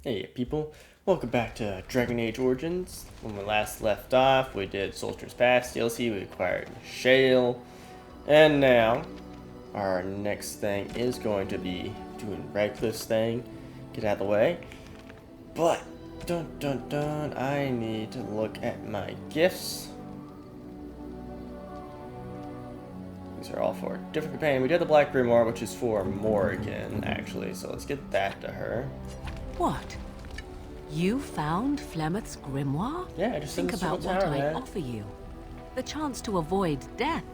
Hey people, welcome back to Dragon Age Origins. When we last left off, we did Soldier's Pass DLC, we acquired Shale, and now our next thing is going to be doing Redcliffe's thing, get out of the way. But, dun dun dun, I need to look at my gifts. These are all for a different companion. We did the Black Grimoire, which is for Morrigan, actually, so let's get that to her. What? You found Flemeth's grimoire? Yeah, I just think about what I offer you. The chance to avoid death.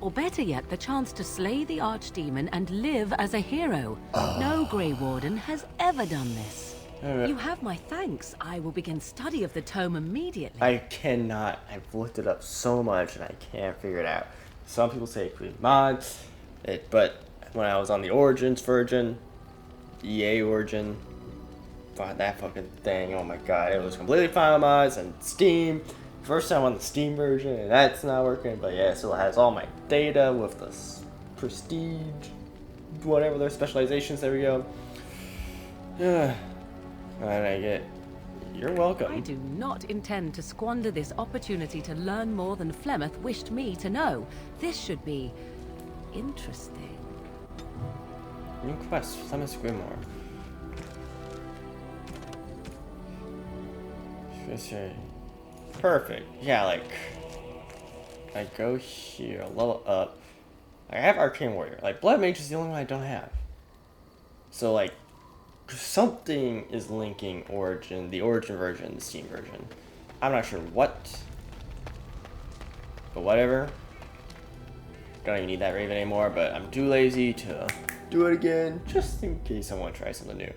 Or better yet, the chance to slay the archdemon and live as a hero. No Grey Warden has ever done this. You have my thanks. I will begin study of the tome immediately. I cannot. I've looked it up so much and I can't figure it out. Some people say it could be mods, but when I was on the Origins version, EA Origin, that fucking thing, oh my god, it was completely fine with mods and Steam. First time on the Steam version, and that's not working, but yeah, it still has all my data with the prestige, whatever their specializations, there we go. And I get, you're welcome. I do not intend to squander this opportunity to learn more than Flemeth wished me to know. This should be interesting. New quest, Flemeth's Grimoire. Perfect. Yeah, like I go here, level up. I have Arcane Warrior. Like Blood Mage is the only one I don't have. So like something is linking Origin, the Origin version, the Steam version. I'm not sure what, but whatever. Don't even need that Raven anymore, but I'm too lazy to do it again, just in case I want to try something new.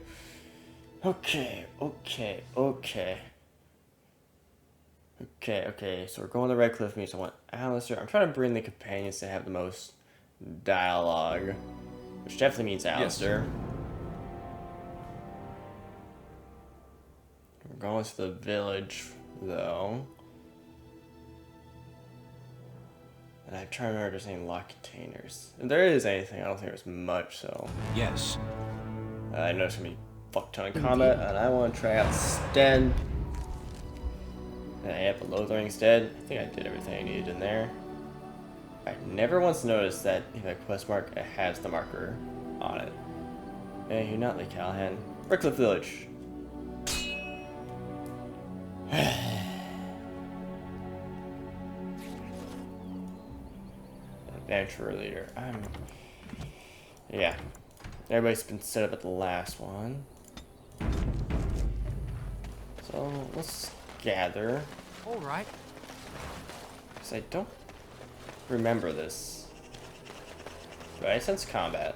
Okay. So we're going to Redcliffe means I want Alistair. I'm trying to bring the companions to have the most dialogue, which definitely means Alistair. Yes. We're going to the village, though. And I'm trying to remember if there's any lock containers. If there is anything, I don't think there's much, so. Yes. I know it's going to be fuck ton of combat, and I want to try out Sten. And I have a Lothering instead. I think I did everything I needed in there. I never once noticed that if I quest mark, it has the marker on it. Hey, you're not Lee Callahan. Redcliffe Village. Adventurer leader. Yeah. Everybody's been set up at the last one. So let's gather. All right. Because I don't remember this. But I sense combat.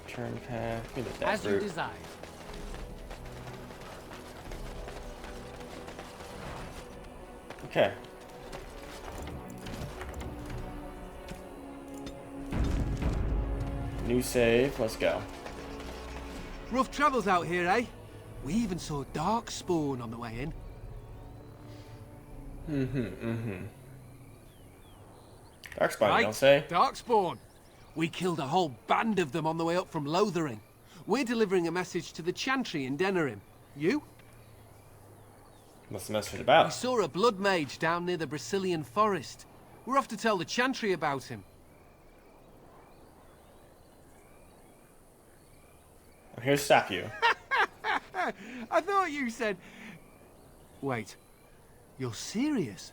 Turn path. Give me the As you desire. Okay. New save. Let's go. Rough travels out here, eh? We even saw Darkspawn on the way in. Darkspawn, Right, you don't say? Darkspawn. We killed a whole band of them on the way up from Lothering. We're delivering a message to the Chantry in Denerim. You? What's the message about? We saw a blood mage down near the Brazilian forest. We're off to tell the Chantry about him. I'm here to stop you. I thought you said... Wait. You're serious?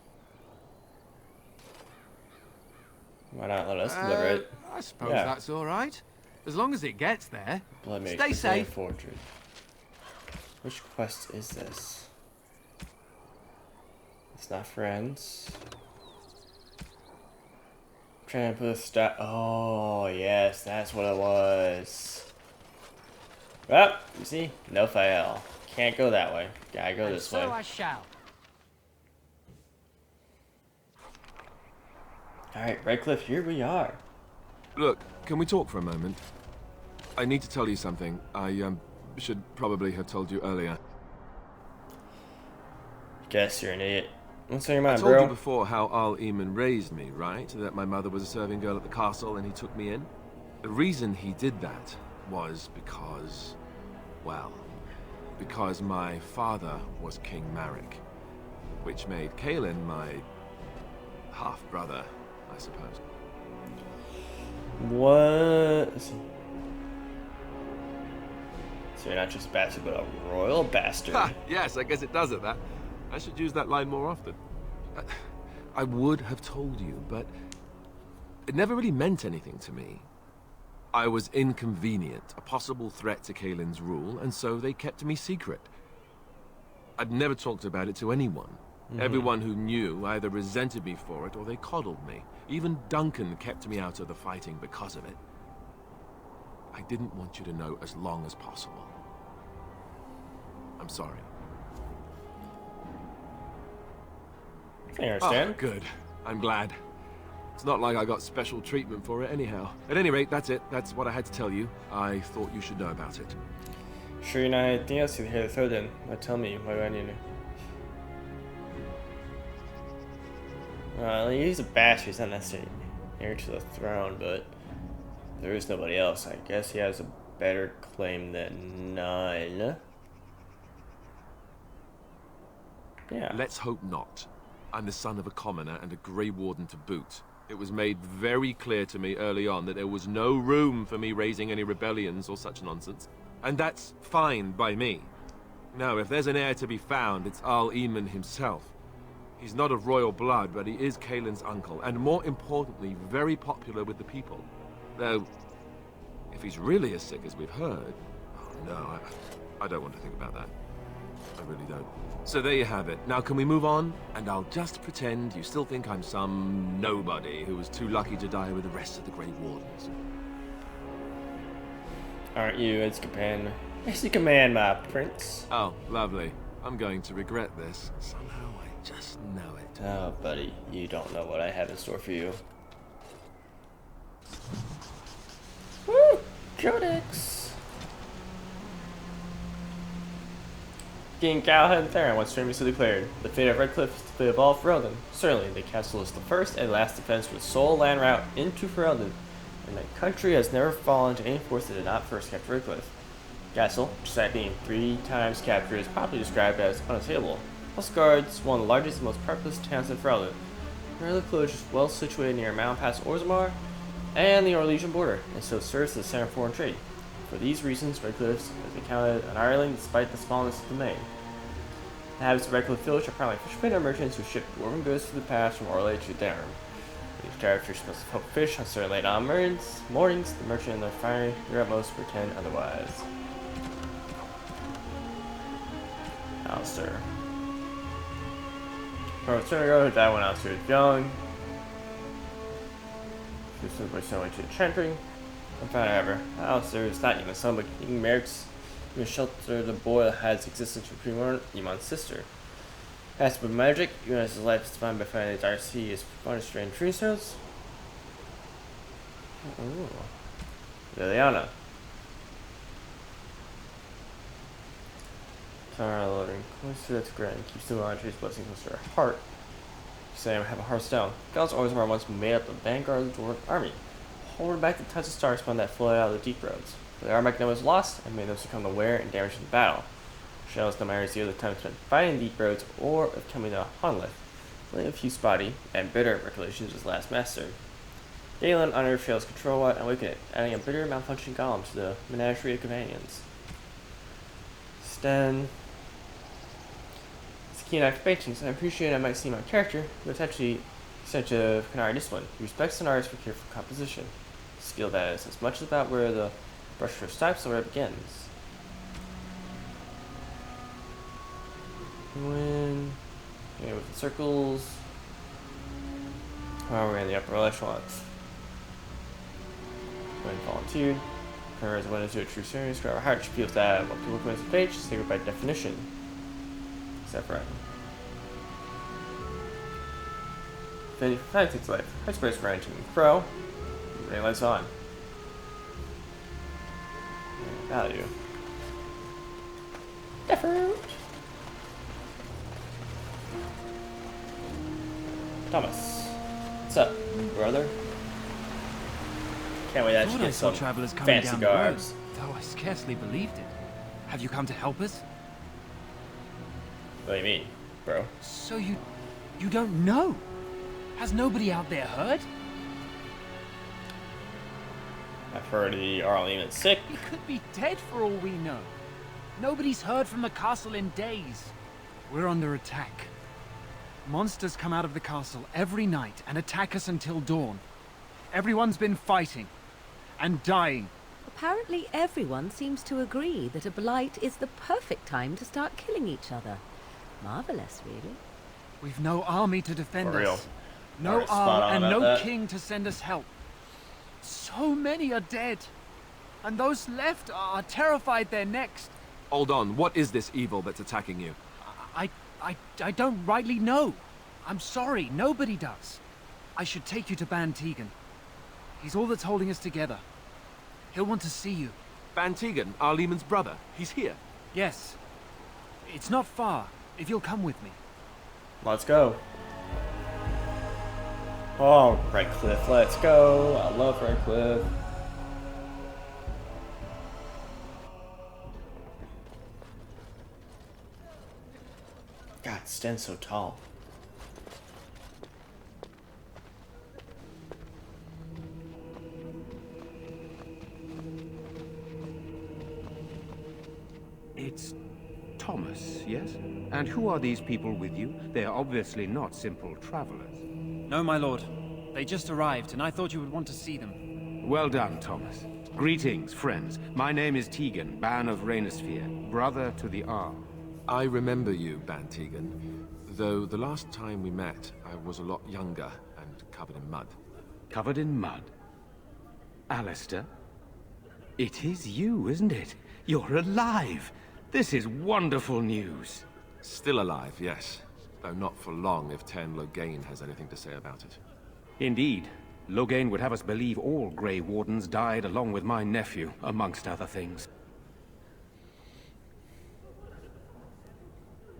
Why not let us deliver it? I suppose that's all right. As long as it gets there. Blood Mage, Stay safe. Fortress. Which quest is this? It's not friends. I'm trying to put a stop. Oh, yes, that's what it was. Well, you see? No fail. Can't go that way. Gotta go this way. So I shall. Alright, Redcliffe, here we are. Look, can we talk for a moment? I need to tell you something. I should probably have told you earlier. Guess you're an idiot. What's on your mind, I told bro? you before how Arl Eamon raised me, right? That my mother was a serving girl at the castle and he took me in? The reason he did that was because, well, because my father was King Marek, which made Kaelin my half-brother, I suppose. What? So you're not just a bastard, but a royal bastard. Ha! Yes, I guess it does it, that. I should use that line more often. I would have told you, but it never really meant anything to me. I was inconvenient, a possible threat to Kaelin's rule, and so they kept me secret. I'd never talked about it to anyone. Everyone who knew either resented me for it or they coddled me. Even Duncan kept me out of the fighting because of it. I didn't want you to know as long as possible. I'm sorry. I understand. Oh, good. I'm glad. It's not like I got special treatment for it anyhow. At any rate, that's it. That's what I had to tell you. I thought you should know about it. Sure you're not anything else you'd hear the throw then? Now tell me, what do I need to... he's a bastard, he's not necessarily heir to the throne, but there is nobody else. I guess he has a better claim than none. Yeah. Let's hope not. I'm the son of a commoner and a Grey Warden to boot. It was made very clear to me early on that there was no room for me raising any rebellions or such nonsense. And that's fine by me. Now, if there's an heir to be found, it's Arl Eamon himself. He's not of royal blood, but he is Kaelin's uncle, and more importantly, very popular with the people. Though, if he's really as sick as we've heard... Oh no, I don't want to think about that. I really don't. So there you have it. Now can we move on? And I'll just pretend you still think I'm some nobody who was too lucky to die with the rest of the Grey Wardens. Aren't you its companion? It's the command, my prince. Oh, lovely. I'm going to regret this. Somehow I just know it. Oh, buddy, you don't know what I have in store for you. Woo! Codex! King Galahad Theron once famously declared, the fate of Redcliffe is the fate of all Ferelden. Certainly, the castle is the first and last defense for the sole land route into Ferelden, and the country has never fallen to any force that did not first capture Redcliffe. Castle, despite being 3 times captured, is probably described as unassailable. Plus guards one of the largest and most populous towns in Ferelden. Redcliffe is well situated near Mount Pass Orzammar and the Orlesian border, and so serves as a center of foreign trade. For these reasons, Redcliffe has been counted an island despite the smallness of the domain. The inhabitants of Redcliffe village are primarily fishermen and merchants who ship dwarven goods through the pass from Orlais to Durham. These characters must hook fish on certain late on mornings, the merchant and the refinery do their utmost to pretend otherwise. Alistair. From a certain ago, who died when Alistair was young. She was simply sent to the chantry. And found, however, Alistair is not Eamon's son, but King Marek's even shelter the boy that had its existence from Eamon's sister. Passed by magic, even as his life is defined by finding the dark sea is fun strange tree stones. Ooh. Liliana. Tara loading close to its ground, keeps the Andre's blessing close to her heart. Sam have a heart stone. God's Orzammar once made up the vanguard of the Dwarven army, holding back the tons of stars spawn that flowed out of the deep roads. But the Armagnac was lost and made them succumb to wear and damage in the battle. Shale no matter the time spent fighting deep roads or of coming to Honlith, leaving a few spotty and bitter recollections of his last master. Galen honored Shale's control and awakened it, adding a bitter malfunctioning golem to the menagerie of companions. Sten. It's keen occupations, and I appreciate I might seem out of character, but it's actually such a Canary discipline. He respects an artist for careful composition. Skill that is as much about where the brushstroke stops or where it begins. When with the circles, we're in the upper echelons. When volunteered, converts went into a true series. Grab our heart, she feels that what people come into the page, sacred by definition. Except for Vanity for Fanatics life. Heart space for Ranching and Crow. Bring lights on. Value. Effort. Thomas. What's up, brother? Can't wait to actually Thought I get saw some travelers coming fancy down the road, guards. though I scarcely believed it. Have you come to help us? What do you mean, bro? So you don't know? Has nobody out there heard? I've heard the Arl Eamon's sick. He could be dead for all we know. Nobody's heard from the castle in days. We're under attack. Monsters come out of the castle every night and attack us until dawn. Everyone's been fighting and dying. Apparently everyone seems to agree that a blight is the perfect time to start killing each other. Marvelous, really. We've no army to defend For real. us. No Alright, spot Arl on and about no that. king to send us help. So many are dead. And those left are terrified they're next. Hold on, what is this evil that's attacking you? I don't rightly know. I'm sorry, nobody does. I should take you to Ban Tegan. He's all that's holding us together. He'll want to see you. Ban Tegan, Arl Eamon's brother. He's here. Yes. It's not far, if you'll come with me. Let's go. Oh, Redcliffe, let's go. I love Redcliffe. God, it stands so tall. It's Thomas, yes? And who are these people with you? They are obviously not simple travelers. No, my lord. They just arrived, and I thought you would want to see them. Well done, Thomas. Greetings, friends. My name is Tegan, Ban of Rainisfere, brother to the Arl. I remember you, Ban Tegan. Though the last time we met, I was a lot younger and covered in mud. Covered in mud. Alistair? It is you, isn't it? You're alive! This is wonderful news. Still alive, yes. Though not for long if Ten Loghain has anything to say about it. Indeed. Loghain would have us believe all Grey Wardens died along with my nephew, amongst other things.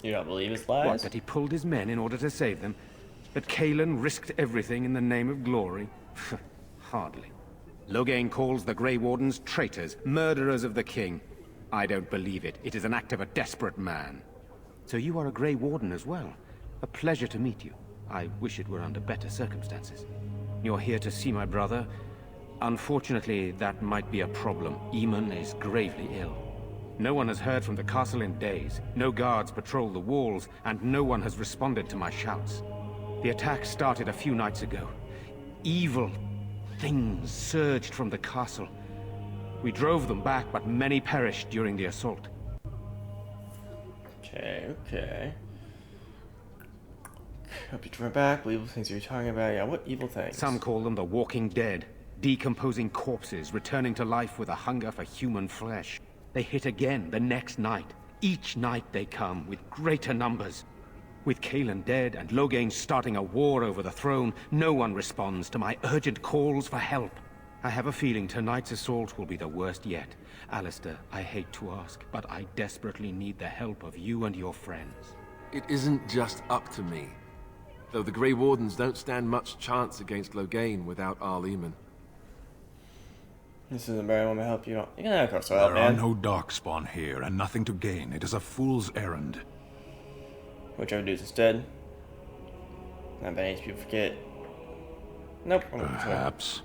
You don't believe his What, lies? that he pulled his men in order to save them? That Cailan risked everything in the name of glory? Hardly. Loghain calls the Grey Wardens traitors, murderers of the king. I don't believe it. It is an act of a desperate man. So you are a Grey Warden as well. A pleasure to meet you. I wish it were under better circumstances. You're here to see my brother? Unfortunately, that might be a problem. Eamon is gravely ill. No one has heard from the castle in days. No guards patrol the walls, and no one has responded to my shouts. The attack started a few nights ago. Evil things surged from the castle. We drove them back, but many perished during the assault. Okay. Hope you turn back. What evil things are you talking about? Yeah, what evil things? Some call them the Walking Dead. Decomposing corpses, returning to life with a hunger for human flesh. They hit again the next night. Each night they come, with greater numbers. With Cailan dead and Loghain starting a war over the throne, no one responds to my urgent calls for help. I have a feeling tonight's assault will be the worst yet. Alistair, I hate to ask, but I desperately need the help of you and your friends. It isn't just up to me. Though the Grey Wardens don't stand much chance against Loghain without Arl Eamon. This isn't very want to help you. Yeah, of course I'll help, There are man. no darkspawn here, and nothing to gain. It is a fool's errand. Which I would do instead. Not that any people forget. Nope. I'm gonna try. Perhaps.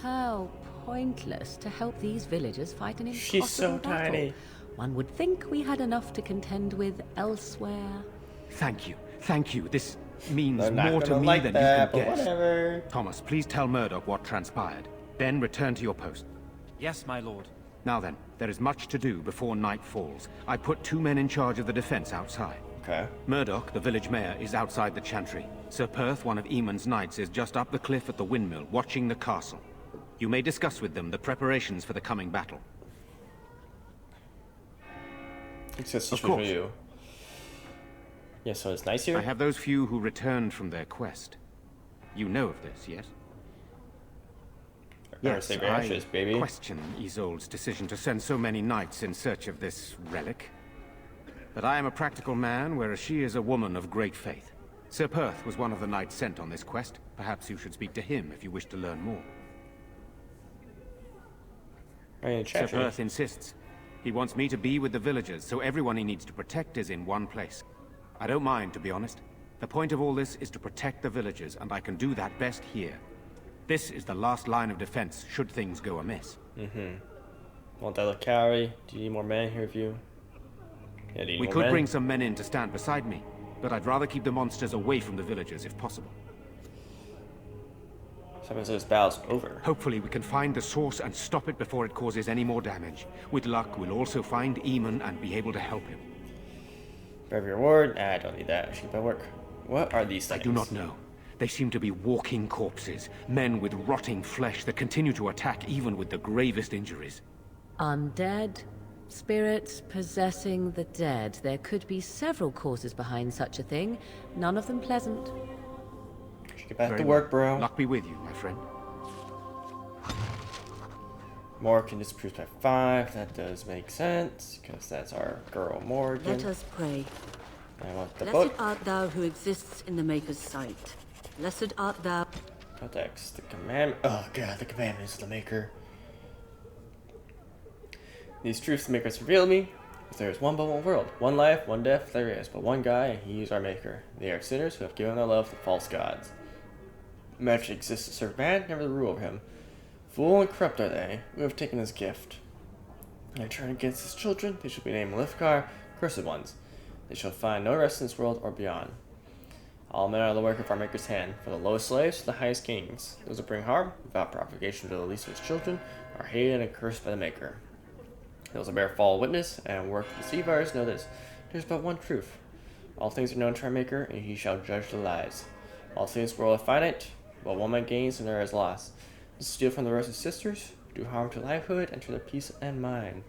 How pointless to help these villagers fight an impossible She's so battle. tiny. One would think we had enough to contend with elsewhere. Thank you. Thank you. This means They're not more to gonna me like than that, you but can guess. whatever. Thomas, please tell Murdoch what transpired. Then return to your post. Yes, my lord. Now then, there is much to do before night falls. I put 2 men in charge of the defense outside. Okay. Murdoch, the village mayor, is outside the chantry. Sir Perth, one of Eamon's knights, is just up the cliff at the windmill, watching the castle. You may discuss with them the preparations for the coming battle. Success Of for course. you. Yeah, so it's nice here? I have those few who returned from their quest. You know of this, yes? Yes, I baby. question Isolde's decision to send so many knights in search of this relic. But I am a practical man, whereas she is a woman of great faith. Sir Perth was one of the knights sent on this quest. Perhaps you should speak to him if you wish to learn more. Right, Sir Perth insists. He wants me to be with the villagers, so everyone he needs to protect is in one place. I don't mind, to be honest. The point of all this is to protect the villagers, and I can do that best here. This is the last line of defense, should things go amiss. Want that carry? Do you need more men here with you? Yeah, do you need We more could men? bring some men in to stand beside me, but I'd rather keep the monsters away from the villagers if possible. Someone says battle's over. Hopefully we can find the source and stop it before it causes any more damage. With luck, we'll also find Eamon and be able to help him. Bravery reward? I don't need that. I should keep my work. What are these things? I do not know. They seem to be walking corpses, men with rotting flesh that continue to attack even with the gravest injuries. Undead? Spirits possessing the dead. There could be several causes behind such a thing, none of them pleasant. Should get back Very to work, well. bro. Luck be with you, my friend. Morgan disproves by 5. That does make sense, because that's our girl Morgan. Let us pray. I want the Blessed book. art thou who exists in the Maker's sight. Blessed art thou. Codex, the commandment. Oh god, the commandments of the Maker. These truths the Maker has revealed me. If there is one but one world, one life, one death, there is but one God, and he is our Maker. They are sinners who have given their love to false gods. Magic exists to serve man, never to rule over him. Fool and corrupt are they, who have taken his gift. And turn against his children, they shall be named Malifkar, cursed ones. They shall find no rest in this world or beyond. All men are the work of our Maker's hand, from the lowest slaves to the highest kings. Those who bring harm, without provocation to the least of his children, are hated and cursed by the Maker. Those who bear false witness and work to deceive others know this. There is but one truth. All things are known to our Maker, and he shall judge the lies. All things in this world are finite, but one man gains and there is loss. To steal from the rest of sisters, do harm to livelihood and to their peace and mind.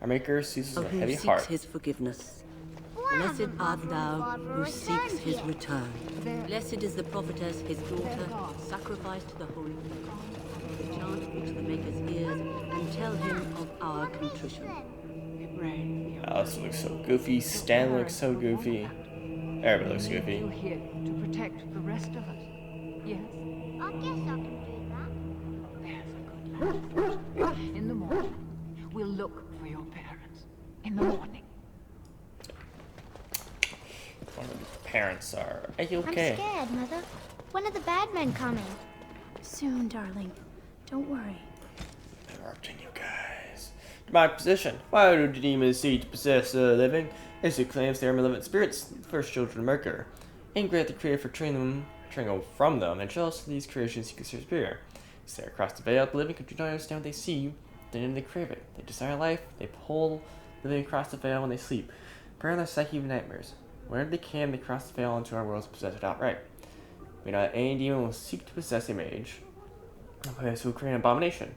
Our Maker sees us Of with a who heavy seeks heart. his forgiveness. Blessed art thou who seeks his return. Blessed is the prophetess, his daughter, sacrificed to the holy Maker. We chant which the Maker's ears and tell him of our contrition. Alice looks so goofy. Stan looks so goofy. Everybody looks You're goofy. here to protect the rest of us. Yes? I guess I can do that. There's a good lad. In the morning, we'll look for your parents. In the morning. One of the parents are you I'm okay? scared, Mother. One of the bad men coming. Soon, darling. Don't worry. Interrupting you guys. My position. Why do demons seek to possess the living? As who claims they are malevolent spirits, the first children of Mercury. Angry at the Creator for turning from them, and jealous of these creations he considers superior. Stare across the veil at the living who do not understand what they see, then they crave it. They desire life, they pull the living across the veil when they sleep, burn their psyche with nightmares. Whenever they can, they cross the veil into our worlds to possess it outright. We know that any demon will seek to possess a mage, this will create an abomination.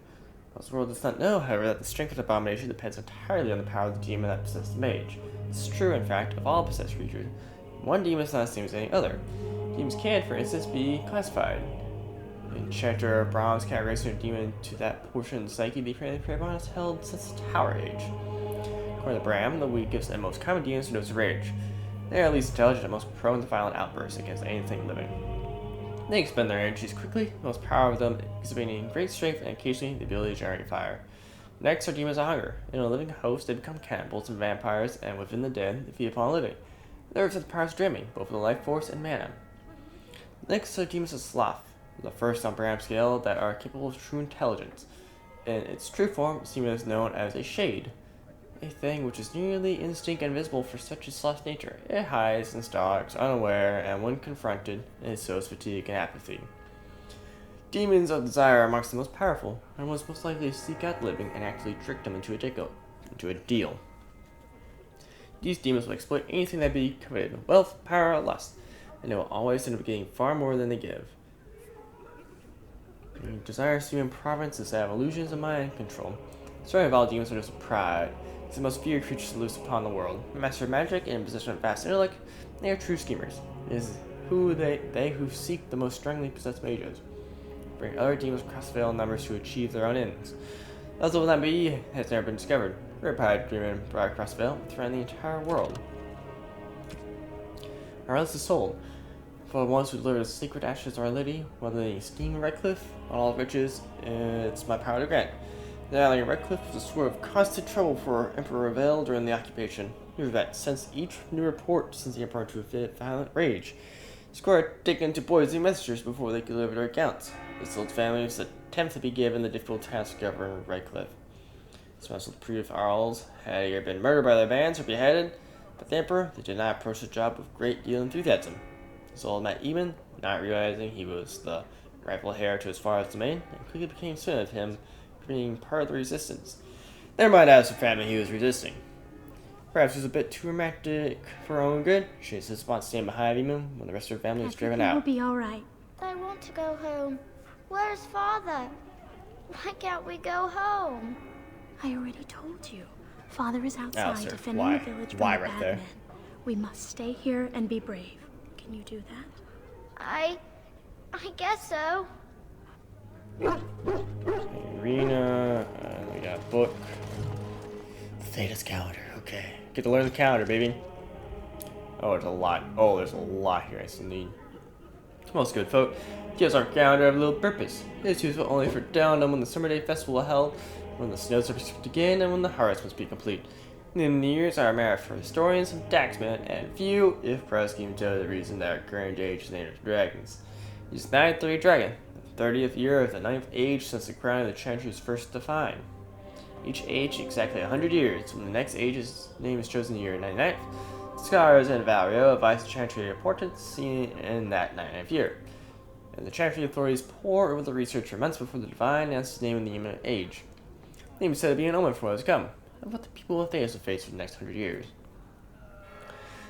Most world does not know, however, that the strength of the abomination depends entirely on the power of the demon that possesses the mage. This is true, in fact, of all possessed creatures. One demon is not the same as any other. Demons can, for instance, be classified. Enchanter or bronze categorizes a demon to that portion of the psyche they create upon is held since the Tower Age. According to Bram, the weakest and most common demons are those of rage. They are least intelligent and most prone to violent outbursts against anything living. They expend their energies quickly, most power of them exhibiting great strength and occasionally the ability to generate fire. Next are demons of hunger. In a living host, they become cannibals and vampires, and within the dead, they feed upon the living. Third are the powers of dreaming, both of the life force and mana. Next are demons of sloth, the first on Bram's scale that are capable of true intelligence. In its true form, this demon is known as a shade, a thing which is nearly instinct and invisible for such a sloth's nature. It hides and stalks, unaware, and when confronted, it shows fatigue and apathy. Demons of desire are amongst the most powerful, and was most likely to seek out the living and actually trick them into a deal. These demons will exploit anything that be coveted, wealth, power, or lust, and they will always end up getting far more than they give. Desires to be in province instead of illusions of mind and control. The story of all demons are just pride. It's the most feared creatures loose upon the world. Master of magic and in possession of vast intellect, they are true schemers. It is they who seek the most strongly possessed mages. Bring other demons across the veil in numbers to achieve their own ends. As will not be has never been discovered. Rare pride demon brought across the veil, threaten the entire world. Our eldest is sold. For the ones who deliver the sacred ashes of Our Lady, whether they esteem Redcliffe, on all riches, it's my power to grant. The island of Redcliffe was a source of constant trouble for Emperor Revel during the occupation. He was that since each new report sends the Emperor into a violent rage. Score had taken to poison messengers before they could deliver their accounts. This old family was attempted to be given the difficult task of governing Redcliffe. Some of the previous Arls had either been murdered by their bands or beheaded, but the Emperor did not approach the job with great deal of enthusiasm. His old Arl Eamon, not realizing he was the rightful heir to his father's domain, and quickly became certain of him being part of the resistance. Never mind as the family he was resisting. Perhaps he was a bit too romantic for her own good. She insisted upon staying behind Eamon when the rest of her family was driven out. We'll be all right. I want to go home. Where's Father? Why can't we go home? I already told you. Father is outside Alistair, defending why? the village Why from the right bad there? men. We must stay here and be brave. Can you do that? I guess so. Arena, we got a book. Thetis calendar, okay. Get to learn the calendar, baby. Oh, there's a lot. Oh, there's a lot here I still need. Most good folk. Gives our calendar have a little purpose. It is useful only for downtime when the summer day festival is held, when the snows are to begin, and when the harvest must be complete. In the years are a matter for historians and taxmen, and few, if pressed, can tell the reason that our current age is named after dragons. It is 930 Dragon, the 30th year of the 9th age since the crown of the Chantry was first defined. Each age exactly 100 years. When the next age's name is chosen in the year 99th, scholars and Valerio advise the Chantry the importance seen in that 99th year. And the Chantry authorities pore over the research for months before the divine announces his name in the imminent age. The name is said to be an omen for what is to come, and what the people of Thetis will face for the next 100 years.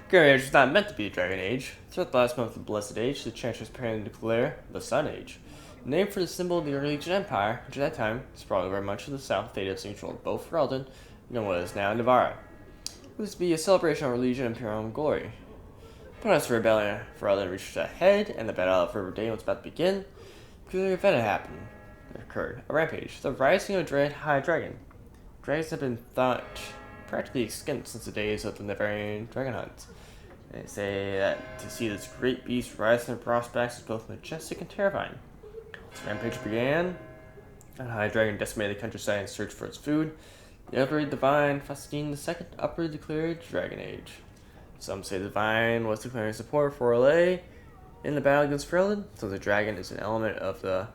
Current age was not meant to be a dragon age. Throughout the last month of the Blessed Age, the Chantry was preparing to declare the Sun Age, named for the symbol of the early Legion Empire, which at that time sprawled over much of the south of Thetis and controlled both Ferelden and what is now Navarra. It was to be a celebration of Legion Imperial glory. But as the rebellion of Ferelden reached a head and the Battle of Riverdale was about to begin, a peculiar event had happened. There occurred a rampage, the rising of a dread high dragon. Dragons have been thought practically extinct since the days of the Nevarian dragon hunts. They say that to see this great beast rise in the prospects is both majestic and terrifying. As the rampage began, a high dragon decimated the countryside in search for its food. The Elderly Divine Faustine II upwardly declared Dragon Age. Some say the Divine was declaring support for Orlais in the battle against Ferelden, so the dragon is an element of the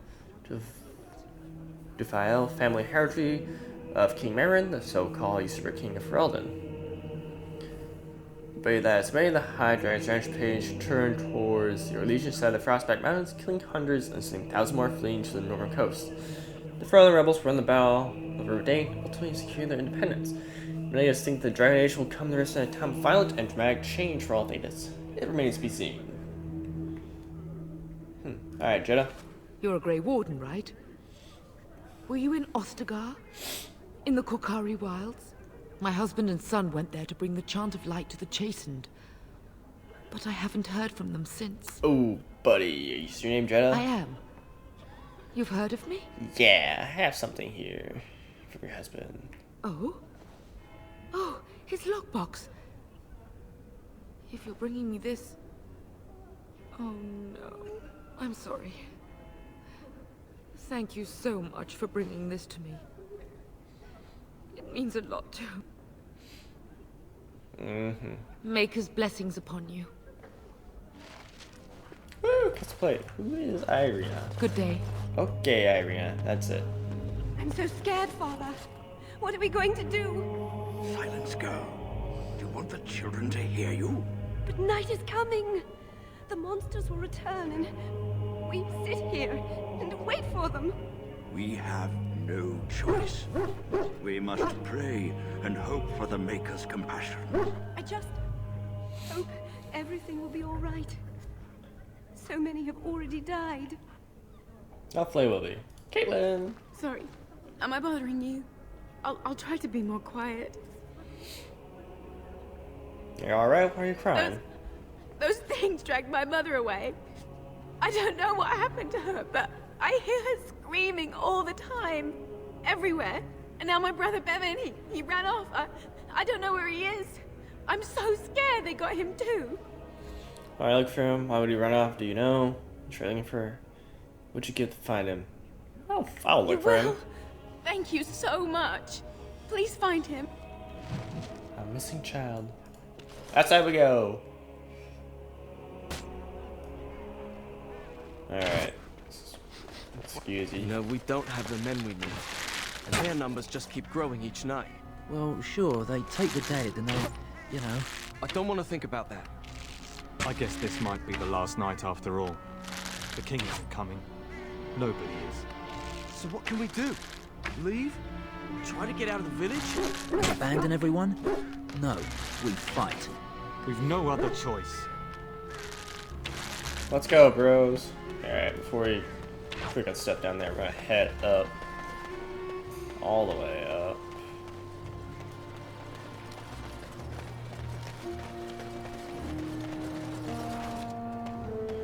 Dufile family heritage of King Merrin, the so-called usurper king of Ferelden. But that is made, the High Dragon's rampage turned towards the Orlesian side of the Frostback Mountains, killing hundreds and sending thousands more fleeing to the northern coast. The Ferelden rebels won the battle of Riverdale, ultimately securing their independence. Many of us think the Dragon Age will come to us at a time of violent and dramatic change for all Thetis. It remains to be seen. Alright, Jeddah. You're a Grey Warden, right? Were you in Ostagar? In the Korkari Wilds? My husband and son went there to bring the chant of light to the chastened. But I haven't heard from them since. Oh, buddy. Is your name Jeddah? I am. You've heard of me? Yeah, I have something here from your husband. Oh? Oh, his lockbox. If you're bringing me this... Oh no. I'm sorry. Thank you so much for bringing this to me. It means a lot to... Maker's blessings upon you. Woo, let's play. Who is Irina? Good day. Okay, Irina, that's it. I'm so scared, Father. What are we going to do? Silence, girl. Do you want the children to hear you? But night is coming. The monsters will return and we sit here and wait for them. We have no choice. We must pray and hope for the Maker's compassion. I just hope everything will be all right. So many have already died. Hopefully will be. Caitlin! Sorry, am I bothering you? I'll try to be more quiet. You're alright? Why are you crying? Those things dragged my mother away. I don't know what happened to her, but I hear her screaming all the time. Everywhere. And now my brother Bevan, he ran off. I don't know where he is. I'm so scared they got him too. Alright, look for him. Why would he run off? Do you know? I'm sure looking for... What'd you get to find him? I'll look for him. Thank you so much. Please find him. A missing child. Outside we go. Alright. Excuse you. No, we don't have the men we need. And their numbers just keep growing each night. Well, sure, they take the dead and they, you know... I don't want to think about that. I guess this might be the last night after all. The king isn't coming. Nobody is. So what can we do? Leave? Try to get out of the village? Abandon everyone? No, we fight. We've no other choice. Let's go, bros. Alright, before we quick step down there, we're gonna head up. All the way up.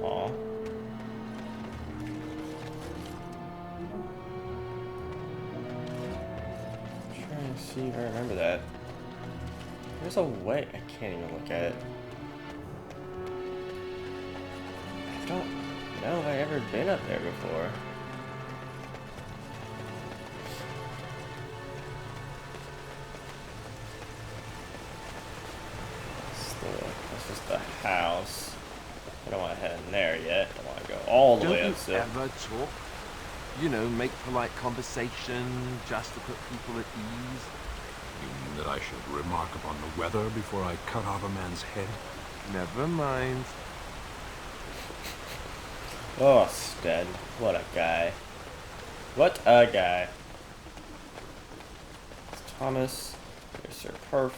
Aw. I'm trying to see if I remember that. There's a way. I can't even look at it. I don't know if I've ever been up there before. That's just the house. I don't want to head in there yet. I want to go all the way up. Don't you ever talk? You know, make polite conversation just to put people at ease. You mean that I should remark upon the weather before I cut off a man's head? Never mind. Oh, Stead. What a guy. What a guy. It's Thomas. There's Sir Perf.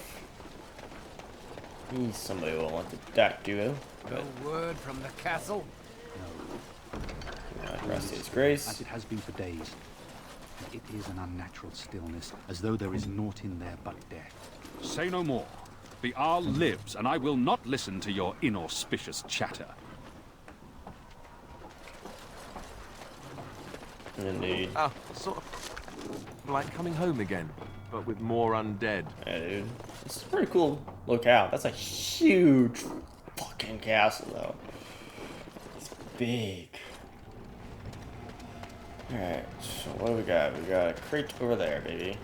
He's somebody we'll want to duck duo. No word from the castle? No. Rest his grace. As it has been for days. It is an unnatural stillness, as though there is naught in there but death. Say no more. The Arl lives, and I will not listen to your inauspicious chatter. Indeed. Ah, sort of like coming home again, but with more undead. Yeah, dude. It's a pretty cool lookout. That's a huge fucking castle, though. It's big. Alright, so what do we got? We got a crate over there, baby.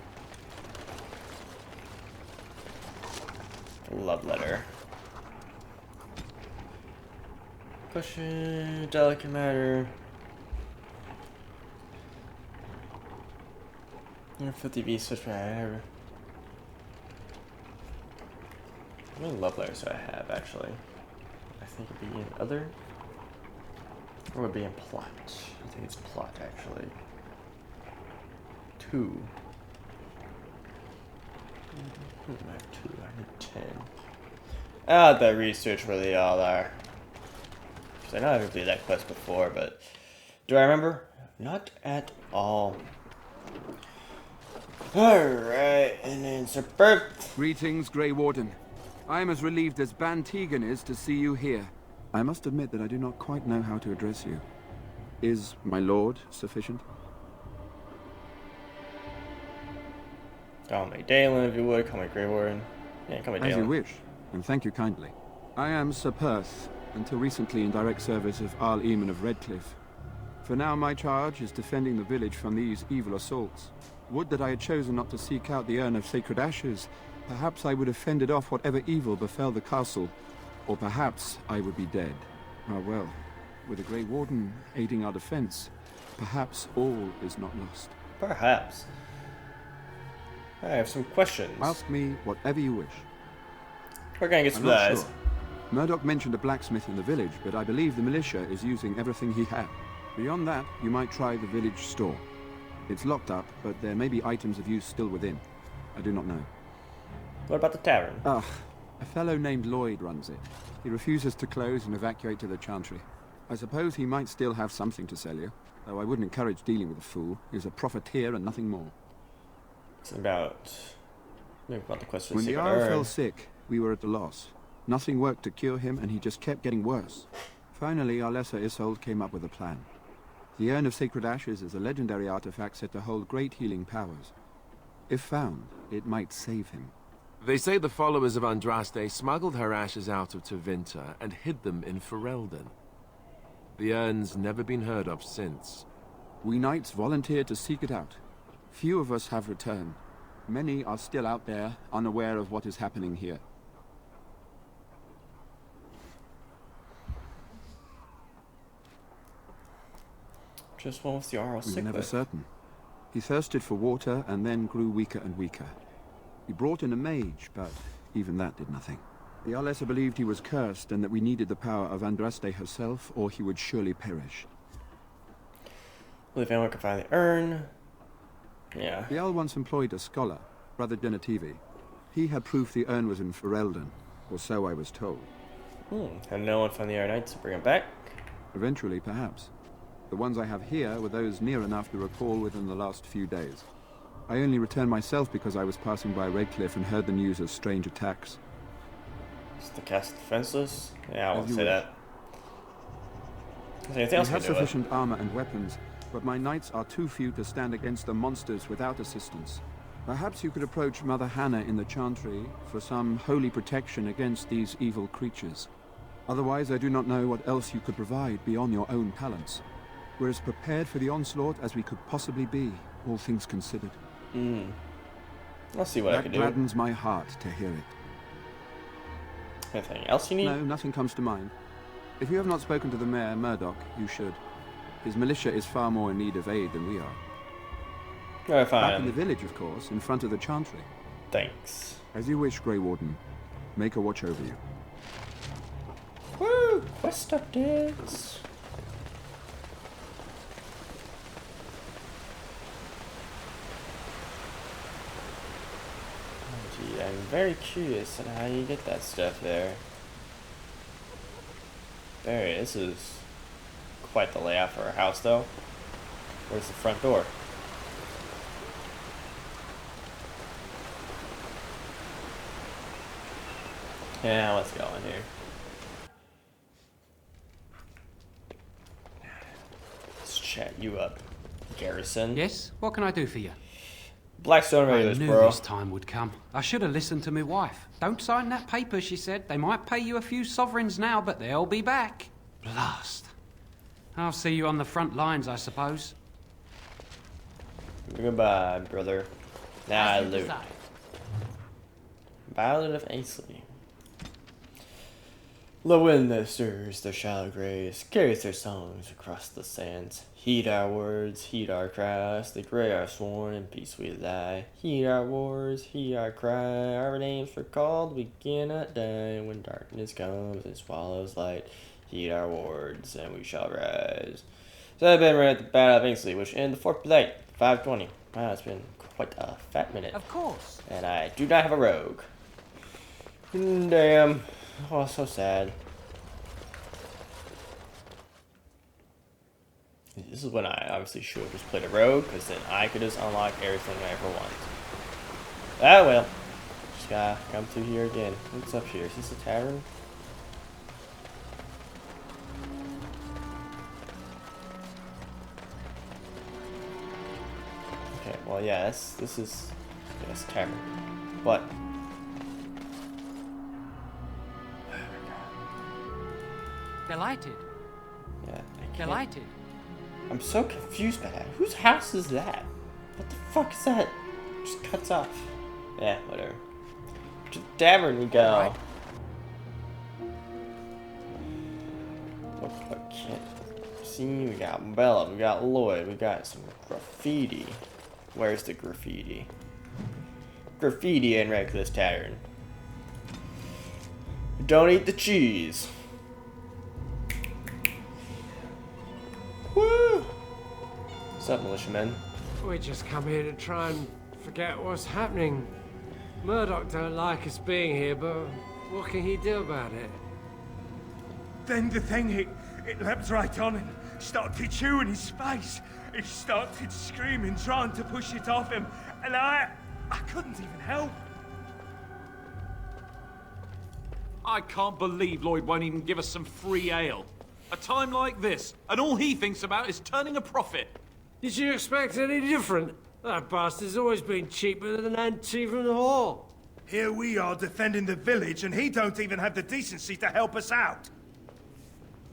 A love letter. Question, delicate matter. 50 V switch ever. How many love letters do I have, actually? I think it'd be in other. Or would it be in plot? I think it's plot, actually. 2. I have 2. I need 10. I'll have to research where they all are. Because I know I've completed that quest before, but do I remember? Not at all. Alright, and then superb. Greetings, Grey Warden. I am as relieved as Ban Tegan is to see you here. I must admit that I do not quite know how to address you. Is my lord sufficient? Call me Dalen if you would, call me Grey Warden. Yeah, call me Dalen. As you wish, and thank you kindly. I am Sir Perth, until recently in direct service of Arl Eamon of Redcliffe. For now my charge is defending the village from these evil assaults. Would that I had chosen not to seek out the urn of sacred ashes. Perhaps I would have fended off whatever evil befell the castle. Or perhaps I would be dead. Ah well, with the Grey Warden aiding our defense, perhaps all is not lost. Perhaps. I have some questions. Ask me whatever you wish. We're gonna get some guys. Sure. Murdoch mentioned a blacksmith in the village, but I believe the militia is using everything he had. Beyond that, you might try the village store. It's locked up, but there may be items of use still within. I do not know. What about the tavern? Ah, a fellow named Lloyd runs it. He refuses to close and evacuate to the Chantry. I suppose he might still have something to sell you, though I wouldn't encourage dealing with a fool. He's a profiteer and nothing more. It's about the question. When the Arl fell sick, we were at a loss. Nothing worked to cure him, and he just kept getting worse. Finally, our lesser Isolde came up with a plan. The Urn of Sacred Ashes is a legendary artifact said to hold great healing powers. If found, it might save him. They say the followers of Andraste smuggled her ashes out of Tevinter and hid them in Ferelden. The urn's never been heard of since. We knights volunteered to seek it out. Few of us have returned. Many are still out there, unaware of what is happening here. Just what was the Arl We sick were never with? certain. He thirsted for water and then grew weaker and weaker. We brought in a mage, but even that did nothing. The Arlessa believed he was cursed and that we needed the power of Andraste herself, or he would surely perish. Well, if anyone can find the urn. Yeah. The Arl once employed a scholar, Brother Genetivi. He had proof the urn was in Ferelden, or so I was told. And no one found the Iron Knights to bring him back? Eventually, perhaps. The ones I have here were those near enough to recall within the last few days. I only returned myself because I was passing by Redcliffe and heard the news of strange attacks. Is the castle defenseless? Yeah, I won't As you say wish. that. Is there anything We else have we can do? sufficient armor and weapons, but my knights are too few to stand against the monsters without assistance. Perhaps you could approach Mother Hannah in the Chantry for some holy protection against these evil creatures. Otherwise, I do not know what else you could provide beyond your own talents. We're as prepared for the onslaught as we could possibly be, all things considered. I'll see what I can That do. gladdens my heart to hear it. Anything else you need? No, nothing comes to mind. If you have not spoken to the Mayor, Murdoch, you should. His militia is far more in need of aid than we are. Alright, fine. Back in the village, of course, in front of the Chantry. Thanks. As you wish, Grey Warden. Make a watch over you. Woo! Quest updates. Gee, I'm very curious on how you get that stuff there. Barry, this is quite the layout for our house, though. Where's the front door? Yeah, let's go in here. Let's chat you up, Garrison. Yes? What can I do for you? Blackstone I Raiders, knew bro. this time would come. I should have listened to my wife. Don't sign that paper, she said. They might pay you a few sovereigns now, but they'll be back. Blast. I'll see you on the front lines, I suppose. Goodbye, brother. Now I loot. Ballad of Aisley. The wind that stirs the shallow graves carries their songs across the sands. Heed our words, heed our cries, the grey are sworn, in peace we lie. Heed our wars, heed our cry, our names recalled, we cannot die. When darkness comes and swallows light, heed our words, and we shall rise. So I've been right at the Battle of Ainsley, which ended the 4th Blight, 520. Wow, it's been quite a fat minute. Of course. And I do not have a rogue. Damn. Oh, so sad. This is when I obviously should have just played a rogue, because then I could just unlock everything I ever want. Ah, well. Just gotta come through here again. What's up here? Is this a tavern? Okay, well, yeah, this is yes, tavern. But Delighted. yeah, I can't. Delighted. I'm so confused by that. Whose house is that? What the fuck is that? Just cuts off. Yeah, whatever. To the tavern we go. Right. I can't see. We got Bella. We got Lloyd. We got some graffiti. Where's the graffiti? Graffiti in Redcliffe Tavern. Don't eat the cheese. Woo! What's up, militiamen? We just come here to try and forget what's happening. Murdoch don't like us being here, but what can he do about it? Then the thing, it leapt right on and started chewing his face. He started screaming, trying to push it off him, and I couldn't even help. I can't believe Lloyd won't even give us some free ale. A time like this, and all he thinks about is turning a profit. Did you expect any different? That bastard's always been cheaper than Auntie from the hall. Here we are defending the village, and he don't even have the decency to help us out.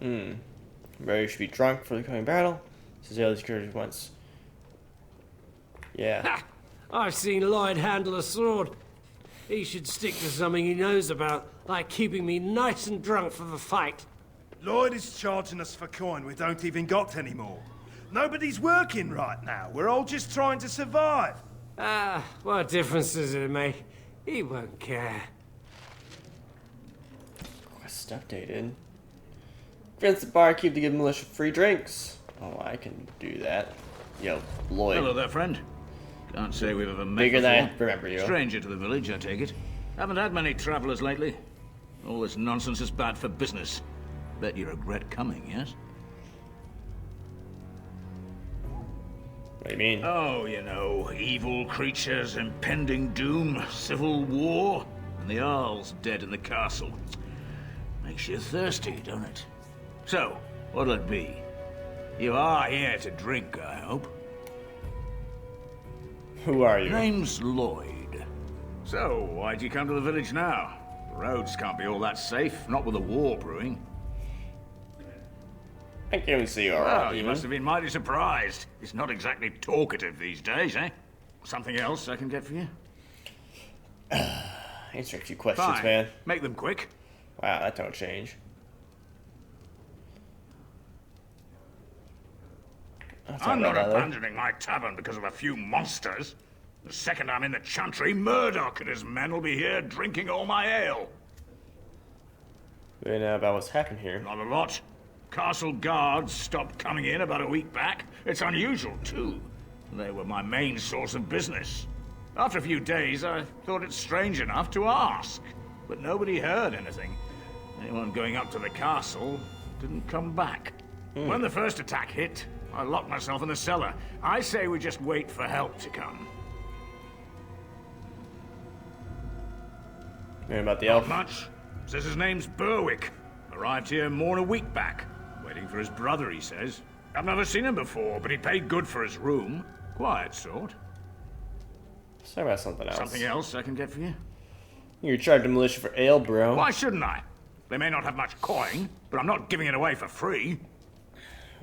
Ready should be drunk for the coming battle. Says the other security once. Yeah. Ha! I've seen Lloyd handle a sword. He should stick to something he knows about, like keeping me nice and drunk for the fight. Lloyd is charging us for coin we don't even got anymore. Nobody's working right now. We're all just trying to survive. Ah, what difference does it make? He won't care. Quest updated. Grants the barkeep to give militia free drinks. Oh, I can do that. Yo, Lloyd. Hello there, friend. Can't say we've ever met Bigger before. than I remember you. Stranger to the village, I take it. Haven't had many travelers lately. All this nonsense is bad for business. Bet you regret coming, yes? What do you mean? Oh, you know, evil creatures, impending doom, civil war, and the Arl's dead in the castle. Makes you thirsty, don't it? So, what'll it be? You are here to drink, I hope. Who are you? Name's Lloyd. So, why'd you come to the village now? The roads can't be all that safe, not with a war brewing. I can't even see Arl. Well, you must have been mighty surprised. He's not exactly talkative these days, eh? Something else I can get for you? Answer a few questions, Fine. man. Make them quick. Wow, that don't change. I'm not abandoning my tavern because of a few monsters. The second I'm in the chantry, Murdoch and his men will be here drinking all my ale. We know about what's happened here. Not a lot. Castle guards stopped coming in about a week back. It's unusual, too. They were my main source of business. After a few days, I thought it strange enough to ask. But nobody heard anything. Anyone going up to the castle didn't come back. When the first attack hit, I locked myself in the cellar. I say we just wait for help to come. Hearing about the elf? Not much. Says his name's Berwick. Arrived here more than a week back. Waiting for his brother, he says. I've never seen him before, but he paid good for his room. Quiet sort. Sorry about something else. Something else I can get for you? You're charged a militia for ale, bro. Why shouldn't I? They may not have much coin, but I'm not giving it away for free.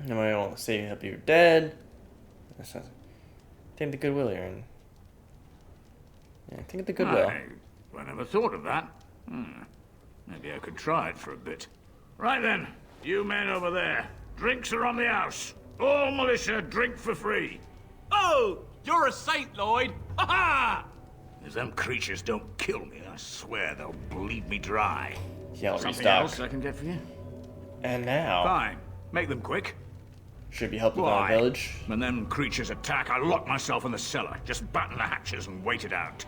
Nobody won't say you help you're dead. Think of the goodwill you're in. Yeah, think of the goodwill. I never thought of that. Maybe I could try it for a bit. Right then, you men over there. Drinks are on the house. All militia drink for free. Oh, you're a saint, Lloyd. Ha ha! If them creatures don't kill me, I swear they'll bleed me dry. Yeah, Something else I can get for you? And now... Fine. Make them quick. Should be helping our village. When them creatures attack, I lock myself in the cellar. Just batten the hatches and wait it out.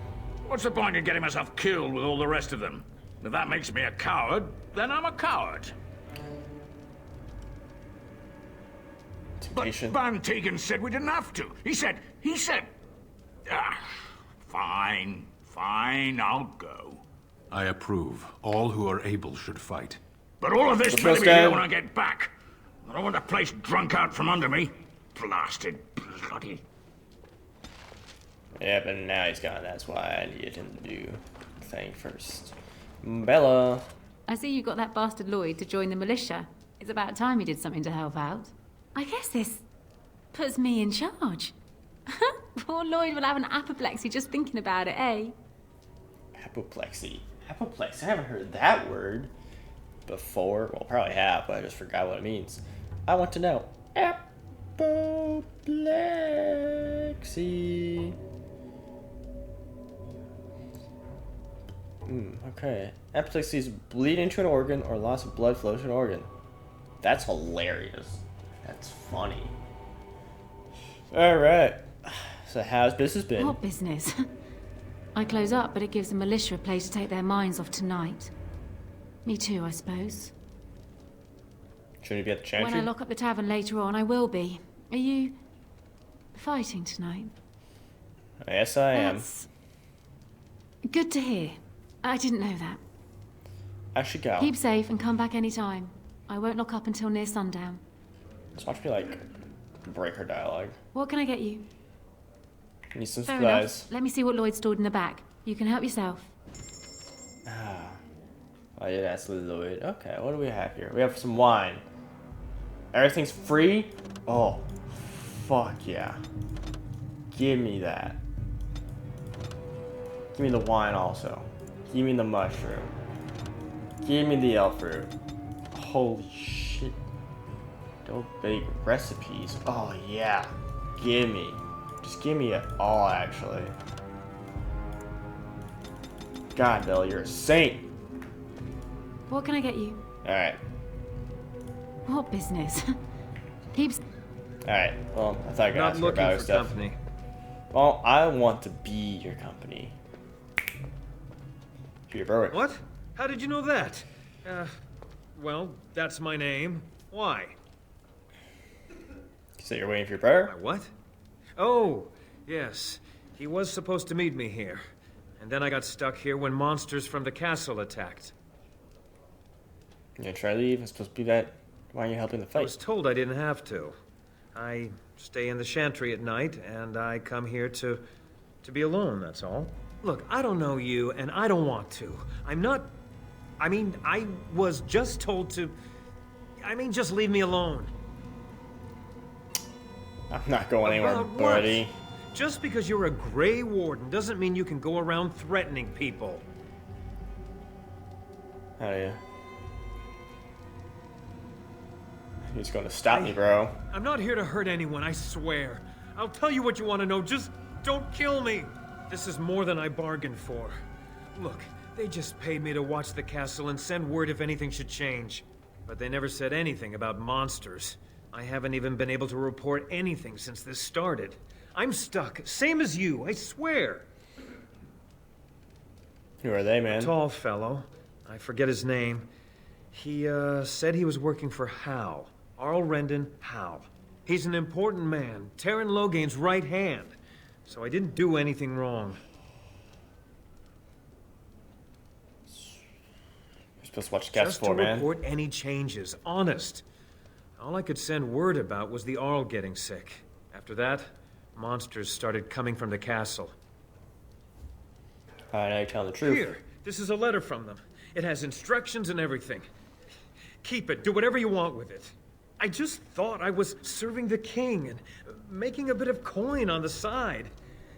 What's the point in getting myself killed with all the rest of them? If that makes me a coward, then I'm a coward. But Van Tegan said we didn't have to. He said... Fine, I'll go. I approve. All who are able should fight. But all of this better be here when I get back. I don't want the place drunk out from under me. Blasted bloody... Yeah, but now he's gone. That's why I needed him to do the thing first. Bella. I see you got that bastard Lloyd to join the militia. It's about time he did something to help out. I guess this puts me in charge. Poor Lloyd will have an apoplexy just thinking about it, eh? Apoplexy. Apoplexy. I haven't heard that word before. Well, probably have, but I just forgot what it means. I want to know. Apoplexy. Okay. Apoplexy is bleeding into an organ or loss of blood flow to an organ. That's hilarious. That's funny. Alright. So how's business been? What business? I close up, but it gives the militia a place to take their minds off tonight. Me too, I suppose. Shouldn't you be at the chantry? When I lock up the tavern later on, I will be. Are you fighting tonight? Yes, I am. Good to hear. I didn't know that. I should go. Keep safe and come back anytime. I won't lock up until near sundown. Just watch me, like, break her dialogue. What can I get you? Need some Fair supplies. enough. Let me see what Lloyd stored in the back. You can help yourself. I did ask Lloyd. Okay, what do we have here? We have some wine. Everything's free? Oh, fuck yeah. Give me that. Give me the wine also. Give me the mushroom. Give me the elf fruit. Holy shit. Those big recipes. Oh yeah. Give me. Just give me it all actually. God, Bill, you're a saint. What can I get you? Alright. What business? Keeps. Alright, well, I thought I could Not ask her looking about for her stuff. company. Well, I want to be your company. Peter Berwick. What? How did you know that? Well, that's my name. Why? So you're waiting for your brother? My what? Oh, yes. He was supposed to meet me here. And then I got stuck here when monsters from the castle attacked. You gonna try to leave? It's supposed to be that. Why are you helping the fight? I was told I didn't have to. I stay in the chantry at night, and I come here to be alone, that's all. Look, I don't know you, and I don't want to. I'm not... I mean, I was just told to... I mean, just leave me alone. I'm not going anywhere, buddy. Just because you're a Grey Warden doesn't mean you can go around threatening people. How do you? He's gonna stop me, bro. I'm not here to hurt anyone, I swear. I'll tell you what you want to know, just don't kill me. This is more than I bargained for. Look, they just paid me to watch the castle and send word if anything should change. But they never said anything about monsters. I haven't even been able to report anything since this started. I'm stuck, same as you, I swear. Who are they, man? A tall fellow. I forget his name. He, said he was working for Hal. Arl Rendon Hal. He's an important man, Terran Loghain's right hand. So I didn't do anything wrong. You're supposed to watch Cats 4, man. Just to report any changes, honest. All I could send word about was the Arl getting sick. After that, monsters started coming from the castle. Alright, now you're telling the truth. Here, this is a letter from them. It has instructions and everything. Keep it, do whatever you want with it. I just thought I was serving the king and making a bit of coin on the side.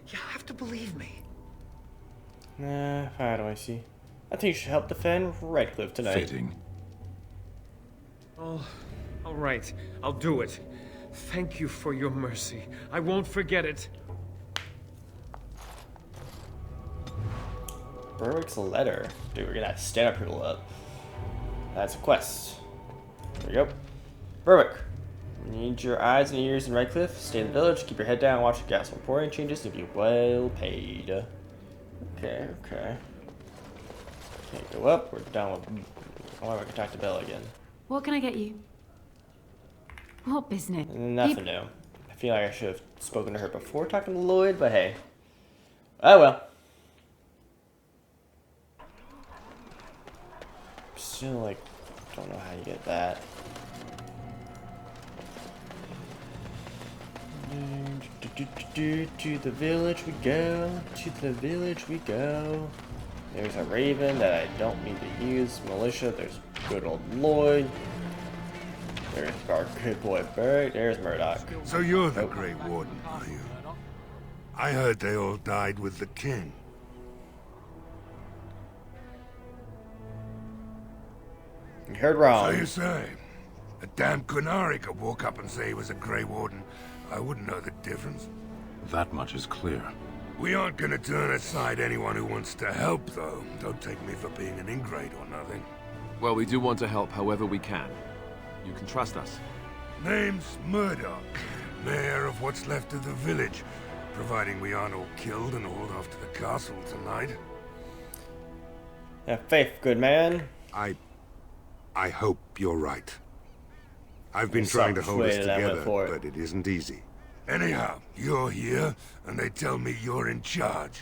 You have to believe me. Nah, how do I see? I think you should help defend Redcliffe tonight. Fitting. Oh, all right, I'll do it. Thank you for your mercy. I won't forget it. Berwick's letter. Dude, we're gonna have to stand up people up. That's a quest. There we go. Berwick. Need your eyes and ears in Redcliffe. Stay in the village, keep your head down, watch the castle. Reporting changes to be well paid. Okay, okay. Can't go up, we're down with... Oh, I can talk to Bella again. What can I get you? What business? Nothing new. I feel like I should have spoken to her before talking to Lloyd, but hey. Oh well. Still, like, don't know how you get that. To the village we go. To the village we go. There's a raven that I don't need to use. Militia. There's good old Lloyd. There's our good boy Berg. There's Murdoch. So you're the Grey Warden, are you? I heard they all died with the king. You heard wrong. So you say? A damn Qunari could walk up and say he was a Grey Warden. I wouldn't know the difference. That much is clear. We aren't gonna turn aside anyone who wants to help, though. Don't take me for being an ingrate or nothing. Well, we do want to help however we can. You can trust us. Name's Murdoch, mayor of what's left of the village, providing we aren't all killed and hauled off to the castle tonight. Have faith, good man. I hope you're right. I've been trying to hold us together, but it isn't easy. Anyhow, you're here, and they tell me you're in charge.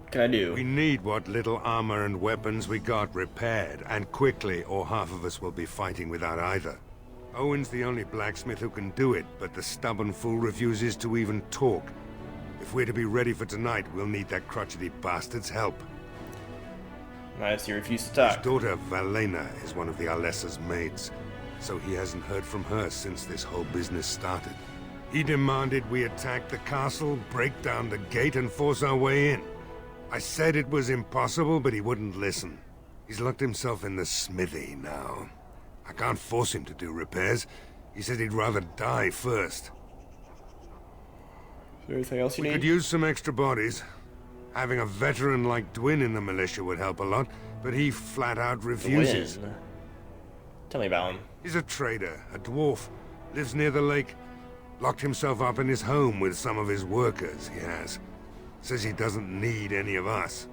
What can I do? We need what little armor and weapons we got repaired, and quickly, or half of us will be fighting without either. Owen's the only blacksmith who can do it, but the stubborn fool refuses to even talk. If we're to be ready for tonight, we'll need that crotchety bastard's help. Nice, he refused to talk. His daughter, Valena, is one of the Alessa's maids, so he hasn't heard from her since this whole business started. He demanded we attack the castle, break down the gate, and force our way in. I said it was impossible, but he wouldn't listen. He's locked himself in the smithy now. I can't force him to do repairs. He said he'd rather die first. Is there anything else you We need? could use some extra bodies. Having a veteran like Dwin in the militia would help a lot, but he flat out refuses. Dwin? Tell me about him. He's a trader, a dwarf, lives near the lake. Locked himself up in his home with some of his workers, he has. Says he doesn't need any of us.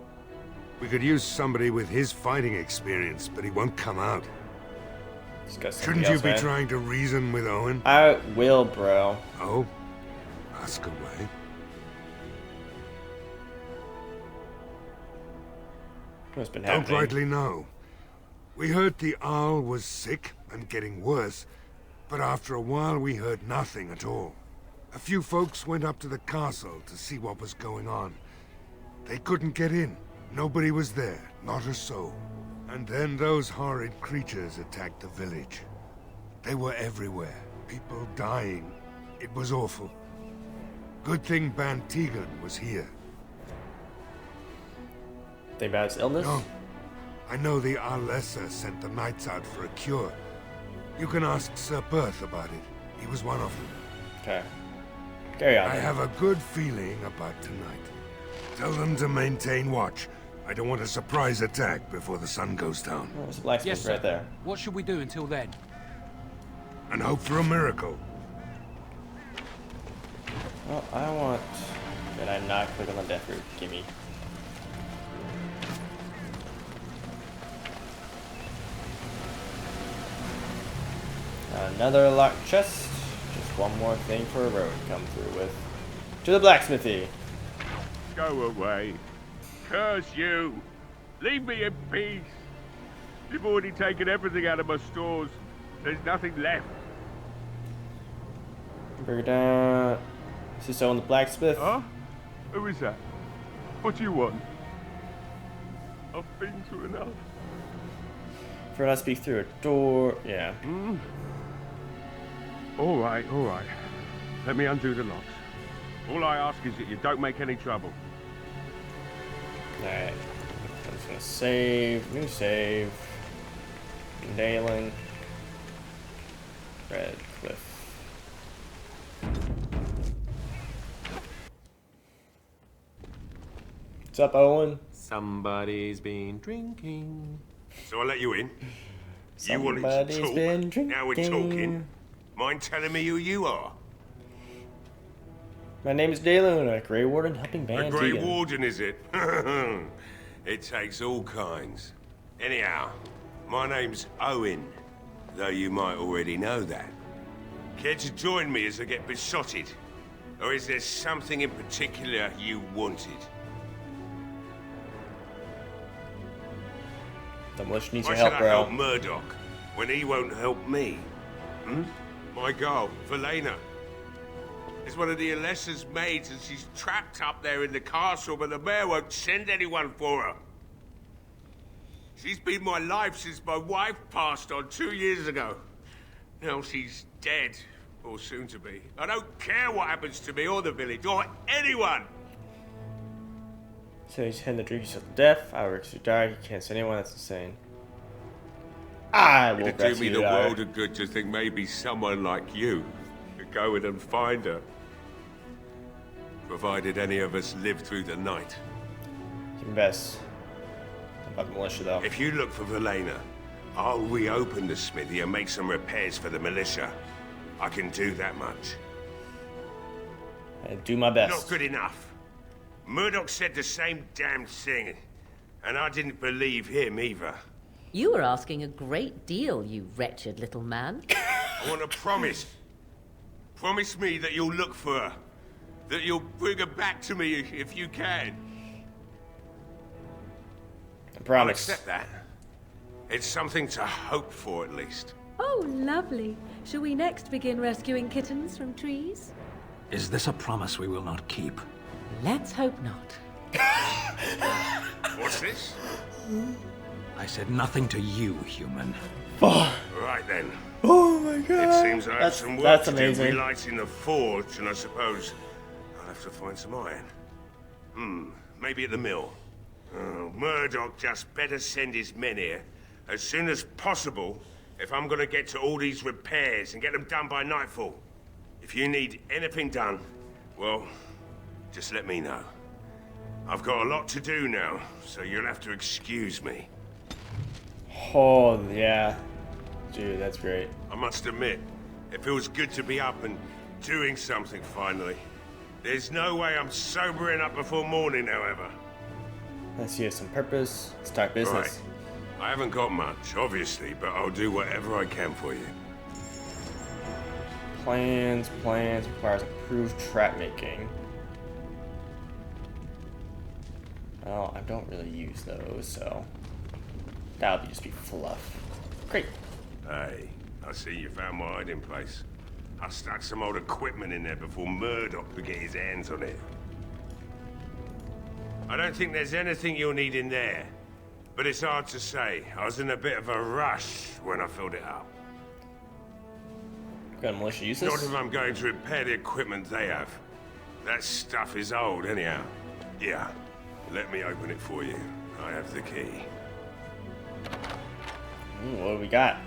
We could use somebody with his fighting experience, but he won't come out. Shouldn't you be trying to reason with Owen? I will, bro. Oh? Ask away. What's been Don't happening? rightly know. We heard the Arl was sick and getting worse, but after a while we heard nothing at all. A few folks went up to the castle to see what was going on. They couldn't get in. Nobody was there, not a soul. And then those horrid creatures attacked the village. They were everywhere, people dying. It was awful. Good thing Ban Tegan was here. Think about his illness? No. I know the Arlessa sent the knights out for a cure. You can ask Sir Perth about it. He was one of them. Okay. Carry on. I have a good feeling about tonight. Tell them to maintain watch. I don't want a surprise attack before the sun goes down. Oh, there's a blacksmith Yes, sir. right there. What should we do until then? And hope for a miracle. Well, I want... Did I not click on the death route? Gimme. Another locked chest. Just one more thing for a road to come through with. To the blacksmithy. Go away. Curse you. Leave me in peace. You've already taken everything out of my stores. There's nothing left. Bring it down. Is this Owen the blacksmith? Huh? Who is that? What do you want? I've been through enough. For not speak through a door. Yeah. All right. Let me undo the locks. All I ask is that you don't make any trouble. Alright. I'm just gonna save. New save. Nailing. Redcliffe. What's up, Owen? Somebody's been drinking. So I let you in. You wanted to Somebody's talk. been Now we're drinking. talking. Mind telling me who you are? My name is Dalen, a Grey Warden helping A Ban Grey Tegan. Warden, is it? It takes all kinds. Anyhow, my name's Owen, though you might already know that. Care to join me as I get besotted? Or is there something in particular you wanted? The militia needs Why your help, should I help bro. Murdoch when he won't help me? My girl, Valena. Is one of the Alessa's maids and she's trapped up there in the castle, but the mayor won't send anyone for her. She's been my life since my wife passed on 2 years ago. Now she's dead, or soon to be. I don't care what happens to me or the village, or anyone! So he's heading the drink yourself to death. I work to die. You can't see anyone. That's insane. I will It'd do me rescue the you. world of good to think maybe someone like you could go in and find her. Provided any of us live through the night. You best. About the militia, though. If you look for Valena, I'll reopen the smithy and make some repairs for the militia. I can do that much. I do my best. Not good enough. Murdoch said the same damn thing, and I didn't believe him either. You were asking a great deal, you wretched little man. I want a promise. Promise me that you'll look for her. That you'll bring her back to me if you can. I promise. I'll accept that. It's something to hope for, at least. Oh, lovely. Shall we next begin rescuing kittens from trees? Is this a promise we will not keep? Let's hope not. What's this? I said nothing to you, human. Right then. Oh my god. It seems I have some work to amazing. do relighting the forge, and I suppose I'll have to find some iron. Maybe at the mill. Oh, Murdoch just better send his men here as soon as possible if I'm gonna get to all these repairs and get them done by nightfall. If you need anything done, well, just let me know. I've got a lot to do now, so you'll have to excuse me. Oh, yeah. Dude, that's great. I must admit, it feels good to be up and doing something finally. There's no way I'm sobering up before morning, however. Let's see, some purpose. Start business. Right. I haven't got much, obviously, but I'll do whatever I can for you. Plans requires approved trap making. Well, I don't really use those, so that'll just be fluff. Great. Hey, I see you found my hiding place. I stuck some old equipment in there before Murdoch could get his hands on it. I don't think there's anything you'll need in there, but it's hard to say. I was in a bit of a rush when I filled it up. Got a militia use this? Not if I'm going to repair the equipment they have. That stuff is old, anyhow. Yeah, let me open it for you. I have the key. What do we got?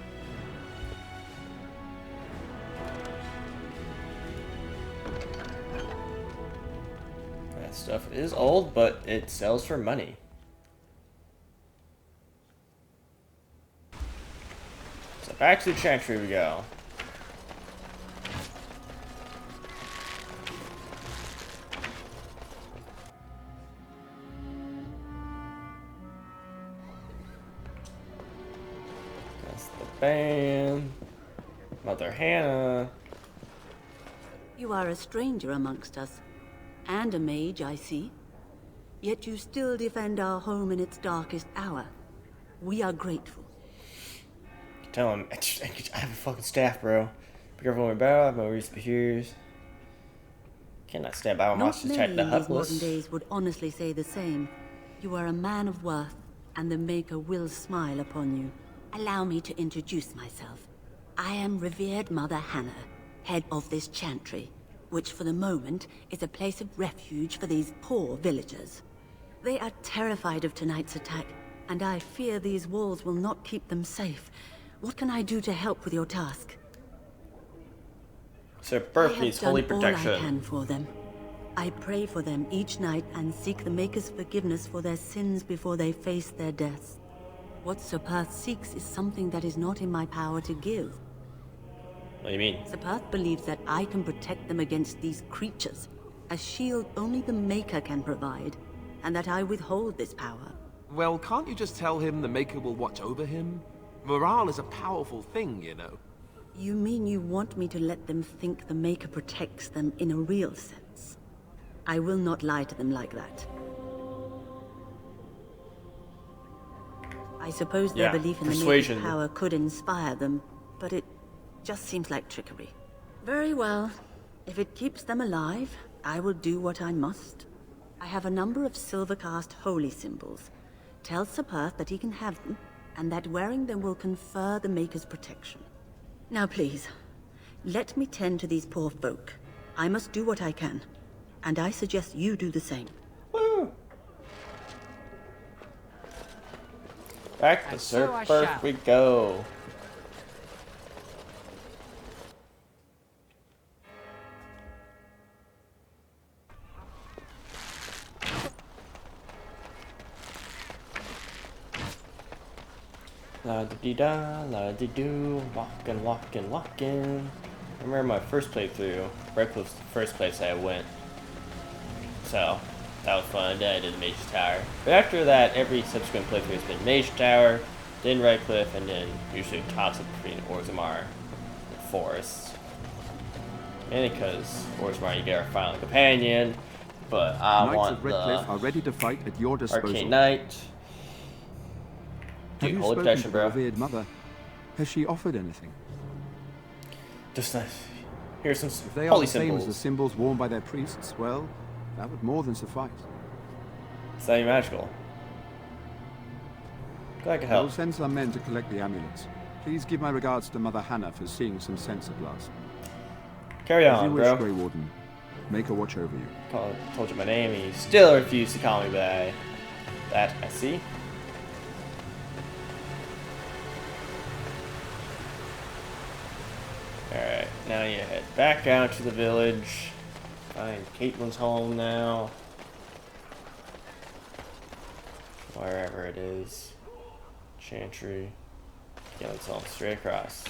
That stuff is old, but it sells for money. So back to the chantry we go. That's the band. Mother Hannah. You are a stranger amongst us. And a mage, I see. Yet you still defend our home in its darkest hour. We are grateful. Tell him, I have a fucking staff, bro. Be careful when we battle, I have no reason to fears. Cannot stand by when monsters attack the Not many in these helpless. modern days would honestly say the same. You are a man of worth, and the Maker will smile upon you. Allow me to introduce myself. I am revered Mother Hannah, head of this chantry, which for the moment is a place of refuge for these poor villagers. They are terrified of tonight's attack, and I fear these walls will not keep them safe. What can I do to help with your task? Sir Burke needs holy protection. All I can for them. I pray for them each night and seek the Maker's forgiveness for their sins before they face their deaths. What Sir Perth seeks is something that is not in my power to give. What do you mean? Sir Perth believes that I can protect them against these creatures, a shield only the Maker can provide, and that I withhold this power. Well, can't you just tell him the Maker will watch over him? Morale is a powerful thing, you know. You mean you want me to let them think the Maker protects them in a real sense? I will not lie to them like that. I suppose their belief in the Maker's power could inspire them, but it just seems like trickery. Very well. If it keeps them alive, I will do what I must. I have a number of silver-cast holy symbols. Tell Sir Perth that he can have them, and that wearing them will confer the Maker's protection. Now please, let me tend to these poor folk. I must do what I can, and I suggest you do the same. Woo! Back to Sir Perth we go. La-di-da, la-di-do, walkin'. I remember my first playthrough, Redcliffe's the first place I went. So, that was fun. Then I did the Mage Tower. But after that, every subsequent playthrough has been Mage Tower, then Redcliffe, and then usually toss-up between Orzammar and Forest. Mainly because Orzammar you get our final companion, but I Knights want of Redcliffe the are ready to fight at your disposal. Arcane Knight. Have Dude, you holy spoken protection, to bro. the revered mother? Has she offered anything? Just here's some If they are holy the same as symbols. the symbols worn by their priests, well, that would more than suffice. It's not even magical. Glad I could I will help. send some men to collect the amulets. Please give my regards to Mother Hannah for seeing some sense at last. Carry As you on, wish, bro. Grey Warden. Make a watch over you. Told you my name, and you still refuse to call me by that. I see. Alright, now you head back out to the village. Find Caitlin's home now. Wherever it is. Chantry. Caitlin's home, straight across.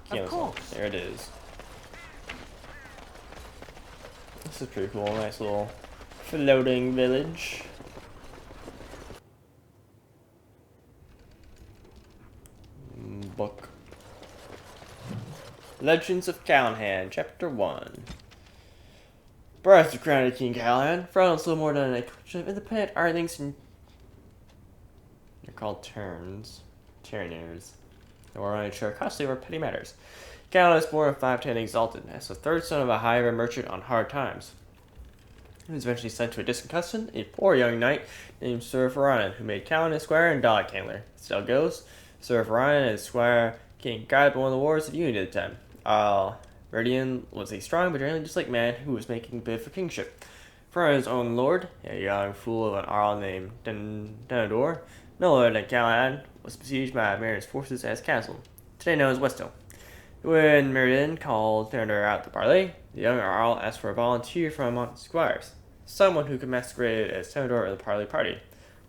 Caitlin's home. There it is. This is pretty cool. Nice little floating village. Book. Legends of Callahan, Chapter 1. Birth of crowned King Callahan. Frown's little more than a collection of independent artlings and... They're called turns. Turners. They were running sure costly over petty matters. Callahan was born of 510 exalted, as the third son of a higher merchant on hard times. He was eventually sent to a distant cousin, a poor young knight named Sir Varanen, who made Callahan his squire and dog handler. Still goes, Sir Varanen and his squire King guided one of the wars of unity at the time. Arl Eamon was a strong but generally disliked man who was making a bid for kingship. Varanen's own lord, a young fool of an Arl named Denador, no other than Callahan, was besieged by Merion's forces at his castle, today known as Westhill. When Merion called Denador out to parley, the young Arl asked for a volunteer from among his squires, someone who could masquerade as Denador of the parley party.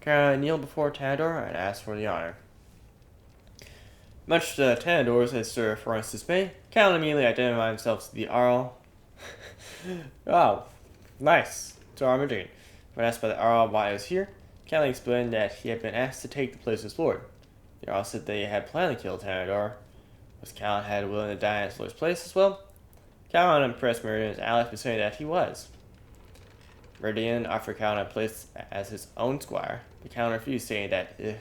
Callahan kneeled before Denador and asked for the honor. Much to Denador's and Sir Varanen's dismay, Callahan immediately identified himself as the Arl. Wow, nice. To Arl Michigan. When asked by the Arl why he was here, Callahan explained that he had been asked to take the place of his lord. The Arl said they had planned to kill Denador. Was Callahan willing to die in his lord's place as well? Callahan impressed Merion's allies by saying that he was. Merion offered Callahan a place as his own squire, but Callahan refused, saying that if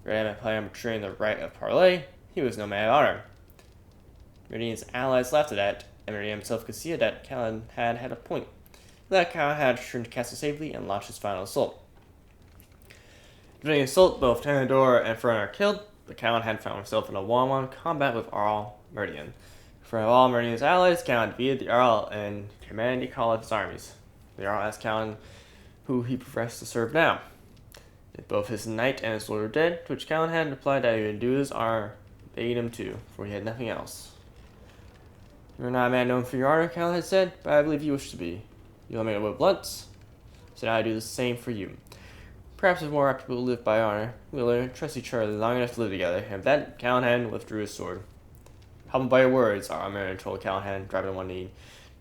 Merion had planned on betraying the right of parley, he was no man of honor. Merion's allies laughed at that, and Merion himself conceded that Callahan had a point. He let Callahan return to castle safely and launched his final assault. During the assault, both Denador and Varanen are killed, but Callahan found himself in a one-on-one combat with Arl Eamon. In front of all Merion's allies, Callahan defeated the Arl and commanded the call of his armies. The Arl asked Callahan who he professed to serve now. If both his knight and his lord were dead, to which Callahan replied that he would do his honor, bade him to, for he had nothing else. You are not a man known for your honor, Callahan had said, but I believe you wish to be. You will make it with blunts, so now I do the same for you. Perhaps it's more apt to live by honor. We will trust each other long enough to live together, and with that, Callahan withdrew his sword. Humbled by your words, Arl Eamon told Callahan, dropping on one knee.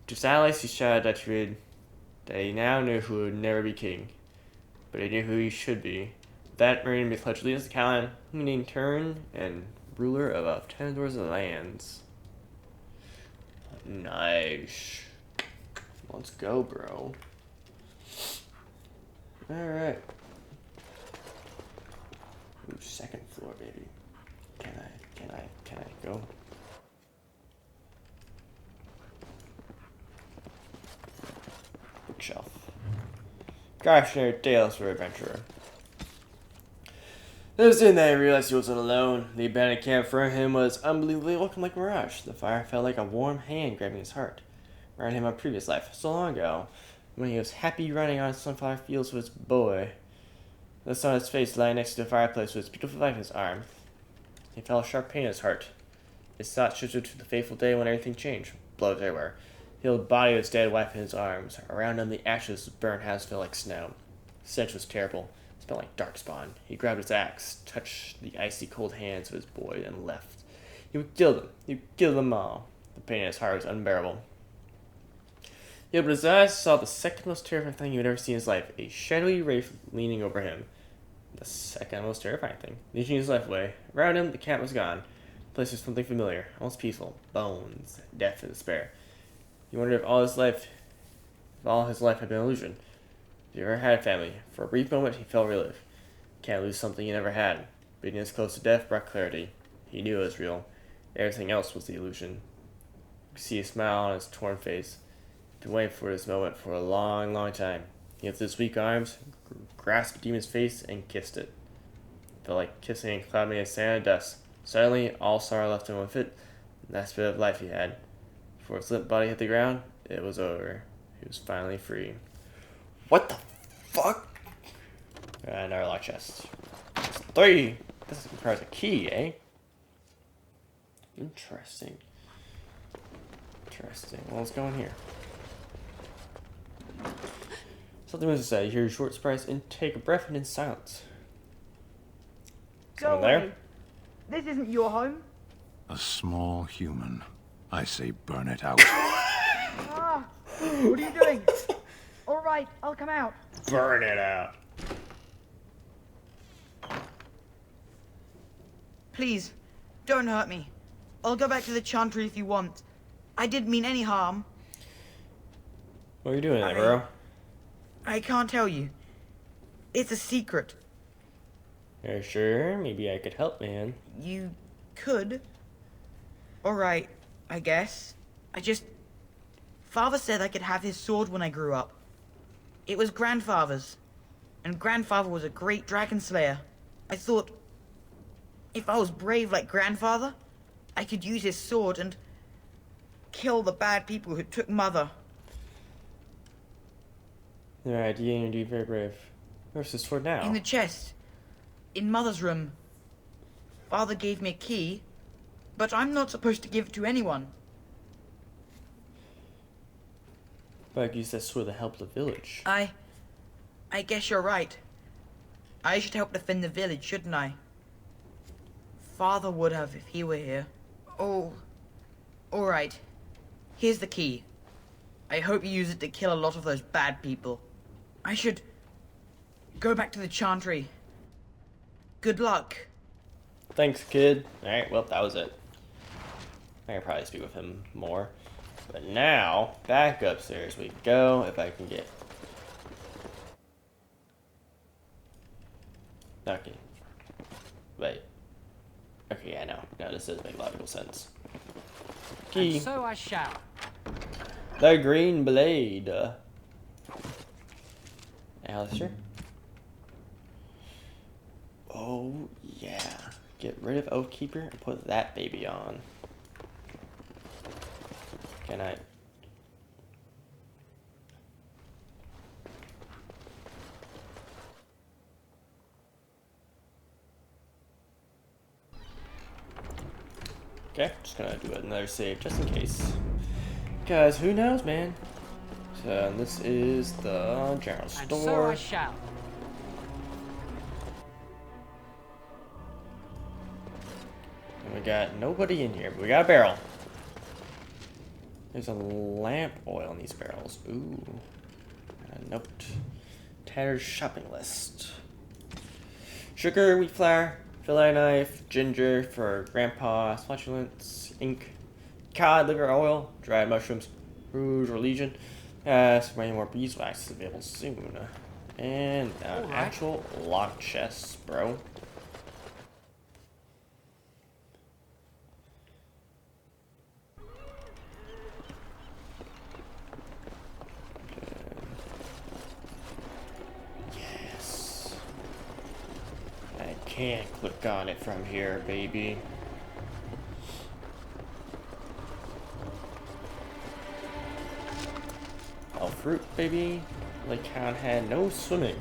To his allies, he shouted that he now knew who would never be king, but he knew who he should be. That Merion made pledge allegiance to Callahan, whom he named Turn and ruler of Tenador's lands. Nice. Let's go, bro. Alright. Ooh, second floor, baby. Can I go? Bookshelf. Cautionary tales for adventurer. It was then that he realized he wasn't alone. The abandoned camp for him was unbelievably welcome like a mirage. The fire felt like a warm hand grabbing his heart. Reminded him of previous life, so long ago, when he was happy running on sunflower fields with his boy. The sun on his face lying next to the fireplace with his beautiful wife in his arms. He felt a sharp pain in his heart. His thoughts shifted to the fateful day when everything changed. Blood everywhere. He held the body of his dead wife in his arms. Around him, the ashes of burned house felt like snow. The stench was terrible. It smelled like darkspawn. He grabbed his axe, touched the icy cold hands of his boy, and left. He would kill them. He would kill them all. The pain in his heart was unbearable. He opened his eyes and saw the second most terrifying thing he had ever seen in his life. A shadowy wraith leaning over him. The second most terrifying thing. Leading his life away. Around him, the camp was gone. The place was something familiar, almost peaceful. Bones, death, and despair. He wondered if all his life had been an illusion. If he ever had a family. For a brief moment, he felt relief. Can't lose something he never had. Being this close to death brought clarity. He knew it was real. Everything else was the illusion. You could see a smile on his torn face. He'd been waiting for this moment for a long, long time. He lifted his weak arms, grasped the demon's face, and kissed it. Felt like kissing and cloud made of sand and dust. Suddenly, all sorrow left him with it, and that bit of life he had. Before his limp body hit the ground, it was over. He was finally free. What the fuck? Another lock chest. It's 3. This requires a key, eh? Interesting. Interesting. Well, let's go in here. Something was to say. You hear a short surprise and take a breath and in silence. Someone there? This isn't your home. A small human. I say burn it out. Ah, what are you doing? All right, I'll come out. Burn it out. Please, don't hurt me. I'll go back to the chantry if you want. I didn't mean any harm. What are you doing there, bro? I can't tell you. It's a secret. Are you sure? Maybe I could help, man. You could. Alright, I guess. Father said I could have his sword when I grew up. It was grandfather's. And grandfather was a great dragon slayer. I thought, if I was brave like grandfather, I could use his sword and kill the bad people who took Mother. Alright, you ain't indeed very brave. Where's his sword now? In the chest. In Mother's room. Father gave me a key, but I'm not supposed to give it to anyone. But I could use that sword to help the village. I guess you're right. I should help defend the village, shouldn't I? Father would have if he were here. Oh, alright. Here's the key. I hope you use it to kill a lot of those bad people. I should go back to the chantry. Good luck. Thanks, kid. Alright, well, that was it. I could probably speak with him more. But now, back upstairs we go, if I can get... Okay. Wait. Okay, yeah, no, this does make logical sense. Key. And so I shall. The green blade. Alistair? Oh, yeah. Get rid of Oathkeeper and put that baby on. Can I? Okay, just gonna do another save just in case. Because who knows, man? So this is the general store. And so I shall. And we got nobody in here, but we got a barrel. There's a lamp oil in these barrels. Ooh. A note. Tatter's shopping list. Sugar, wheat flour, fillet knife, ginger for grandpa, flatulence, ink, cod liver oil, dried mushrooms, rouge or legion. So many more beeswax is available soon. And actual lock chests, bro. Yes. I can't click on it from here, baby. Oh, fruit, baby. Lake Town had no swimming.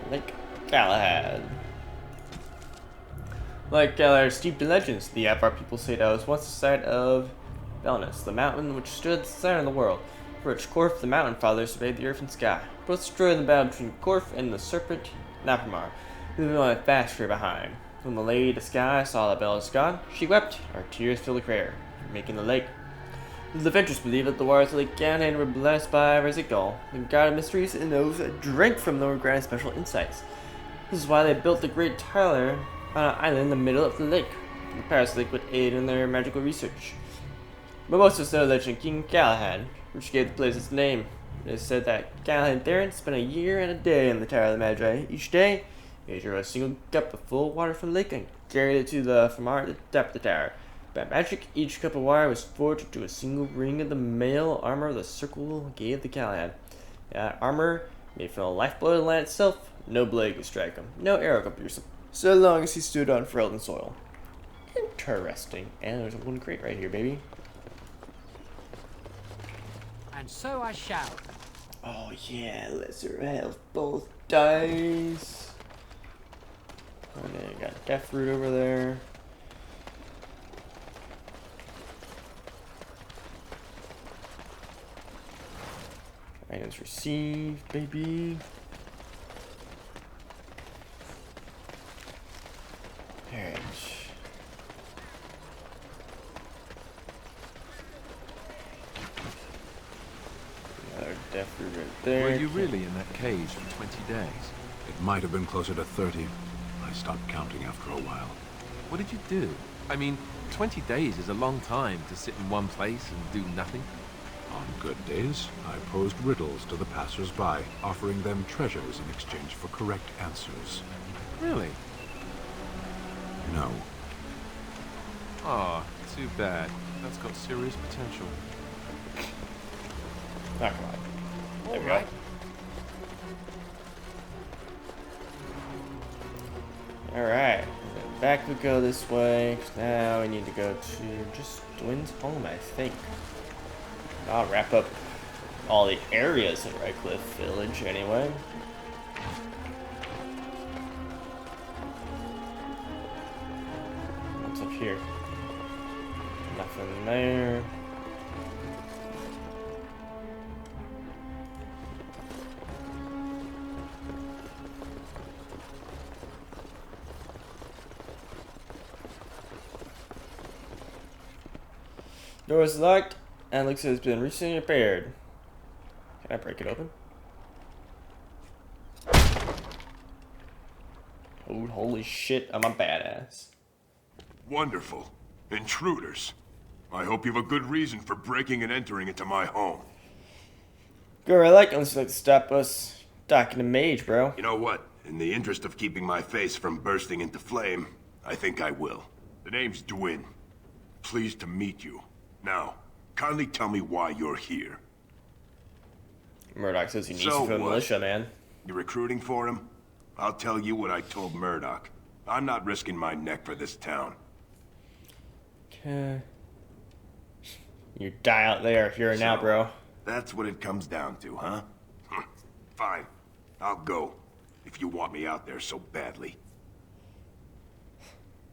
Lake Galahad. Like Galahad's steeped in legends, the Avar people say that was once the site of Belnus, the mountain which stood at the center of the world, for which Corf, the mountain father, surveyed the earth and sky. Both destroyed in the battle between Corf and the serpent Napamar, who leaving a vast fear behind. When the lady of the sky saw that Belus gone, she wept, her tears filled the crater, making the lake. The adventurers believe that the waters of Lake Galahad were blessed by Rezikal, the god of mysteries, and those that drank from them were granted special insights. This is why they built the Great Tyler on an island in the middle of the lake. The Paris Lake would aid in their magical research. But most of us know the legend of King Galahad, which gave the place its name. It is said that Galahad and Theron spent a year and a day in the Tower of the Magi. Each day, they drew a single cup of full water from the lake and carried it to the Famar at the top of the tower. By magic, each cup of water was forged into a single ring of the mail armor the circle gave the Galahad. Armor Made from the lifeblood of the land itself, no blade could strike him, no arrow could pierce him, so long as he stood on frozen soil. Interesting. And there's a wooden crate right here, baby. And so I shall. Oh yeah, lesser health, both dice. And then you got death root over there. Items received, baby. Alright. Another death root right there. Were you really in that cage for 20 days? It might have been closer to 30. I stopped counting after a while. What did you do? I mean, 20 days is a long time to sit in one place and do nothing. On good days, I posed riddles to the passers-by, offering them treasures in exchange for correct answers. Really? No. Aw, too bad. That's got serious potential. Oh, come on. There we go. Alright. Back we go this way. Now we need to go to just Dwyn's home, I think. I'll wrap up all the areas in Redcliffe Village anyway. What's up here? Nothing there. Door is locked and looks like it's been recently repaired. Can I break it open? Oh, holy shit, I'm a badass. Wonderful. Intruders. I hope you have a good reason for breaking and entering into my home. Girl, I like unless you like to stop us docking a mage, bro. You know what? In the interest of keeping my face from bursting into flame, I think I will. The name's Dwyn. Pleased to meet you. Now, kindly tell me why you're here. Murdoch says he needs you for the militia, man. You recruiting for him? I'll tell you what I told Murdoch. I'm not risking my neck for this town. Okay. You die out there here and now, bro. That's what it comes down to, huh? Fine. I'll go. If you want me out there so badly.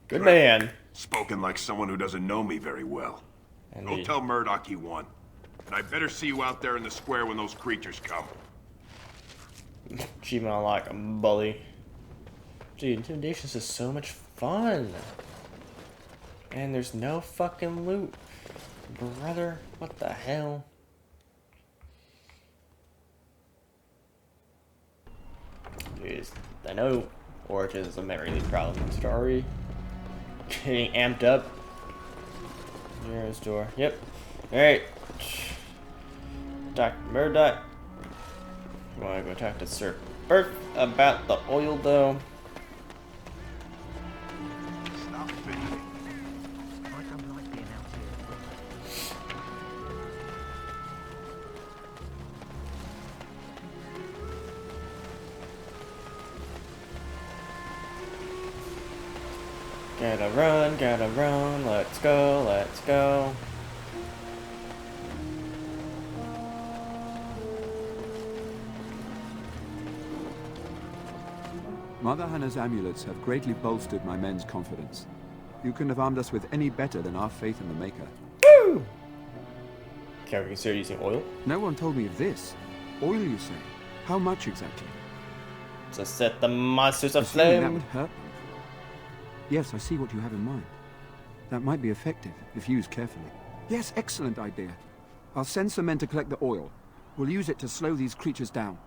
Good man. Spoken like someone who doesn't know me very well. Go tell Murdoch you won. And I better see you out there in the square when those creatures come. Achievement unlock, a bully. Dude, intimidation is just so much fun. And there's no fucking loot. Brother, what the hell? Jeez, I know Origins is a really problem story. Getting amped up. Nearest door. Yep. Alright. Dr. Murdoch. You wanna go talk to Sir Bert about the oil though? Stop fidgeting. I don't like being out here. Gotta run, let's go, let's go. Mother Hannah's amulets have greatly bolstered my men's confidence. You couldn't have armed us with any better than our faith in the Maker. Woo! Can we consider using oil? No one told me of this. Oil, you say? How much exactly? To set the monsters Assuming aflame. that would hurt them. Yes, I see what you have in mind. That might be effective, if used carefully. Yes, excellent idea. I'll send some men to collect the oil. We'll use it to slow these creatures down.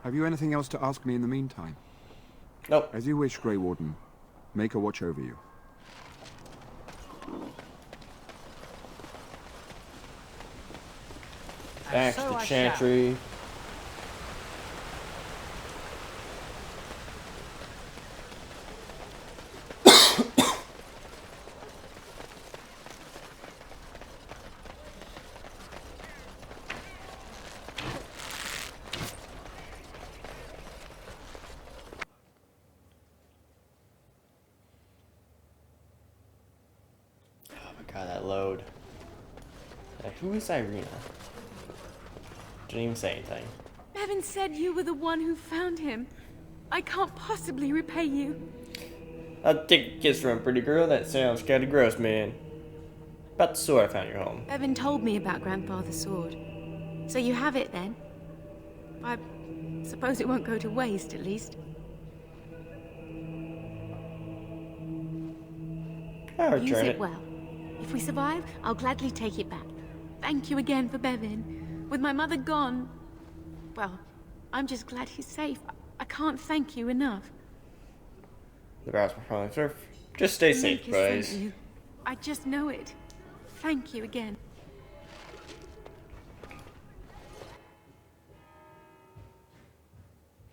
Have you anything else to ask me in the meantime? Nope. As you wish, Grey Warden. Make a watch over you. Back to the chantry. Who is Irina? Didn't even say anything. Bevan said you were the one who found him. I can't possibly repay you. I'll take a kiss from a pretty girl. That sounds kind of gross, man. About the sword I found in your home. Bevan told me about Grandfather's sword. So you have it then? I suppose it won't go to waste, at least. I'll Use return it well. If we survive, I'll gladly take it back. Thank you again for Bevan. With my mother gone, well, I'm just glad he's safe. I can't thank you enough. The barrels will probably surf. Just stay safe, Lucas sent boys. you. I just know it. Thank you again.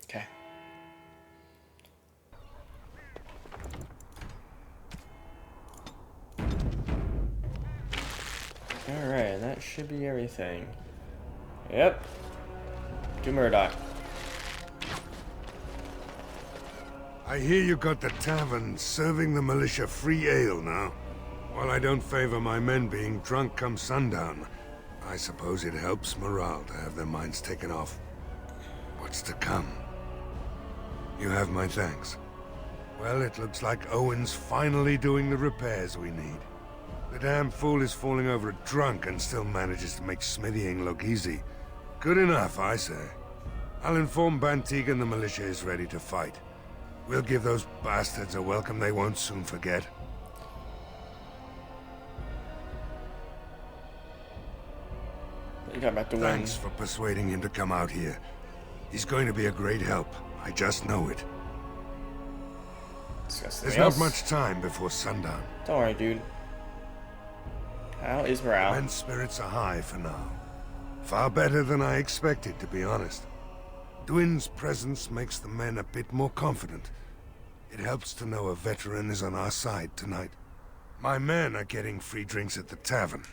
Okay. Alright, that should be everything. Yep. To Murdoch. I hear you got the tavern serving the militia free ale now. While I don't favor my men being drunk come sundown, I suppose it helps morale to have their minds taken off what's to come. You have my thanks. Well, it looks like Owen's finally doing the repairs we need. The damn fool is falling over drunk and still manages to make smithying look easy. Good enough, I say. I'll inform Bantig and the militia is ready to fight. We'll give those bastards a welcome they won't soon forget. Thanks for persuading him to come out here. He's going to be a great help. I just know it. There's not much time before sundown. Don't worry, dude. How is morale? Men's spirits are high for now. Far better than I expected, to be honest. Dwin's presence makes the men a bit more confident. It helps to know a veteran is on our side tonight. My men are getting free drinks at the tavern.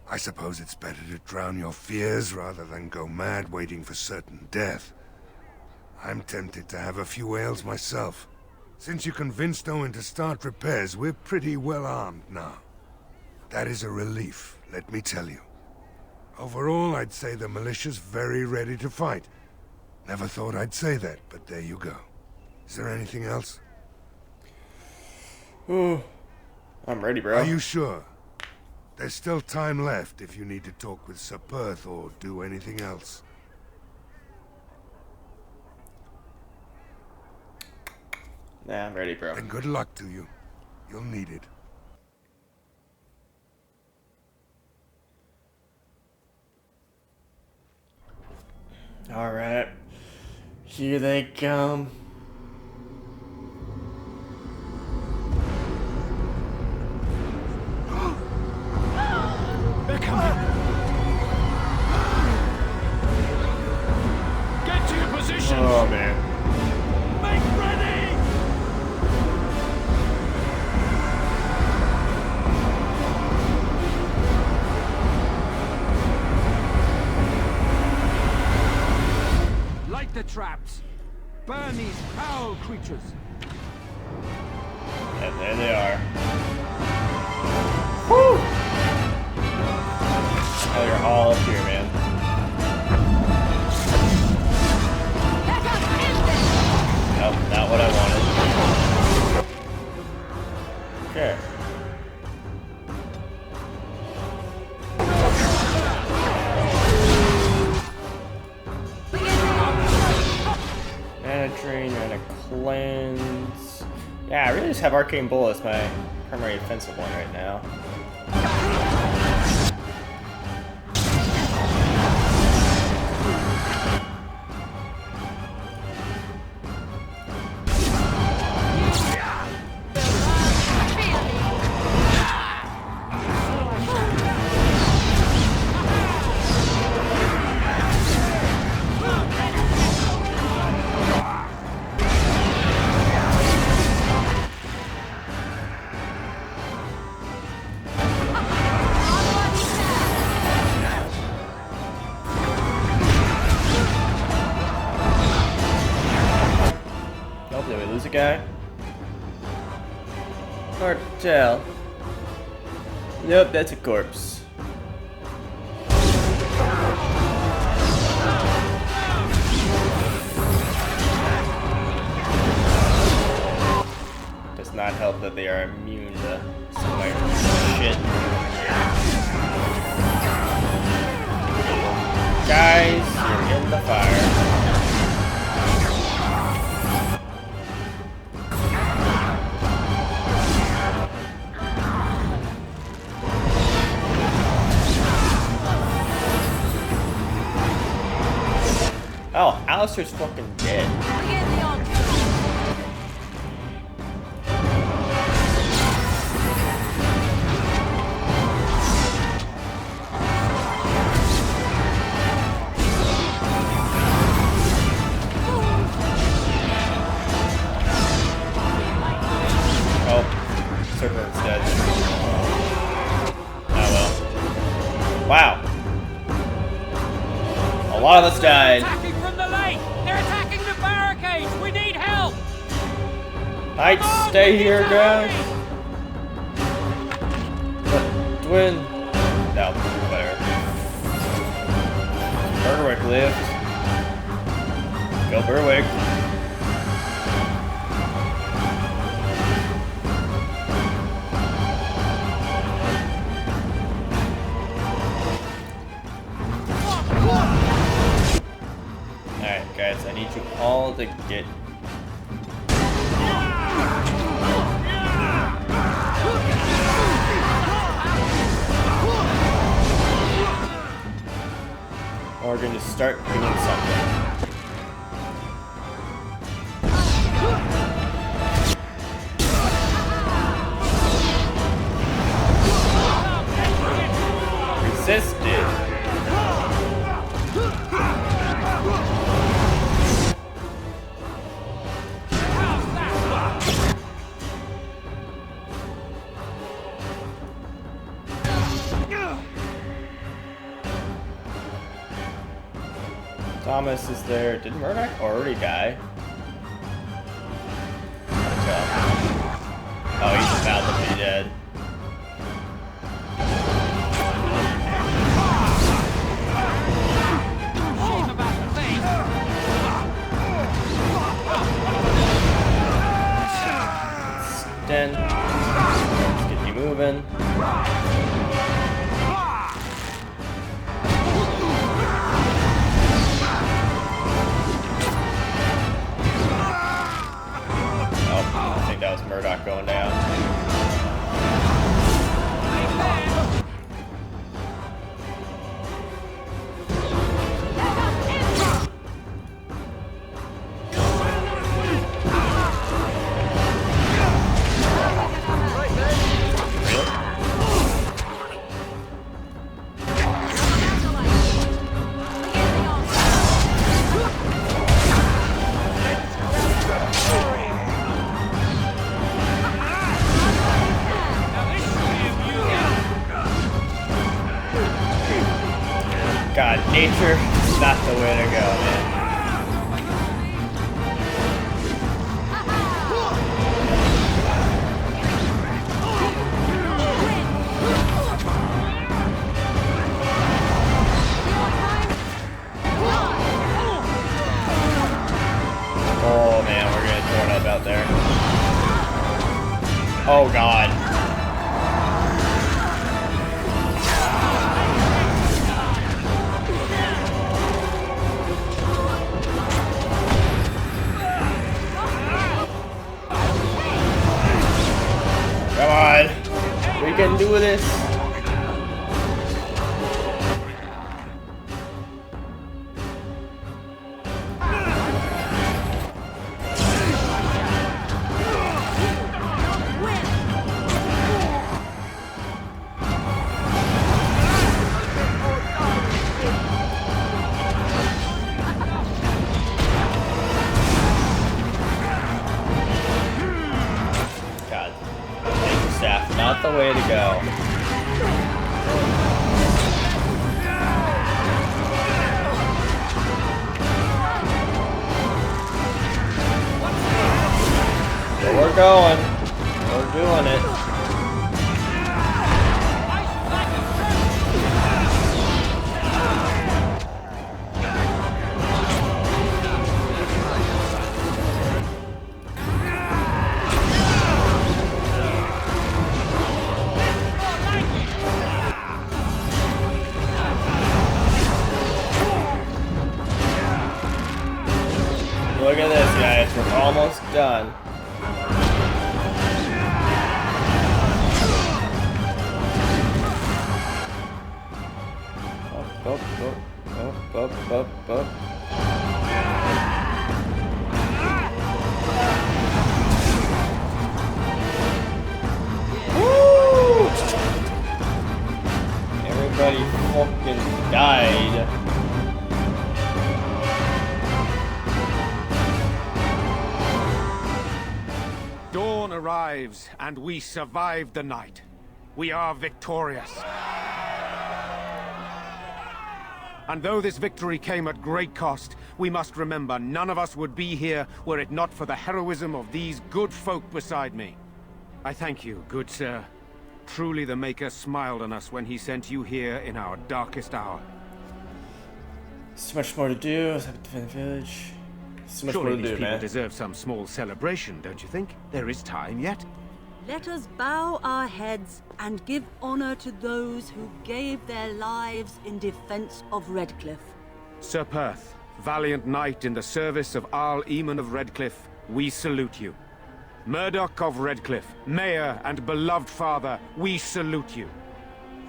I suppose it's better to drown your fears rather than go mad waiting for certain death. I'm tempted to have a few ales myself. Since you convinced Owen to start repairs, we're pretty well armed now. That is a relief, let me tell you. Overall, I'd say the militia's very ready to fight. Never thought I'd say that, but there you go. Is there anything else? Ooh, I'm ready, bro. Are you sure? There's still time left if you need to talk with Sir Perth or do anything else. Nah, I'm ready, bro. Then good luck to you. You'll need it. Alright. Here they come. They're coming! Get to your positions! Oh, man. Make ready! Light the traps! Burn these foul creatures! And there they are. Woo! Oh, you're all up here, man. Nope, not what I wanted. Okay. Mana drain, mana cleanse. Yeah, I really just have arcane bull as my primary offensive one right now. Did we lose a guy? Hard to tell. Nope, that's a corpse. not help that they are immune to some like shit. Guys, you're in the fire. Oh, Alistair's fucking dead. Oh, Serpent's dead. Oh well. Wow. A lot of us died. I'd stay here, guys. But Twin. No, whatever. Berwick lived. Go Berwick. Alright, guys, I need you all to get. We're going to start doing something. Resist it. Thomas is there. Did Murdoch already die? Oh, he's about to be dead. Then, let's get you moving. That was Murdoch going down. God, nature is not the way to go, man. Oh man, we're getting torn up out there. Oh God. Come on, we can do this. Not the way to go. But we're going. We're doing it. Look at this, guys. We're almost done. Up. Woo! Everybody fucking died. Dawn arrives, and we survived the night. We are victorious. And though this victory came at great cost, we must remember none of us would be here were it not for the heroism of these good folk beside me. I thank you, good sir. Truly the Maker smiled on us when he sent you here in our darkest hour. So much more to do. Let's have to defend the village. So much more to Surely these do, people man. deserve some small celebration, don't you think? There is time yet. Let us bow our heads and give honor to those who gave their lives in defense of Redcliffe. Sir Perth, valiant knight in the service of Arl Eamon of Redcliffe, we salute you. Murdoch of Redcliffe, mayor and beloved father, we salute you.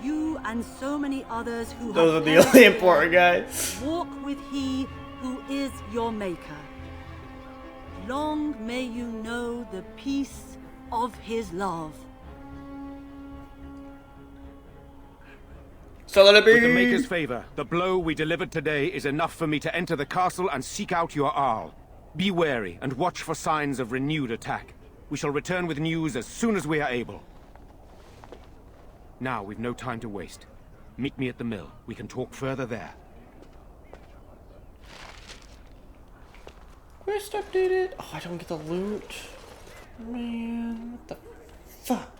You and so many others who Those have are the only important guys. walk with he who is your maker. Long may you know the peace of his love. So let it be. With the Maker's favor, the blow we delivered today is enough for me to enter the castle and seek out your Arl. Be wary and watch for signs of renewed attack. We shall return with news as soon as we are able. Now, we've no time to waste. Meet me at the mill. We can talk further there. Quest updated. Oh, I don't get the loot. Man, what the fuck?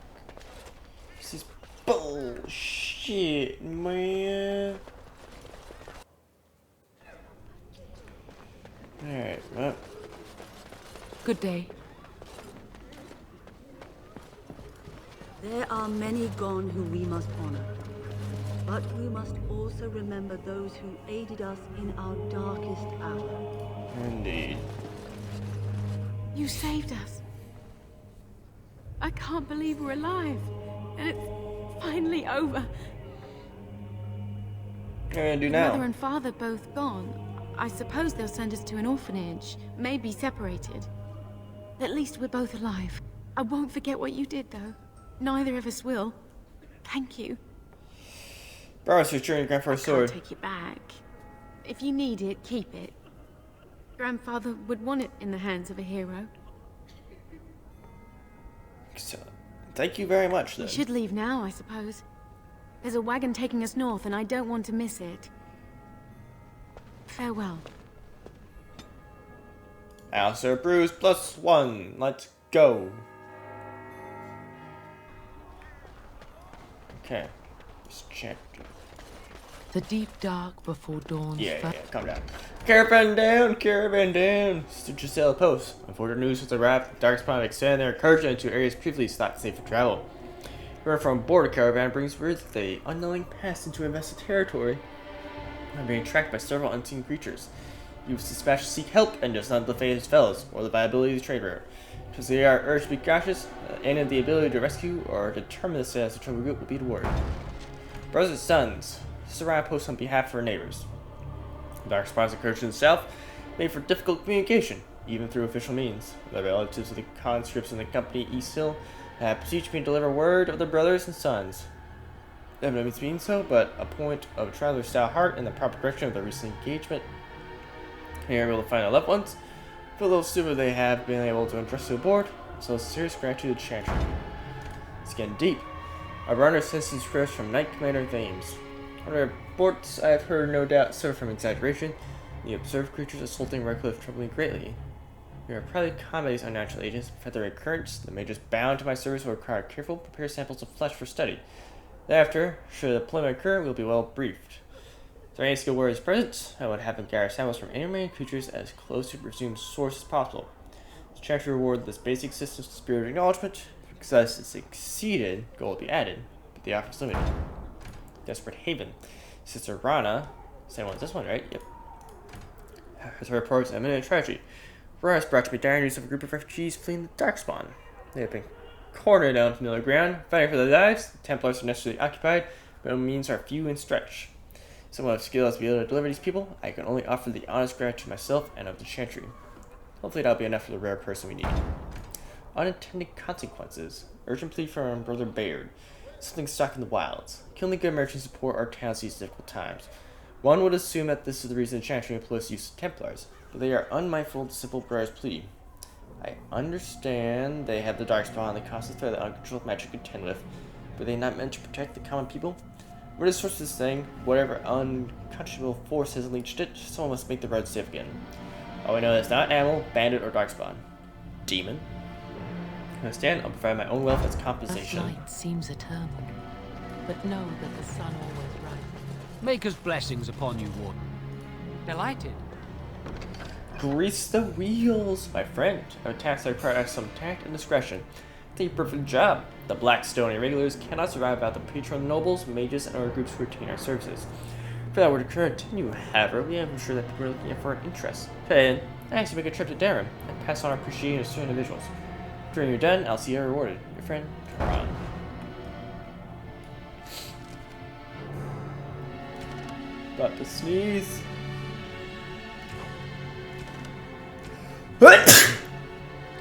This is bullshit, man. Alright, well. Good day. There are many gone who we must honor. But we must also remember those who aided us in our darkest hour. Indeed. You saved us. I can't believe we're alive. And it's finally over. What are you gonna do now? Mother and father both gone. I suppose they'll send us to an orphanage. Maybe separated. At least we're both alive. I won't forget what you did, though. Neither of us will. Thank you. Borrow your your grandfather's sword. Take it back. If you need it, keep it. Grandfather would want it in the hands of a hero. So, thank you very much, then. We should leave now, I suppose. There's a wagon taking us north, and I don't want to miss it. Farewell. Alistair Bruce +1. Let's go. Okay. This chapter. The deep dark before dawn. Yeah, calm down. Caravan down. Stood just sail post. Unfortunate news has arrived. The dark spot extend their encouragement into areas previously thought safe for travel. Whoever from board a caravan brings word that they unknowingly passed into invested territory and being tracked by several unseen creatures. He was dispatched to seek help and does not defend his fellows or the viability of the trade route. Because they are urged to be cautious, and the ability to rescue or determine the status of the trouble group will be the word. Brothers and sons, surround posts on behalf of our neighbors. The dark spots encouraged in the south made for difficult communication, even through official means. The relatives of the conscripts in the company East Hill have beseeched me to deliver word of their brothers and sons. They have no means of being so, but a point of a traveler's stout heart and the proper correction of their recent engagement. They are able to find their loved ones, for those silver they have been able to entrust to aboard, so serious gratitude to Chantry. It's getting deep. Our runner sends his prayers from Knight Commander Thames. Under reports I have heard no doubt suffer from exaggeration, the observed creatures assaulting Redcliffe trouble me greatly. We are proud to combat these unnatural agents, but their recurrence, the mages bound to my service will require careful prepare samples of flesh for study. Thereafter, should a deployment occur, we will be well briefed. If there are any skilled warriors present, I would have them gather samples from any remaining creatures as close to presumed source as possible. To try to reward this basic system's spirit of acknowledgement, if success is exceeded, gold will be added, but the offer is limited. Desperate Haven. Sister Rana, same one as this one, right? Yep. Has her reports of imminent tragedy. Royce brought to me dire news of a group of refugees fleeing the Darkspawn. They have been cornered on familiar ground, fighting for their lives. The Templars are necessarily occupied, but no means are few and stretch. Someone of skill has to be able to deliver these people. I can only offer the honest gratitude myself and of the Chantry. Hopefully that'll be enough for the rare person we need. Unintended consequences. Urgent plea from Brother Bayard. Something stuck in the wilds. Can only good merchants support our towns these difficult times. One would assume that this is the reason the Chantry employs the use of Templars, but they are unmindful of the simple brother's plea. I understand they have the Darkspawn and the constant threat that uncontrolled magic contend with, but they not meant to protect the common people? What is the source of this thing? Whatever unconscionable force has unleashed it, someone must make the road safe again. Oh, I know it's not animal, bandit, or Darkspawn. Demon? I understand, I'll provide my own wealth as compensation. The flight seems eternal, but know that the sun always rises. Maker's blessings upon you, Warden. Delighted. Grease the wheels, my friend. Our tasks require some tact and discretion. Take a perfect job. The Blackstone irregulars cannot survive without the patron nobles, mages, and other groups who retain our services. If that were to continue, however, we have ensured that people are looking for an interest. Then, I actually make a trip to Durham and pass on our appreciation to certain individuals. When you're done, I'll see you rewarded. Your friend, Karan. About to sneeze. We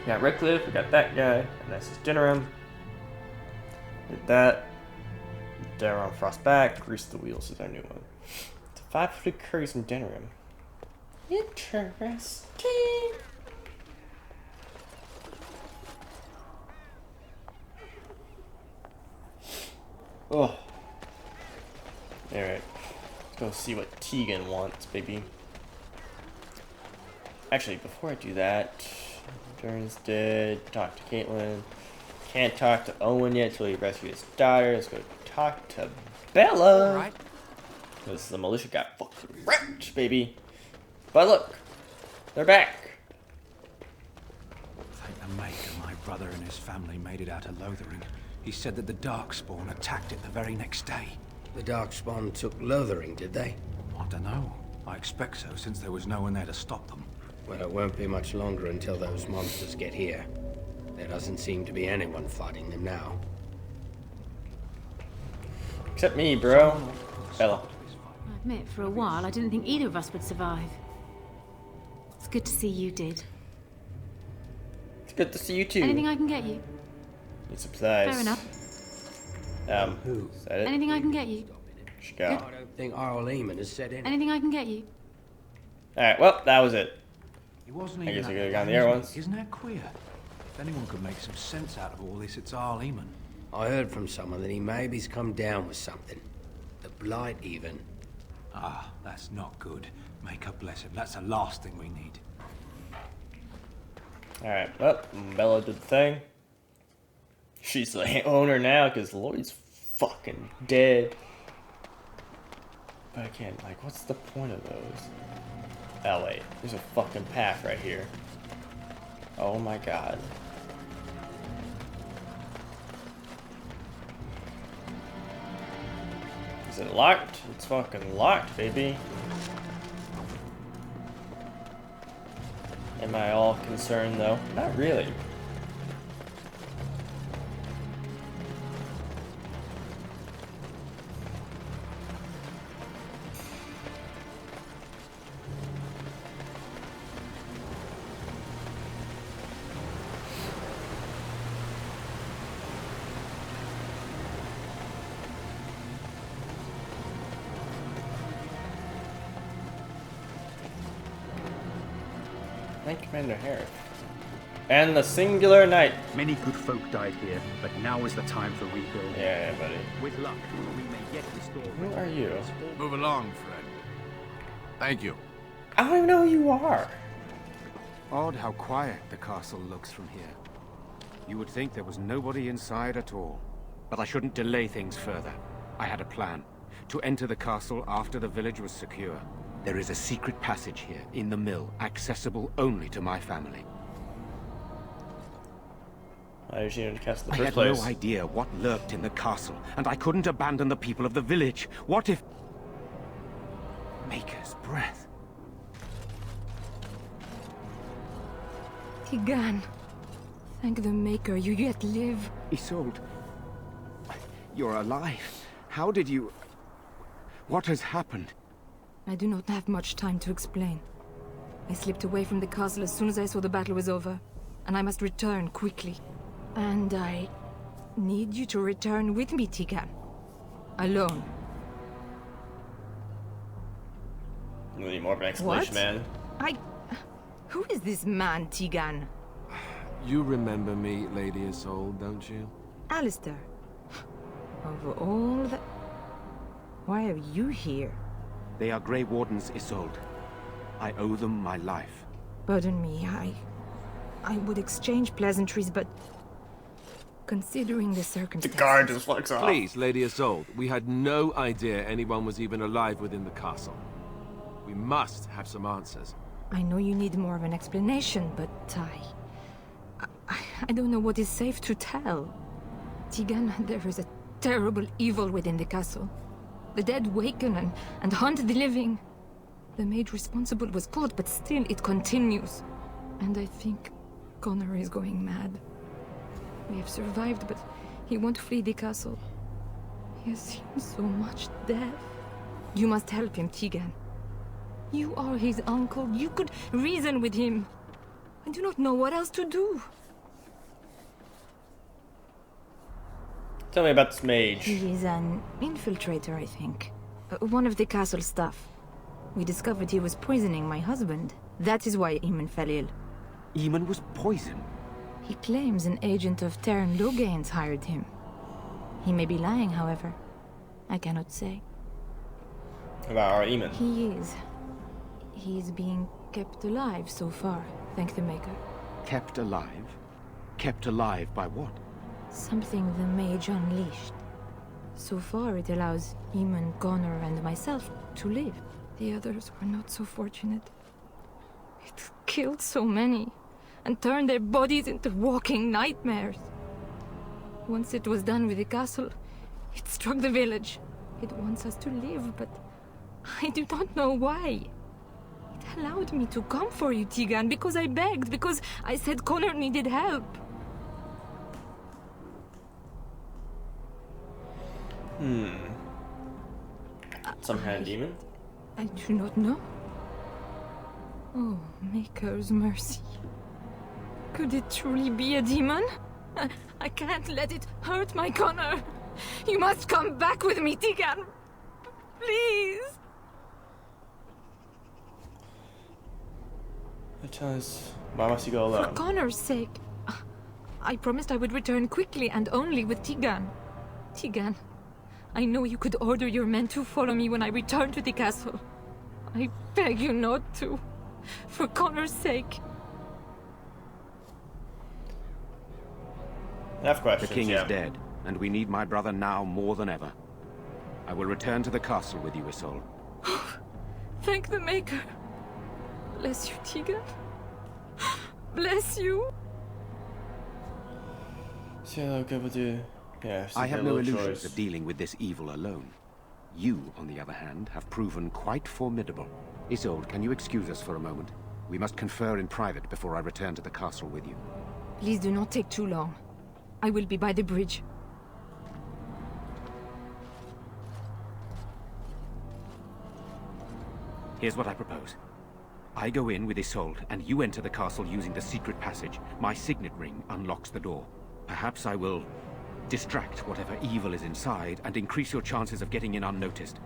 got Redcliffe, we got that guy, and that's his Denerim. Did that. Denerim Frostback, Grease the Wheels is our new one. It's 500 curries from Denerim. Interesting. Oh. Alright. Let's go see what Tegan wants, baby. Actually, before I do that, Dern's dead. Talk to Caitlin. Can't talk to Owen yet until he rescued his daughter. Let's go talk to Bella. All right. This is the militia got fucking wrecked, baby. But look, they're back. Thank the Maker, my brother and his family made it out of Lothering. He said that the Darkspawn attacked it the very next day. The Darkspawn took Lothering, did they? I don't know. I expect so, since there was no one there to stop them. Well, it won't be much longer until those monsters get here. There doesn't seem to be anyone fighting them now. Except me, bro. Bella. I admit, for a while, I didn't think either of us would survive. It's good to see you did. It's good to see you too. Anything I can get you? Need supplies. Fair enough. Who? Is that it? Anything I can get you? She go. I don't think Arl Eamon has said anything. Anything I can get you? Alright, well, that was it. He wasn't I even guess I that could have gone young, the other isn't ones. he? Isn't that queer? If anyone could make some sense out of all this, it's Arl Eamon. I heard from someone that he maybe's come down with something. The Blight, even. Ah, that's not good. Maker bless him. That's the last thing we need. Alright, well, Bella did the thing. She's the owner now because Lloyd's fucking dead. But again, like, what's the point of those? Oh, wait. There's a fucking path right here. Oh my god. Is it locked? It's fucking locked, baby. Am I all concerned, though? Not really. Thank Commander Harris. And the singular night. Many good folk died here, but now is the time for rebuilding. Yeah, buddy. With luck, we may yet restore. Who are you? Move along, friend. Thank you. I don't even know who you are. Odd how quiet the castle looks from here. You would think there was nobody inside at all. But I shouldn't delay things further. I had a plan. To enter the castle after the village was secure. There is a secret passage here, in the mill, accessible only to my family. I just needed to cast the I first had place. no idea what lurked in the castle, and I couldn't abandon the people of the village. What if... Maker's breath. Tigan. Thank the Maker you yet live. Isolde. You're alive. How did you... What has happened? I do not have much time to explain. I slipped away from the castle as soon as I saw the battle was over, and I must return quickly. And I need you to return with me, Tigan. Alone. You need more of an explanation, man. Who is this man, Tigan? You remember me, Lady Isolde, don't you? Alistair. Of all the... Why are you here? They are Grey Wardens, Isolde. I owe them my life. Pardon me, I would exchange pleasantries, but... Considering the circumstances... The guard just walks off. Please, Lady Isolde, we had no idea anyone was even alive within the castle. We must have some answers. I know you need more of an explanation, but I don't know what is safe to tell. Tigan, there is a terrible evil within the castle. The dead waken and hunt the living. The maid responsible was caught, but still it continues. And I think Connor is going mad. We have survived, but he won't flee the castle. He has seen so much death. You must help him, Tigan. You are his uncle. You could reason with him. I do not know what else to do. Tell me about this mage. He is an infiltrator, I think. One of the castle staff. We discovered he was poisoning my husband. That is why Eamon fell ill. Eamon was poisoned? He claims an agent of Terran Logains hired him. He may be lying, however. I cannot say. About Arl Eamon. He is. He is being kept alive so far, thank the Maker. Kept alive? Kept alive by what? Something the mage unleashed. So far it allows Eamon, Connor, and myself to live. The others were not so fortunate. It killed so many, and turned their bodies into walking nightmares. Once it was done with the castle, it struck the village. It wants us to live, but I do not know why. It allowed me to come for you, Tigan, because I begged, because I said Connor needed help. Some kind of demon? I do not know. Oh, Maker's mercy. Could it truly be a demon? I can't let it hurt my Connor. You must come back with me, Tigan. Please. Tell us, why must you go alone? For Connor's sake. I promised I would return quickly and only with Tigan. Tigan, I know you could order your men to follow me when I return to the castle. I beg you not to. For Connor's sake. I have questions, The king is dead, and we need my brother now more than ever. I will return to the castle with you, Isolde. Thank the Maker. Bless you, Tigan. Bless you. See how good with you. Yeah, I have no illusions of dealing with this evil alone. You, on the other hand, have proven quite formidable. Isolde, can you excuse us for a moment? We must confer in private before I return to the castle with you. Please do not take too long. I will be by the bridge. Here's what I propose. I go in with Isolde, and you enter the castle using the secret passage. My signet ring unlocks the door. Perhaps I will distract whatever evil is inside and increase your chances of getting in unnoticed.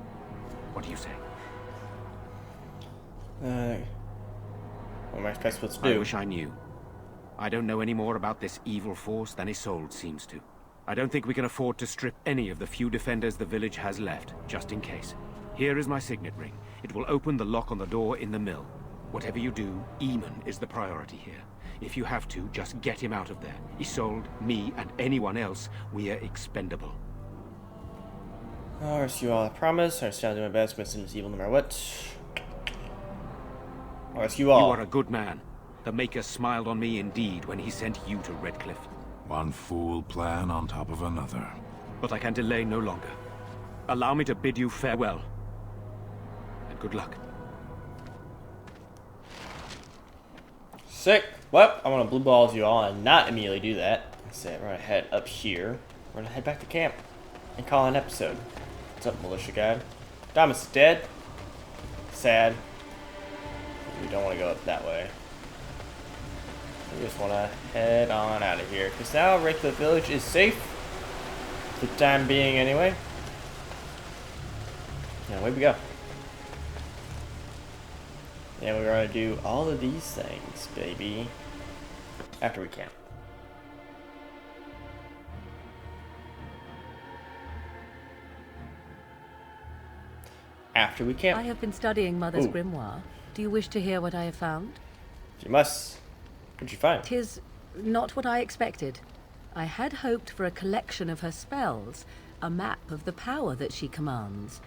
What do you say? What am I supposed to do? I wish I knew. I don't know any more about this evil force than Isolde seems to. I don't think we can afford to strip any of the few defenders the village has left, just in case. Here is my signet ring. It will open the lock on the door in the mill. Whatever you do, Eamon is the priority here. If you have to, just get him out of there. Isolde, me, and anyone else, we are expendable. I'll rescue all, I promise. I stand to my best against this evil no matter what. I'll rescue all. You are a good man. The Maker smiled on me indeed when he sent you to Redcliffe. One fool plan on top of another. But I can delay no longer. Allow me to bid you farewell. And good luck. Sick. Well, I want to blue balls you all and not immediately do that. Instead, we're gonna head up here. We're gonna head back to camp and call an episode. What's up, militia guy? Thomas is dead. Sad. We don't want to go up that way. We just want to head on out of here. Because now Redcliffe Village is safe. For the time being, anyway. And away we go. And we're going to do all of these things, baby. After we camp. After we camp. I have been studying Mother's grimoire. Do you wish to hear what I have found? You must. What'd you find? 'Tis not what I expected. I had hoped for a collection of her spells, a map of the power that she commands.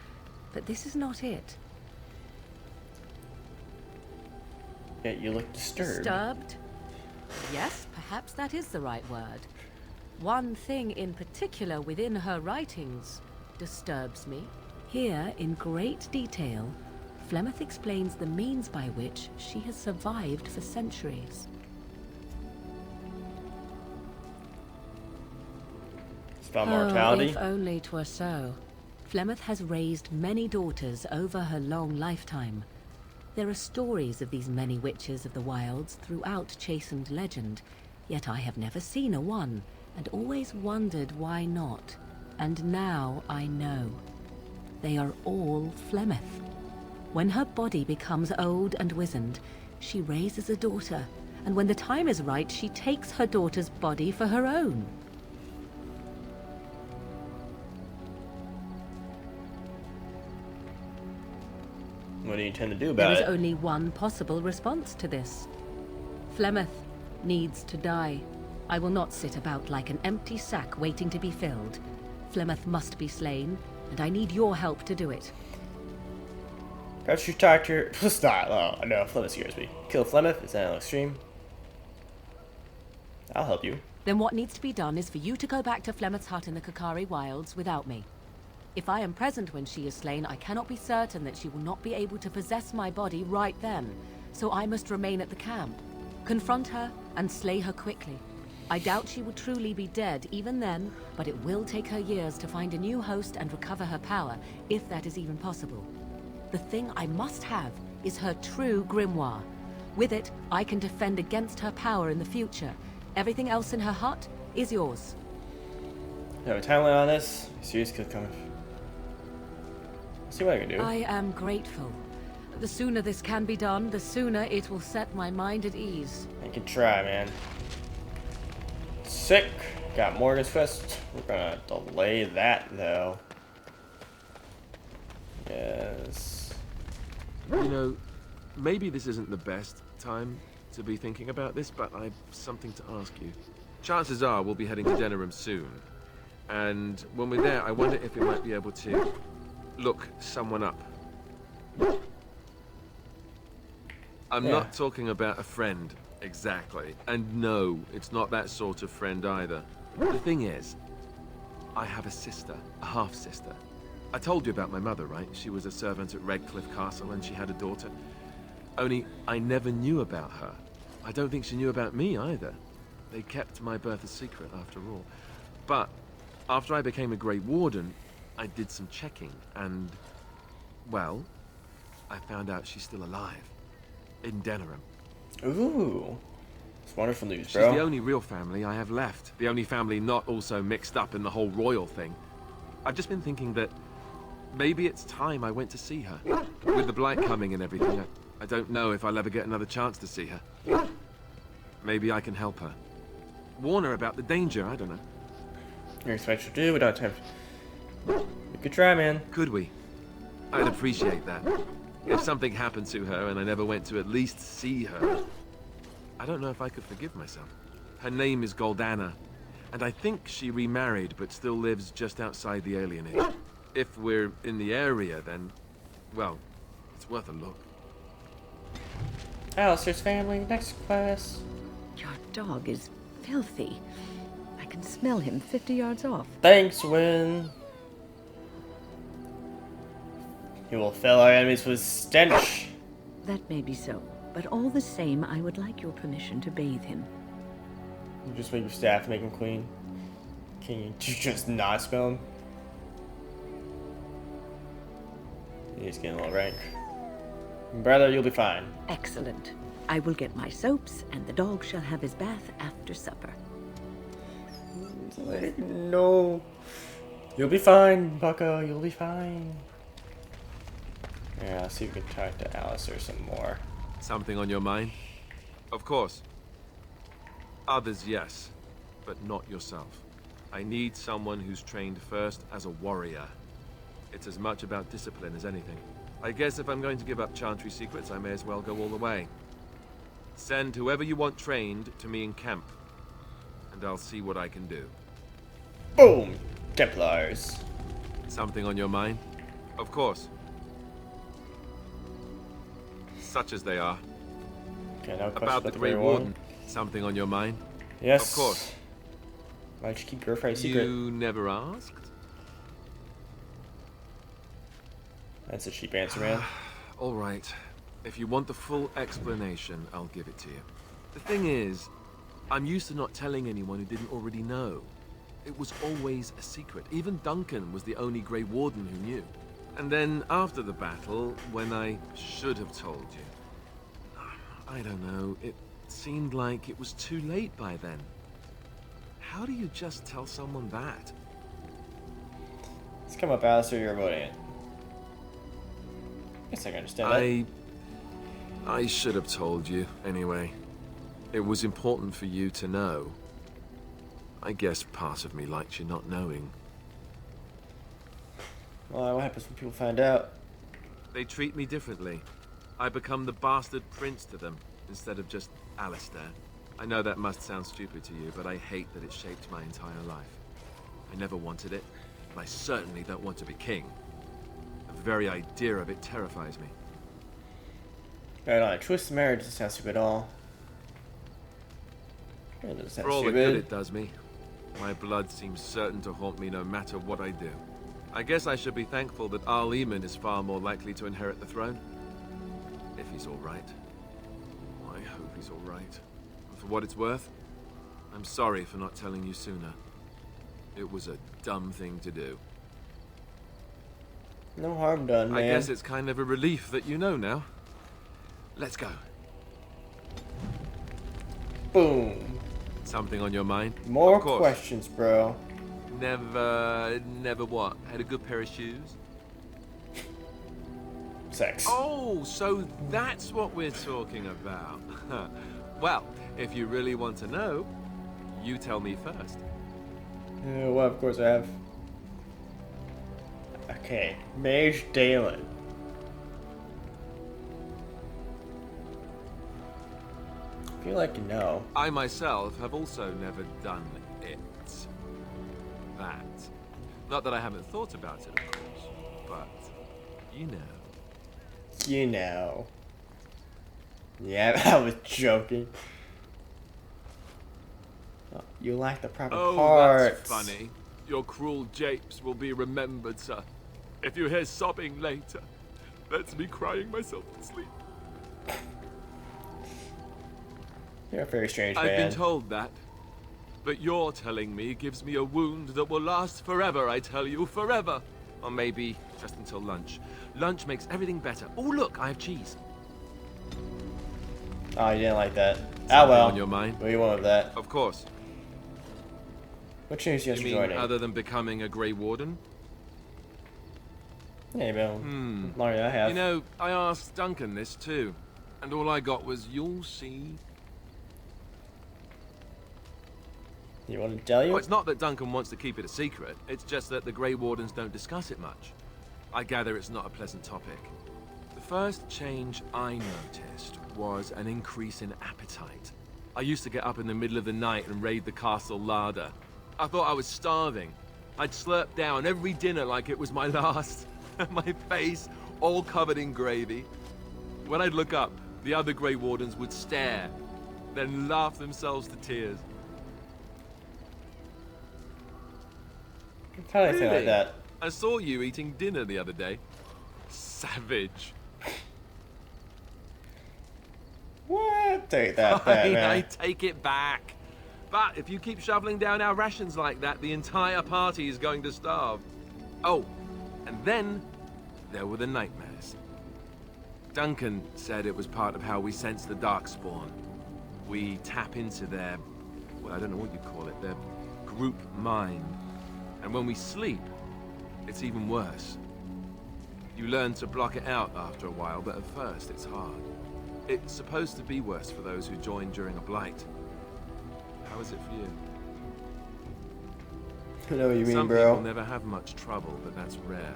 But this is not it. Yeah, you look disturbed. Disturbed? Yes, perhaps that is the right word. One thing in particular within her writings disturbs me. Here, in great detail, Flemeth explains the means by which she has survived for centuries. Spell mortality? Oh, if only 'twere so. Flemeth has raised many daughters over her long lifetime. There are stories of these many witches of the wilds throughout chastened legend, yet I have never seen a one, and always wondered why not. And now I know. They are all Flemeth. When her body becomes old and wizened, she raises a daughter, and when the time is right, she takes her daughter's body for her own. What do you intend to do about it? There is only one possible response to this. Flemeth needs to die. I will not sit about like an empty sack waiting to be filled. Flemeth must be slain, and I need your help to do it. Perhaps you talk to your... Stop. Oh, no. Flemeth scares me. Kill Flemeth? Is that an extreme? I'll help you. Then what needs to be done is for you to go back to Flemeth's hut in the Kakari Wilds without me. If I am present when she is slain, I cannot be certain that she will not be able to possess my body right then. So I must remain at the camp. Confront her and slay her quickly. I doubt she will truly be dead even then, but it will take her years to find a new host and recover her power, if that is even possible. The thing I must have is her true grimoire. With it, I can defend against her power in the future. Everything else in her hut is yours. You have a timeline on this? Serious kill coming. See what I can do. I am grateful. The sooner this can be done, the sooner it will set my mind at ease. I can try, man. Sick. Got Morgan's Fist. We're gonna delay that, though. Yes. You know, maybe this isn't the best time to be thinking about this, but I've something to ask you. Chances are we'll be heading to Denerim soon. And when we're there, I wonder if we might be able to look someone up. I'm not talking about a friend, exactly. And no, it's not that sort of friend either. The thing is, I have a sister, a half-sister. I told you about my mother, right? She was a servant at Redcliffe Castle and she had a daughter. Only I never knew about her. I don't think she knew about me either. They kept my birth a secret after all. But after I became a Grey Warden, I did some checking and, well, I found out she's still alive. In Denerim. Ooh. It's wonderful news, bro. She's the only real family I have left. The only family not also mixed up in the whole royal thing. I've just been thinking that maybe it's time I went to see her. With the blight coming and everything, I don't know if I'll ever get another chance to see her. Maybe I can help her. Warn her about the danger, I don't know. You're expected to do, we don't have time. We could try, man. Could we? I'd appreciate that. If something happened to her and I never went to at least see her, I don't know if I could forgive myself. Her name is Goldana, and I think she remarried but still lives just outside the alienage. If we're in the area, then, well, it's worth a look. Alistair's family, next class. Your dog is filthy. I can smell him 50 yards off. Thanks, Win. He will fill our enemies with stench. That may be so. But all the same, I would like your permission to bathe him. You just make your staff make him clean. Can you just not spell him? He's getting a little rank. Brother, you'll be fine. Excellent. I will get my soaps, and the dog shall have his bath after supper. No. You'll be fine, Bucko. You'll be fine. Yeah, I'll see if we can talk to Alistair some more. Something on your mind? Of course. Others, yes, but not yourself. I need someone who's trained first as a warrior. It's as much about discipline as anything. I guess if I'm going to give up Chantry secrets, I may as well go all the way. Send whoever you want trained to me in camp, and I'll see what I can do. Boom! Templars. Something on your mind? Of course. Such as they are. Okay, now about the Grey Warden. Something on your mind? Yes. Of course. Why'd you keep your friend secret? You never asked? That's a cheap answer, man. All right. If you want the full explanation, I'll give it to you. The thing is, I'm used to not telling anyone who didn't already know. It was always a secret. Even Duncan was the only Grey Warden who knew. And then after the battle, when I should have told you, I don't know, it seemed like it was too late by then. How do you just tell someone that? Let's come up, Alistair, you're voting it. Guess I can understand that. I should have told you, anyway. It was important for you to know. I guess part of me liked you not knowing. Well, what happens when people find out? They treat me differently. I become the bastard prince to them, instead of just Alistair. I know that must sound stupid to you, but I hate that it shaped my entire life. I never wanted it, and I certainly don't want to be king. The very idea of it terrifies me. Right on, twisted marriage doesn't sound stupid at all. It doesn't sound For all the stupid. good it does me, my blood seems certain to haunt me no matter what I do. I guess I should be thankful that Arl Eamon is far more likely to inherit the throne. If he's alright. I hope he's alright. And for what it's worth, I'm sorry for not telling you sooner. It was a dumb thing to do. No harm done, man. I guess it's kind of a relief that you know now. Let's go. Boom. Something on your mind? More questions, bro. Never what? Had a good pair of shoes? Sex. Oh, so that's what we're talking about. Well, if you really want to know, you tell me first. Well, of course I have. Okay, Mage Dalen. I feel like you know. I myself have also never done it. That. Not that I haven't thought about it, of course, but you know. You know. Yeah, I was joking. Oh, you lack the proper parts. That's funny. Your cruel japes will be remembered, sir. If you hear sobbing later, that's me crying myself to sleep. You're a very strange man. I've been told that. But your telling me gives me a wound that will last forever, I tell you, forever. Or maybe just until lunch. Lunch makes everything better. Oh, look, I have cheese. Oh, you didn't like that. Something well. on your mind? What do you want with that? Of course. What changed you You mean joining? other than becoming a Grey Warden? Yeah, Bill. Longer I have. You know, I asked Duncan this too. And all I got was, you'll see. You want to tell you? Well, it's not that Duncan wants to keep it a secret. It's just that the Grey Wardens don't discuss it much. I gather it's not a pleasant topic. The first change I noticed was an increase in appetite. I used to get up in the middle of the night and raid the castle larder. I thought I was starving. I'd slurp down every dinner like it was my last. My face all covered in gravy. When I'd look up, the other Grey Wardens would stare, then laugh themselves to tears. How do I think like that? I saw you eating dinner the other day. Savage. Take that back, man. I take it back. But if you keep shoveling down our rations like that, the entire party is going to starve. Oh, and then there were the nightmares. Duncan said it was part of how we sense the Darkspawn. We tap into their, well, I don't know what you call it, their group mind. And when we sleep, it's even worse. You learn to block it out after a while, but at first it's hard. It's supposed to be worse for those who join during a blight. How is it for you? I know what you mean, Some bro. people never have much trouble, but that's rare.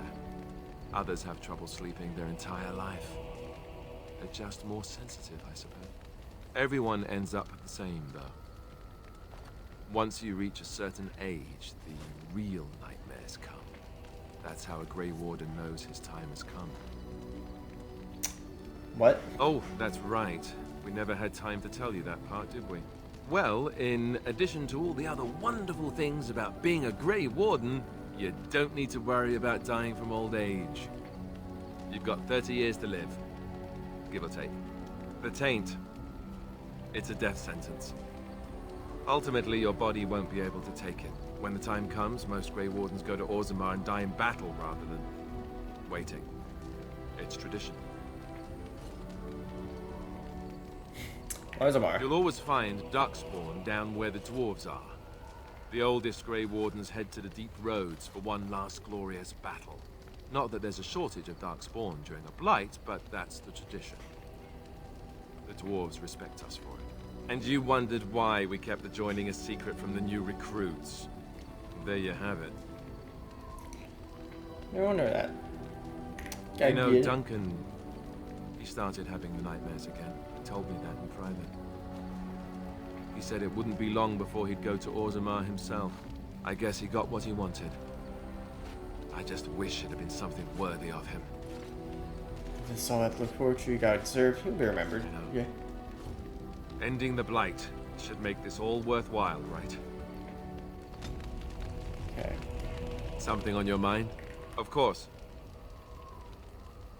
Others have trouble sleeping their entire life. They're just more sensitive, I suppose. Everyone ends up the same, though. Once you reach a certain age, the real nightmares come. That's how a Grey Warden knows his time has come. What? Oh, that's right. We never had time to tell you that part, did we? Well, in addition to all the other wonderful things about being a Grey Warden, you don't need to worry about dying from old age. You've got 30 years to live, give or take. The Taint, it's a death sentence. Ultimately, your body won't be able to take it. When the time comes, most Grey Wardens go to Orzammar and die in battle rather than waiting. It's tradition. Orzammar. You'll always find Darkspawn down where the dwarves are. The oldest Grey Wardens head to the deep roads for one last glorious battle. Not that there's a shortage of Darkspawn during a blight, but that's the tradition. The dwarves respect us for it. And you wondered why we kept the joining a secret from the new recruits. There you have it. No wonder that. You know, Duncan, he started having the nightmares again. He told me that in private. He said it wouldn't be long before he'd go to Orzammar himself. I guess he got what he wanted. I just wish it had been something worthy of him. If it's all that to look forward to, you gotta deserve, he'll be remembered. Yeah. Ending the blight should make this all worthwhile, right? Okay. Something on your mind? Of course.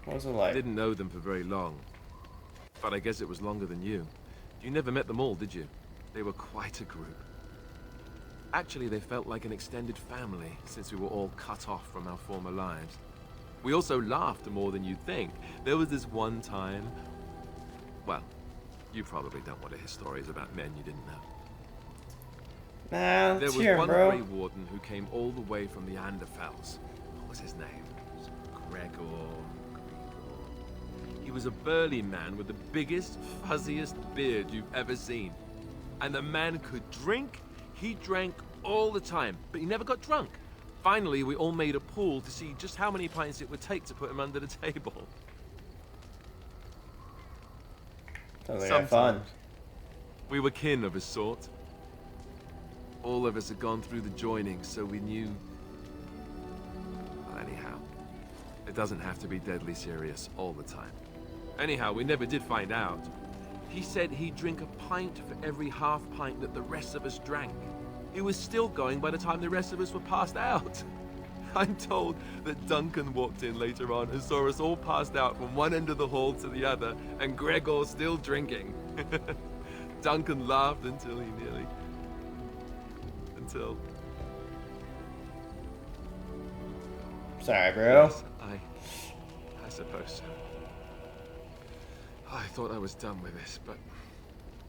What was it like? I didn't know them for very long, but I guess it was longer than you. You never met them all, did you? They were quite a group. Actually, they felt like an extended family, since we were all cut off from our former lives. We also laughed more than you'd think. There was this one time... Well, you probably don't want to hear stories about men you didn't know. Nah, there was cheer, one bro. Grey Warden who came all the way from the Anderfels. What was his name? Gregor. He was a burly man with the biggest, fuzziest beard you've ever seen. And the man could drink. He drank all the time, but he never got drunk. Finally, we all made a pool to see just how many pints it would take to put him under the table. Sounds like fun. We were kin of a sort. All of us had gone through the joining, so we knew... Well, anyhow, it doesn't have to be deadly serious all the time. Anyhow, we never did find out. He said he'd drink a pint for every half pint that the rest of us drank. He was still going by the time the rest of us were passed out. I'm told that Duncan walked in later on and saw us all passed out from one end of the hall to the other, and Gregor still drinking. Duncan laughed until he nearly... Until... Sorry, bro. Yes, I suppose so. I thought I was done with this, but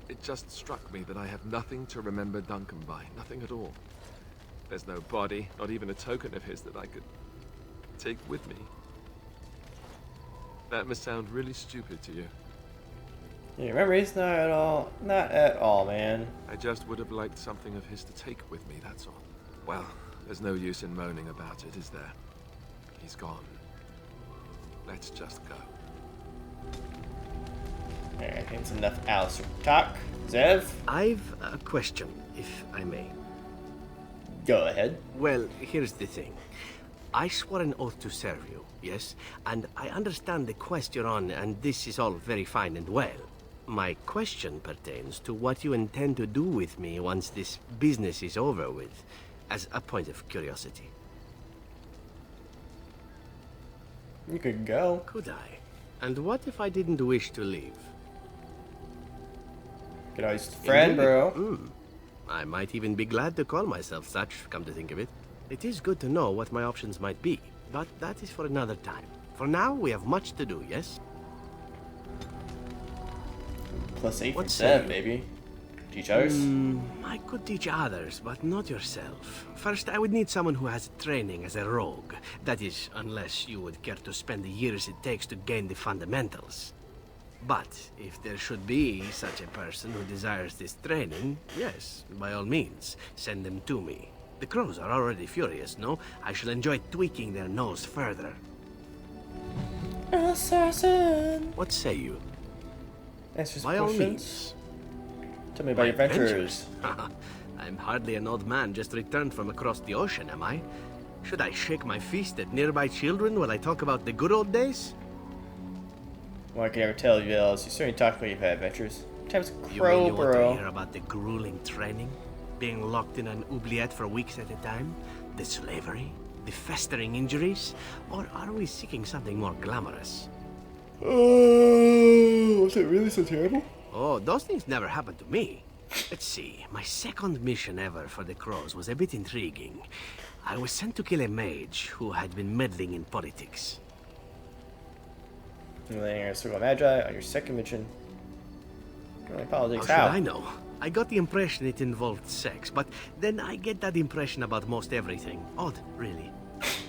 it just struck me that I have nothing to remember Duncan by. Nothing at all. There's no body, not even a token of his that I could take with me. That must sound really stupid to you. Yeah, memories? Not at all. Not at all, man. I just would have liked something of his to take with me, that's all. Well, there's no use in moaning about it, is there? He's gone. Let's just go. I think it's enough Alistair talk. Zev? I've a question, if I may. Go ahead. Well, here's the thing. I swore an oath to serve you, yes? And I understand the quest you're on, and this is all very fine and well. My question pertains to what you intend to do with me once this business is over with, as a point of curiosity. You could go. Could I? And what if I didn't wish to leave? Could always friend, bro. I might even be glad to call myself such, come to think of it. It is good to know what my options might be, but that is for another time. For now, we have much to do, yes? +8 from Sev, baby. Teach others? I could teach others, but not yourself. First, I would need someone who has training as a rogue. That is, unless you would care to spend the years it takes to gain the fundamentals. But if there should be such a person who desires this training, yes, by all means, send them to me. The crows are already furious, no? I shall enjoy tweaking their nose further. Assassin! What say you? Answer some by all questions. means. Tell me about your adventures. I'm hardly an old man just returned from across the ocean, am I? Should I shake my fist at nearby children while I talk about the good old days? Well, I can never tell you else. You certainly talk about your adventures. Time's You crow, mean you want to bro. hear about the grueling training? Being locked in an oubliette for weeks at a time? The slavery? The festering injuries? Or are we seeking something more glamorous? Oh, was it really so terrible? Oh, those things never happened to me. Let's see, my second mission ever for the Crows was a bit intriguing. I was sent to kill a mage who had been meddling in politics. And then you're Circle Magi on your second mission. Politics, How how? should I know? I got the impression it involved sex, but then I get that impression about most everything. Odd, really.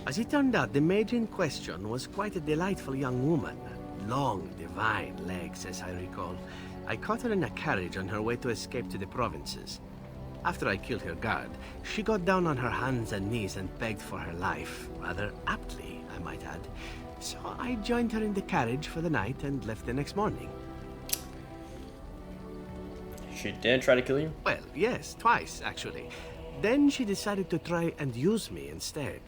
As it turned out, the mage in question was quite a delightful young woman. Long, divine legs, as I recall. I caught her in a carriage on her way to escape to the provinces. After I killed her guard, she got down on her hands and knees and begged for her life. Rather aptly, I might add. So I joined her in the carriage for the night and left the next morning. She did try to kill you? Well, yes, twice, actually. Then she decided to try and use me instead.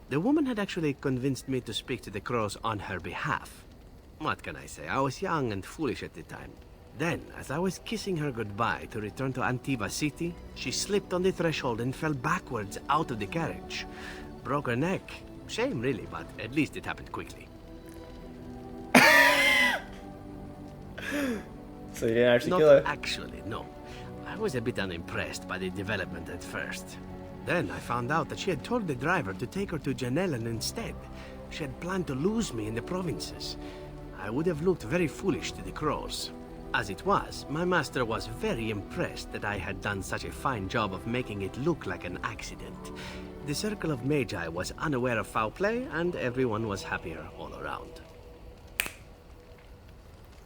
The woman had actually convinced me to speak to the Crows on her behalf. What can I say? I was young and foolish at the time. Then, as I was kissing her goodbye to return to Antiva City, she slipped on the threshold and fell backwards out of the carriage. Broke her neck. Shame, really, but at least it happened quickly. So you didn't actually Not kill her? actually, no. I was a bit unimpressed by the development at first. Then I found out that she had told the driver to take her to Janellen instead. She had planned to lose me in the provinces. I would have looked very foolish to the Crows. As it was, my master was very impressed that I had done such a fine job of making it look like an accident. The Circle of Magi was unaware of foul play, and everyone was happier all around.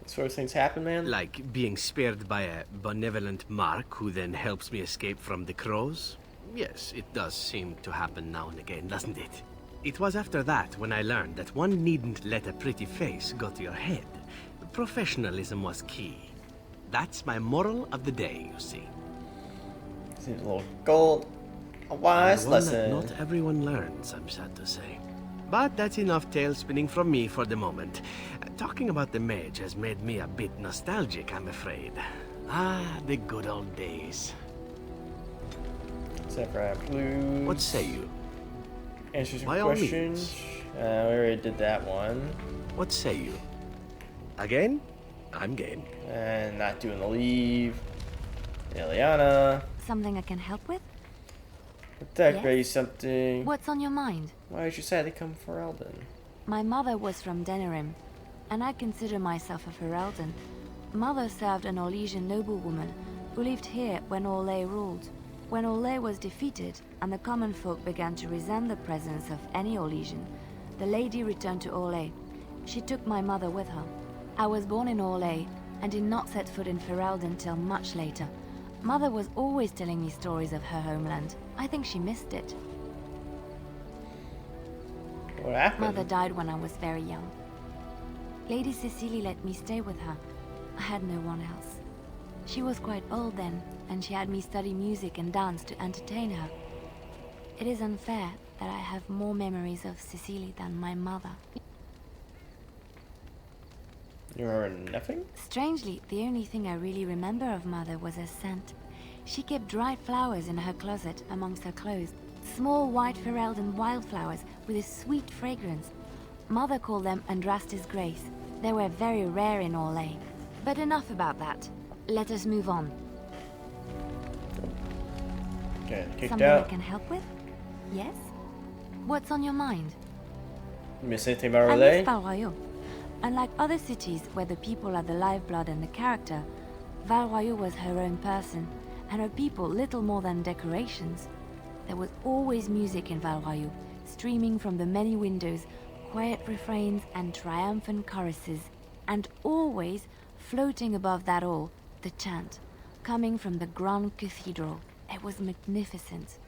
These sort of things happen, man? Like being spared by a benevolent mark who then helps me escape from the Crows? Yes, it does seem to happen now and again, doesn't it? It was after that when I learned that one needn't let a pretty face go to your head. Professionalism was key. That's my moral of the day, you see. Seems a little gold. A wise One that lesson. not everyone learns, I'm sad to say. But that's enough tale spinning from me for the moment. Talking about the mage has made me a bit nostalgic, I'm afraid. Ah, the good old days. Saffron Blues. What say you? Answer some By all questions. We already did that one. What say you? Again? I'm game. And not doing the leave. Ileana. Something I can help with? Attack base something. What's on your mind? Why did you say they come for Eldon? My mother was from Denerim, and I consider myself a Ferelden. Mother served an Orlesian noblewoman who lived here when Orlais ruled. When Orlais was defeated and the common folk began to resent the presence of any Orlesian, the lady returned to Orlais. She took my mother with her. I was born in Orlais and did not set foot in Ferelden till much later. Mother was always telling me stories of her homeland. I think she missed it. What happened? Mother died when I was very young. Lady Cecily let me stay with her. I had no one else. She was quite old then, and she had me study music and dance to entertain her. It is unfair that I have more memories of Cecily than my mother. You remember nothing? Strangely, the only thing I really remember of Mother was her scent. She kept dried flowers in her closet amongst her clothes. Small white Ferelden wildflowers with a sweet fragrance. Mother called them Andrastis Grace. They were very rare in Orlais. But enough about that. Let us move on. Okay, kicked Something out. I can help with? Yes? What's on your mind? You miss anything about I Relay? miss Val Royeaux. Unlike other cities where the people are the lifeblood and the character, Val Royeaux was her own person, and her people little more than decorations. There was always music in Val Royeaux, streaming from the many windows, quiet refrains and triumphant choruses, and always, floating above that all, the chant, coming from the Grand Cathedral. It was magnificent.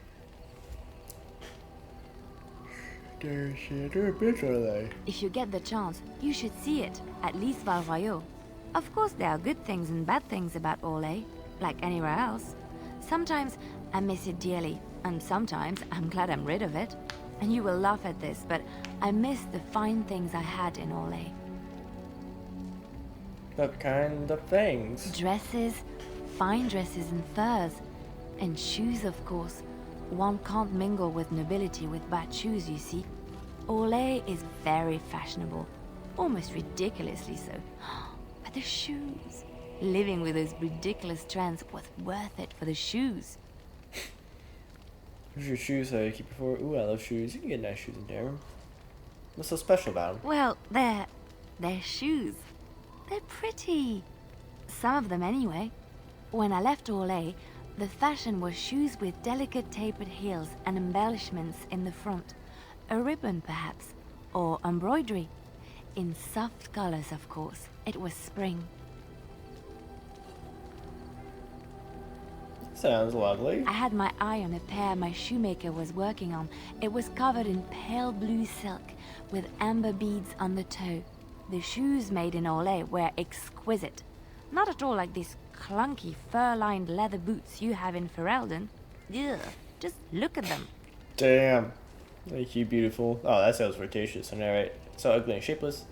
If you get the chance, you should see it, at least Val Royeaux. Of course there are good things and bad things about Orlais, like anywhere else. Sometimes I miss it dearly, and sometimes I'm glad I'm rid of it. And you will laugh at this, but I miss the fine things I had in Orlais. What kind of things? Dresses, fine dresses and furs, and shoes, of course. One can't mingle with nobility with bad shoes, you see. Orlais is very fashionable, almost ridiculously so. But the shoes, living with those ridiculous trends was worth it for the shoes. What's your shoes so you keep it for? Ooh, I love shoes. You can get nice shoes in there. What's so special about them? Well, they're shoes. They're pretty. Some of them anyway. When I left Orlais, the fashion was shoes with delicate tapered heels and embellishments in the front. A ribbon, perhaps, or embroidery. In soft colors, of course. It was spring. Sounds lovely. I had my eye on a pair my shoemaker was working on. It was covered in pale blue silk with amber beads on the toe. The shoes made in Orlais were exquisite. Not at all like these clunky fur-lined leather boots you have in Ferelden. Ugh, just look at them. Damn. Thank you, beautiful. Oh, that sounds flirtatious. Alright. So ugly and shapeless.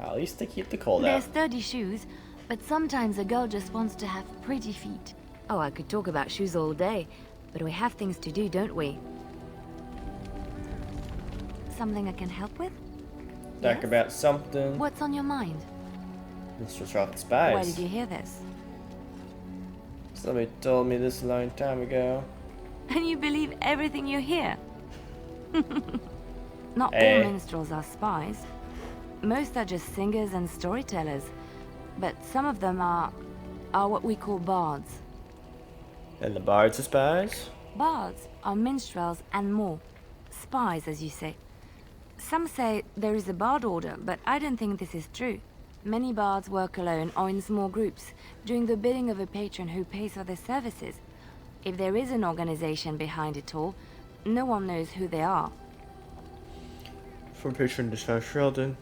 At least they keep the cold They're out. sturdy shoes, but sometimes a girl just wants to have pretty feet. Oh, I could talk about shoes all day, but we have things to do, don't we? Something I can help with? Talk about something. What's on your mind? Mr. Roth Spies. Where did you hear this? Somebody told me this a long time ago. And you believe everything you hear? Not Hey. all minstrels are spies. Most are just singers and storytellers. But some of them are what we call bards. And the bards are spies? Bards are minstrels and more. Spies, as you say. Some say there is a bard order, but I don't think this is true. Many bards work alone or in small groups, doing the bidding of a patron who pays for their services. If there is an organization behind it all, no one knows who they are. From patron to Sheldon.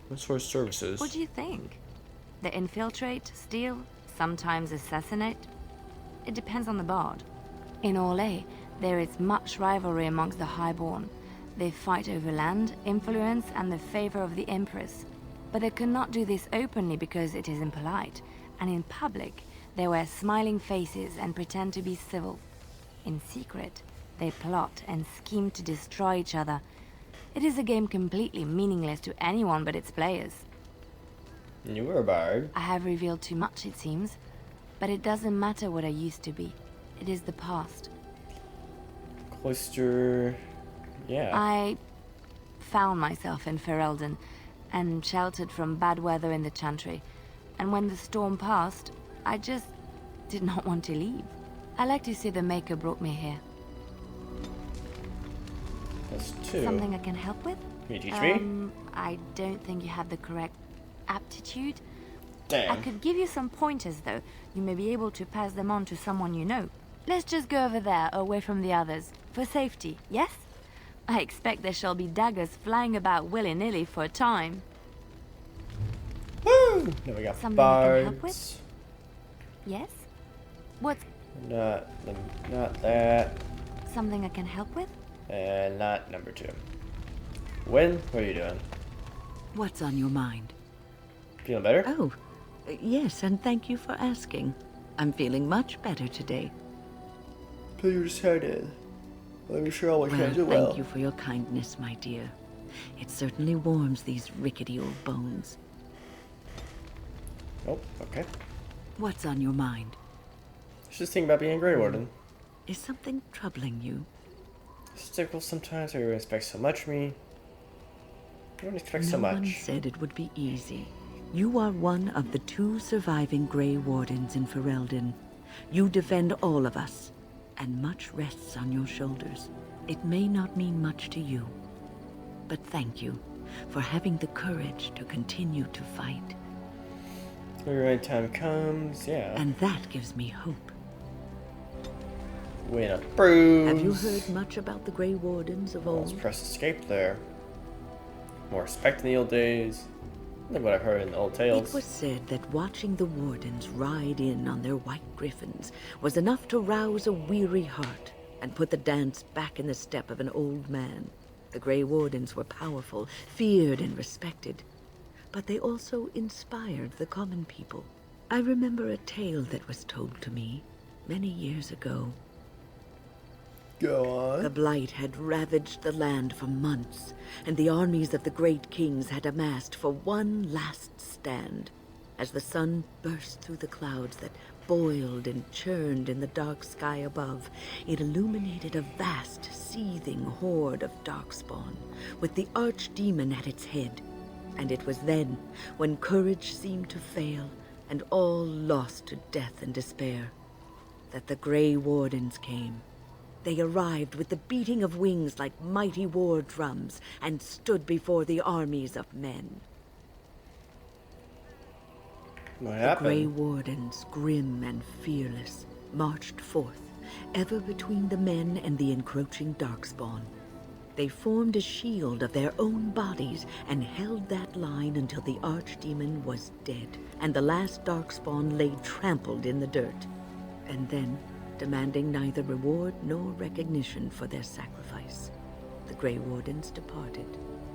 What sort of services? What do you think? They infiltrate, steal, sometimes assassinate? It depends on the bard. In Orlais, there is much rivalry amongst the highborn. They fight over land, influence, and the favor of the Empress. But they cannot do this openly because it is impolite, and in public, they wear smiling faces and pretend to be civil. In secret, they plot and scheme to destroy each other. It is a game completely meaningless to anyone but its players. You were a bard. I have revealed too much, it seems. But it doesn't matter what I used to be. It is the past. Cloister... yeah. I found myself in Ferelden and sheltered from bad weather in the Chantry. And when the storm passed, I just did not want to leave. I like to say the Maker brought me here. That's two. Something I can help with? Can you teach me? I don't think you have the correct aptitude. Damn. I could give you some pointers, though. You may be able to pass them on to someone you know. Let's just go over there, away from the others. For safety, yes? I expect there shall be daggers flying about willy-nilly for a time. Woo! Now we got Something bards. I can help with? Yes? What's... Not that. Something I can help with? And not number two. Win, what are you doing? What's on your mind? Feeling better? Oh, yes, and thank you for asking. I'm feeling much better today. You're excited. I'm sure I'll Well, do well. thank you for your kindness, my dear. It certainly warms these rickety old bones. Oh, okay. What's on your mind? Just thinking about being a Grey Warden. Is something troubling you? Stickle sometimes everyone expects so much from me. Everyone expects so No one much. said it would be easy. You are one of the 2 surviving Grey Wardens in Ferelden. You defend all of us, and much rests on your shoulders. It may not mean much to you, but thank you for having the courage to continue to fight. When the right time comes, yeah. And that gives me hope. Win a bruise. Have you heard much about the Grey Wardens of old? Let's press escape there. More respect in the old days. Look what I've heard in the old tales. It was said that watching the Wardens ride in on their white griffins was enough to rouse a weary heart and put the dance back in the step of an old man. The Grey Wardens were powerful, feared and respected, but they also inspired the common people. I remember a tale that was told to me many years ago. Go on. The Blight had ravaged the land for months, and the armies of the great kings had amassed for one last stand. As the sun burst through the clouds that boiled and churned in the dark sky above, it illuminated a vast, seething horde of darkspawn, with the archdemon at its head. And it was then, when courage seemed to fail, and all lost to death and despair, that the Grey Wardens came. They arrived with the beating of wings like mighty war drums and stood before the armies of men. What The happened? Grey Wardens, grim and fearless, marched forth, ever between the men and the encroaching darkspawn. They formed a shield of their own bodies and held that line until the archdemon was dead and the last darkspawn lay trampled in the dirt. And then, demanding neither reward nor recognition for their sacrifice, the Grey Wardens departed.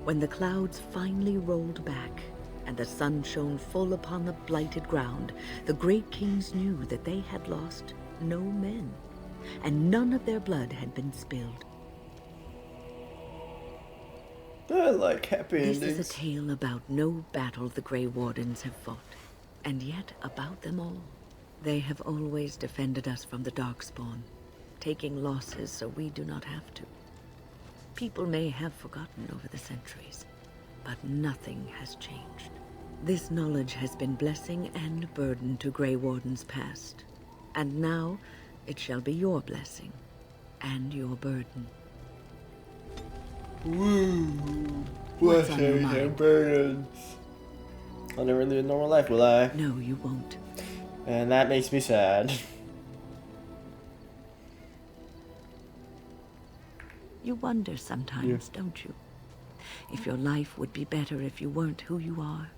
When the clouds finally rolled back and the sun shone full upon the blighted ground, the great kings knew that they had lost no men, and none of their blood had been spilled. I like happy This endings. is a tale about no battle the Grey Wardens have fought, and yet about them all. They have always defended us from the Darkspawn, taking losses so we do not have to. People may have forgotten over the centuries, but nothing has changed. This knowledge has been blessing and burden to Grey Wardens past, and now it shall be your blessing and your burden. Woo! What's on your Blessings mind? and burdens. I'll never live a normal life, will I? No, you won't. And that makes me sad. You wonder sometimes, don't you? If your life would be better if you weren't who you are.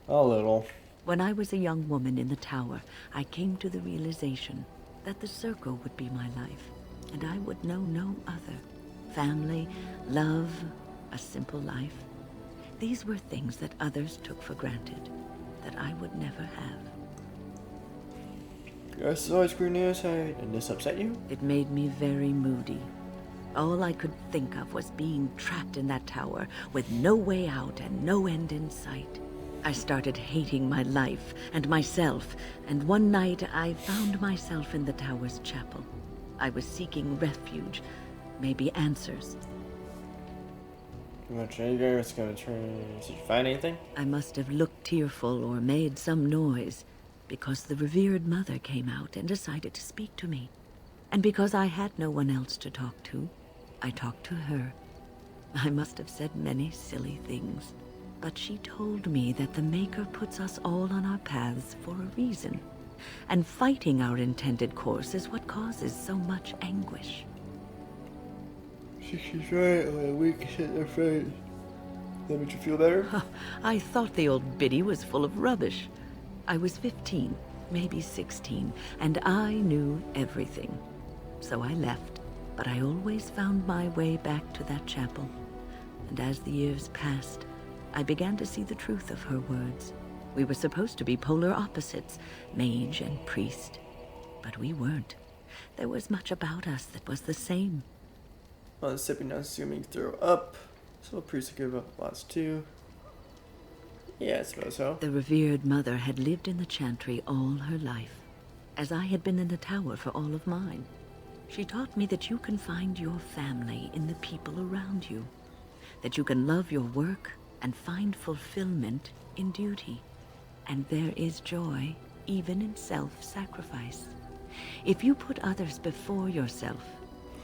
A little. When I was a young woman in the tower, I came to the realization that the circle would be my life, and I would know no other. Family, love, a simple life. These were things that others took for granted, that I would never have. Grass is always green outside, and this upset you? It made me very moody. All I could think of was being trapped in that tower with no way out and no end in sight. I started hating my life and myself, and one night I found myself in the tower's chapel. I was seeking refuge, maybe answers. You want to try again? It's gonna turn. Did you find anything? I must have looked tearful or made some noise, because the revered mother came out and decided to speak to me. And because I had no one else to talk to, I talked to her. I must have said many silly things, but she told me that the Maker puts us all on our paths for a reason, and fighting our intended course is what causes so much anguish. She's right. A week hit their face. That made you feel better? I thought the old biddy was full of rubbish. I was 15, maybe 16, and I knew everything. So I left, but I always found my way back to that chapel. And as the years passed, I began to see the truth of her words. We were supposed to be polar opposites, mage and priest. But we weren't. There was much about us that was the same. Well, sipping, not assuming throw up. So a priest could give up lots too. Yeah, I suppose so. The revered mother had lived in the chantry all her life. as I had been in the tower for all of mine. She taught me that you can find your family in the people around you, that you can love your work and find fulfillment in duty. And there is joy even in self-sacrifice. If you put others before yourself,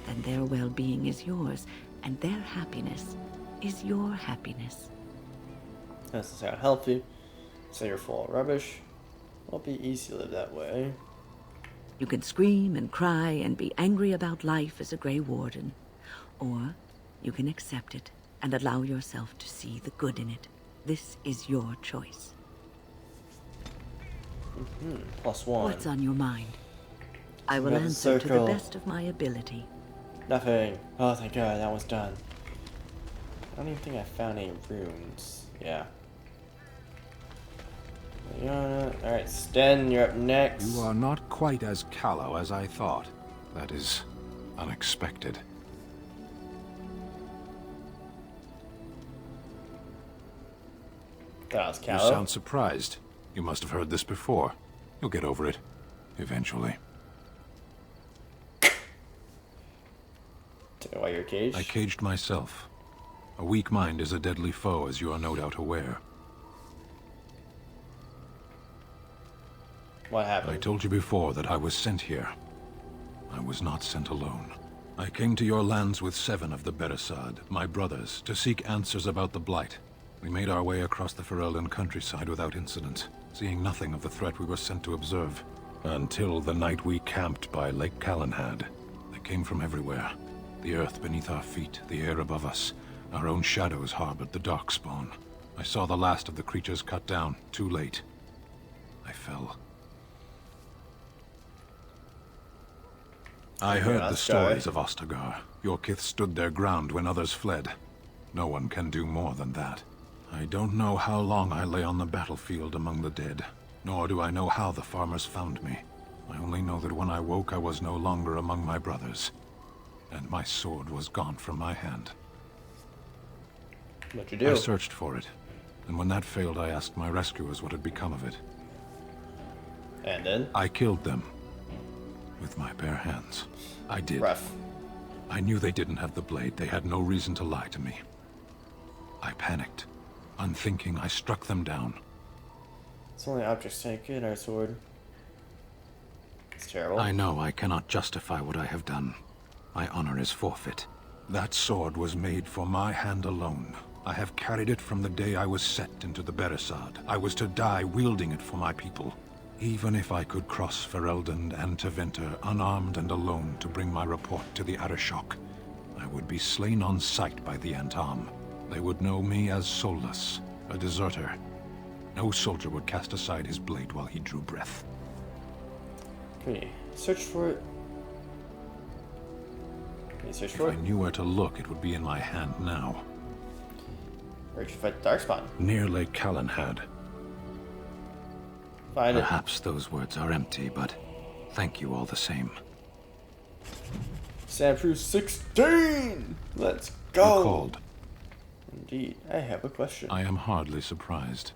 then their well-being is yours, and their happiness is your happiness. Doesn't sound healthy. So you're full of rubbish. Won't be easy to live that way. You can scream and cry and be angry about life as a Grey Warden, or you can accept it and allow yourself to see the good in it. This is your choice. +1. What's on your mind? I will answer to the best of my ability. Nothing. Oh, thank God, that was done. I don't even think I found any runes. Yeah. Alright, Sten, you're up next. You are not quite as callow as I thought. That is unexpected. That was You callow. sound surprised. You must have heard this before. You'll get over it. Eventually. Why you're caged? I caged myself. A weak mind is a deadly foe, as you are no doubt aware. What happened? I told you before that I was sent here. I was not sent alone. I came to your lands with 7 of the Beresad, my brothers, to seek answers about the Blight. We made our way across the Ferelden countryside without incident, seeing nothing of the threat we were sent to observe. Until the night we camped by Lake Calenhad. They came from everywhere. The earth beneath our feet, the air above us. Our own shadows harbored the Darkspawn. I saw the last of the creatures cut down, too late. I fell. I heard the stories of Ostagar. Your kith stood their ground when others fled. No one can do more than that. I don't know how long I lay on the battlefield among the dead, nor do I know how the farmers found me. I only know that when I woke I was no longer among my brothers, and my sword was gone from my hand. What'd you do? I searched for it, and when that failed I asked my rescuers what had become of it. And then? I killed them. With my bare hands. I did. Rough. I knew they didn't have the blade. They had no reason to lie to me. I panicked. Unthinking, I struck them down. It's only objects take it, our sword. It's terrible. I know I cannot justify what I have done. My honor is forfeit. That sword was made for my hand alone. I have carried it from the day I was set into the Beresad. I was to die wielding it for my people. Even if I could cross Ferelden and Tevinter unarmed and alone to bring my report to the Arishok, I would be slain on sight by the Antam. They would know me as soulless, a deserter. No soldier would cast aside his blade while he drew breath. Can we search for it? Can you search for it? If I knew where to look, it would be in my hand now. Where'd you fight the Darkspawn? Near Lake Calenhad. Perhaps those words are empty, but thank you all the same. Sandproof 16! Let's go! You called. Indeed. I have a question. I am hardly surprised.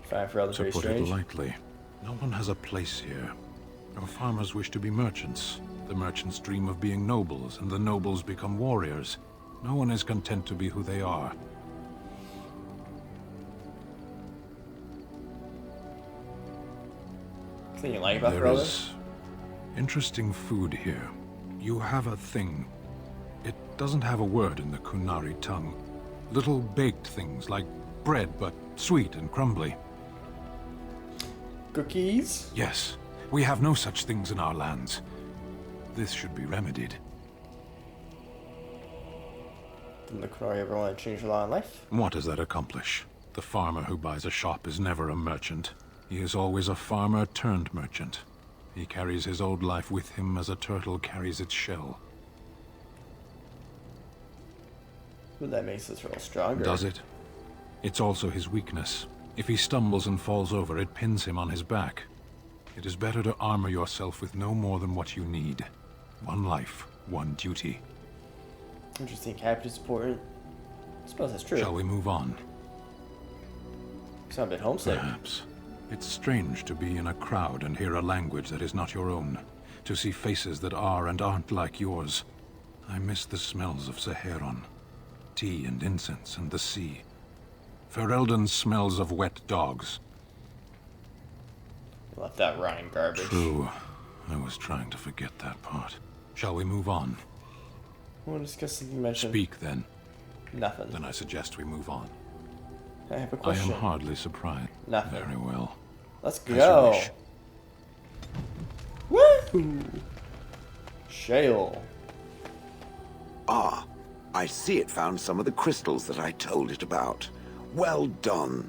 Find for To put it lightly, no one has a place here. Our farmers wish to be merchants. The merchants dream of being nobles, and the nobles become warriors. No one is content to be who they are. Anything you like about There Ferelden? is interesting food here. You have a thing. It doesn't have a word in the Kunari tongue. Little baked things like bread, but sweet and crumbly. Cookies? Yes. We have no such things in our lands. This should be remedied. Didn't the Kunari ever want to change the law in life? What does that accomplish? The farmer who buys a shop is never a merchant. He is always a farmer turned merchant. He carries his old life with him as a turtle carries its shell. But that makes us real stronger. Does it? It's also his weakness. If he stumbles and falls over, it pins him on his back. It is better to armor yourself with no more than what you need. One life, one duty. Interesting. Happiness is important. I suppose that's true. Shall we move on? Sound a bit homesick. Perhaps. It's strange to be in a crowd and hear a language that is not your own, to see faces that are and aren't like yours. I miss the smells of Saharon, tea and incense and the sea. Ferelden smells of wet dogs. Left that rotting garbage. True. I was trying to forget that part. Shall we move on? I want to discuss something you mentioned. Speak, then. Nothing. Then I suggest we move on. I have a question. I am hardly surprised. Nothing. Very well. Let's go. Woo! Shale. Ah, I see it found some of the crystals that I told it about. Well done.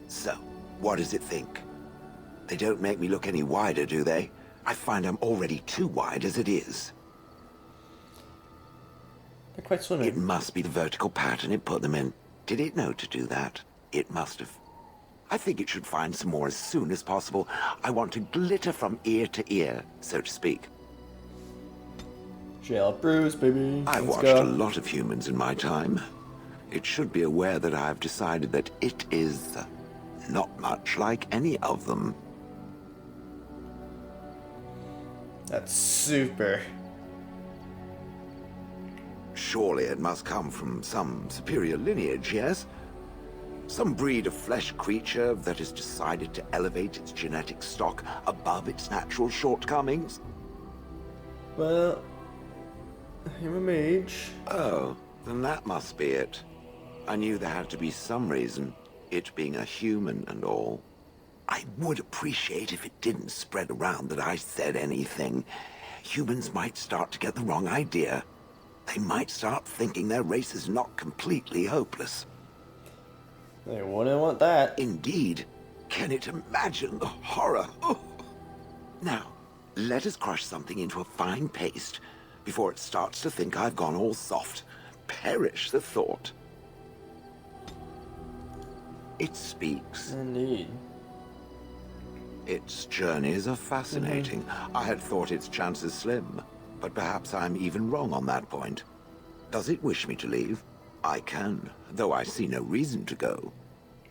So, what does it think? They don't make me look any wider, do they? I find I'm already too wide as it is. They're quite swimming. It must be the vertical pattern it put them in. Did it know to do that? It must have. I think it should find some more as soon as possible. I want to glitter from ear to ear, so to speak. Shale Bruce, baby. I watched a lot of humans in my time. It should be aware that I've decided that it is not much like any of them. That's super. Surely it must come from some superior lineage, yes? Some breed of flesh creature that has decided to elevate its genetic stock above its natural shortcomings? Well, I'm a mage. Oh, then that must be it. I knew there had to be some reason, it being a human and all. I would appreciate if it didn't spread around that I said anything. Humans might start to get the wrong idea. They might start thinking their race is not completely hopeless. They wouldn't want that. Indeed. Can it imagine the horror? Oh. Now, let us crush something into a fine paste before it starts to think I've gone all soft. Perish the thought. It speaks. Indeed. Its journeys are fascinating. I had thought its chances slim, but perhaps I'm even wrong on that point. Does it wish me to leave? I can, though I see no reason to go.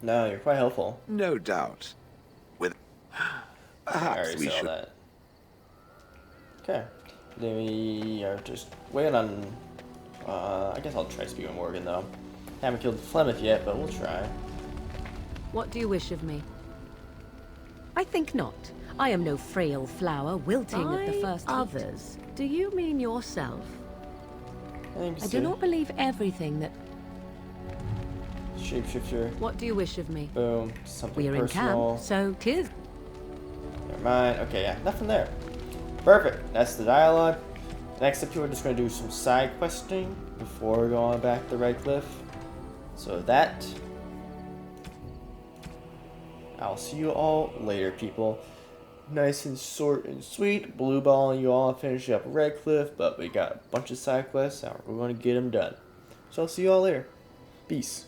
No, you're quite helpful. No doubt. With perhaps we should. That. Okay, then we are just waiting on. I guess I'll try speaking with Morgan though. Haven't killed Flemeth yet, but we'll try. What do you wish of me? I think not. I am no frail flower wilting at the first heat. Others? Do you mean yourself? I do not believe everything that... Shapeshifter. What do you wish of me? Boom. Something We're personal. in camp, so 'tis. Never mind. Okay, yeah, nothing there. Perfect. That's the dialogue. Next up, we're just going to do some side questing before going back to Redcliffe. So that... I'll see you all later, people. Nice and short and sweet. Blue ball you all finish up Redcliffe, but we got a bunch of side quests and we're going to get them done. So I'll see you all later. Peace.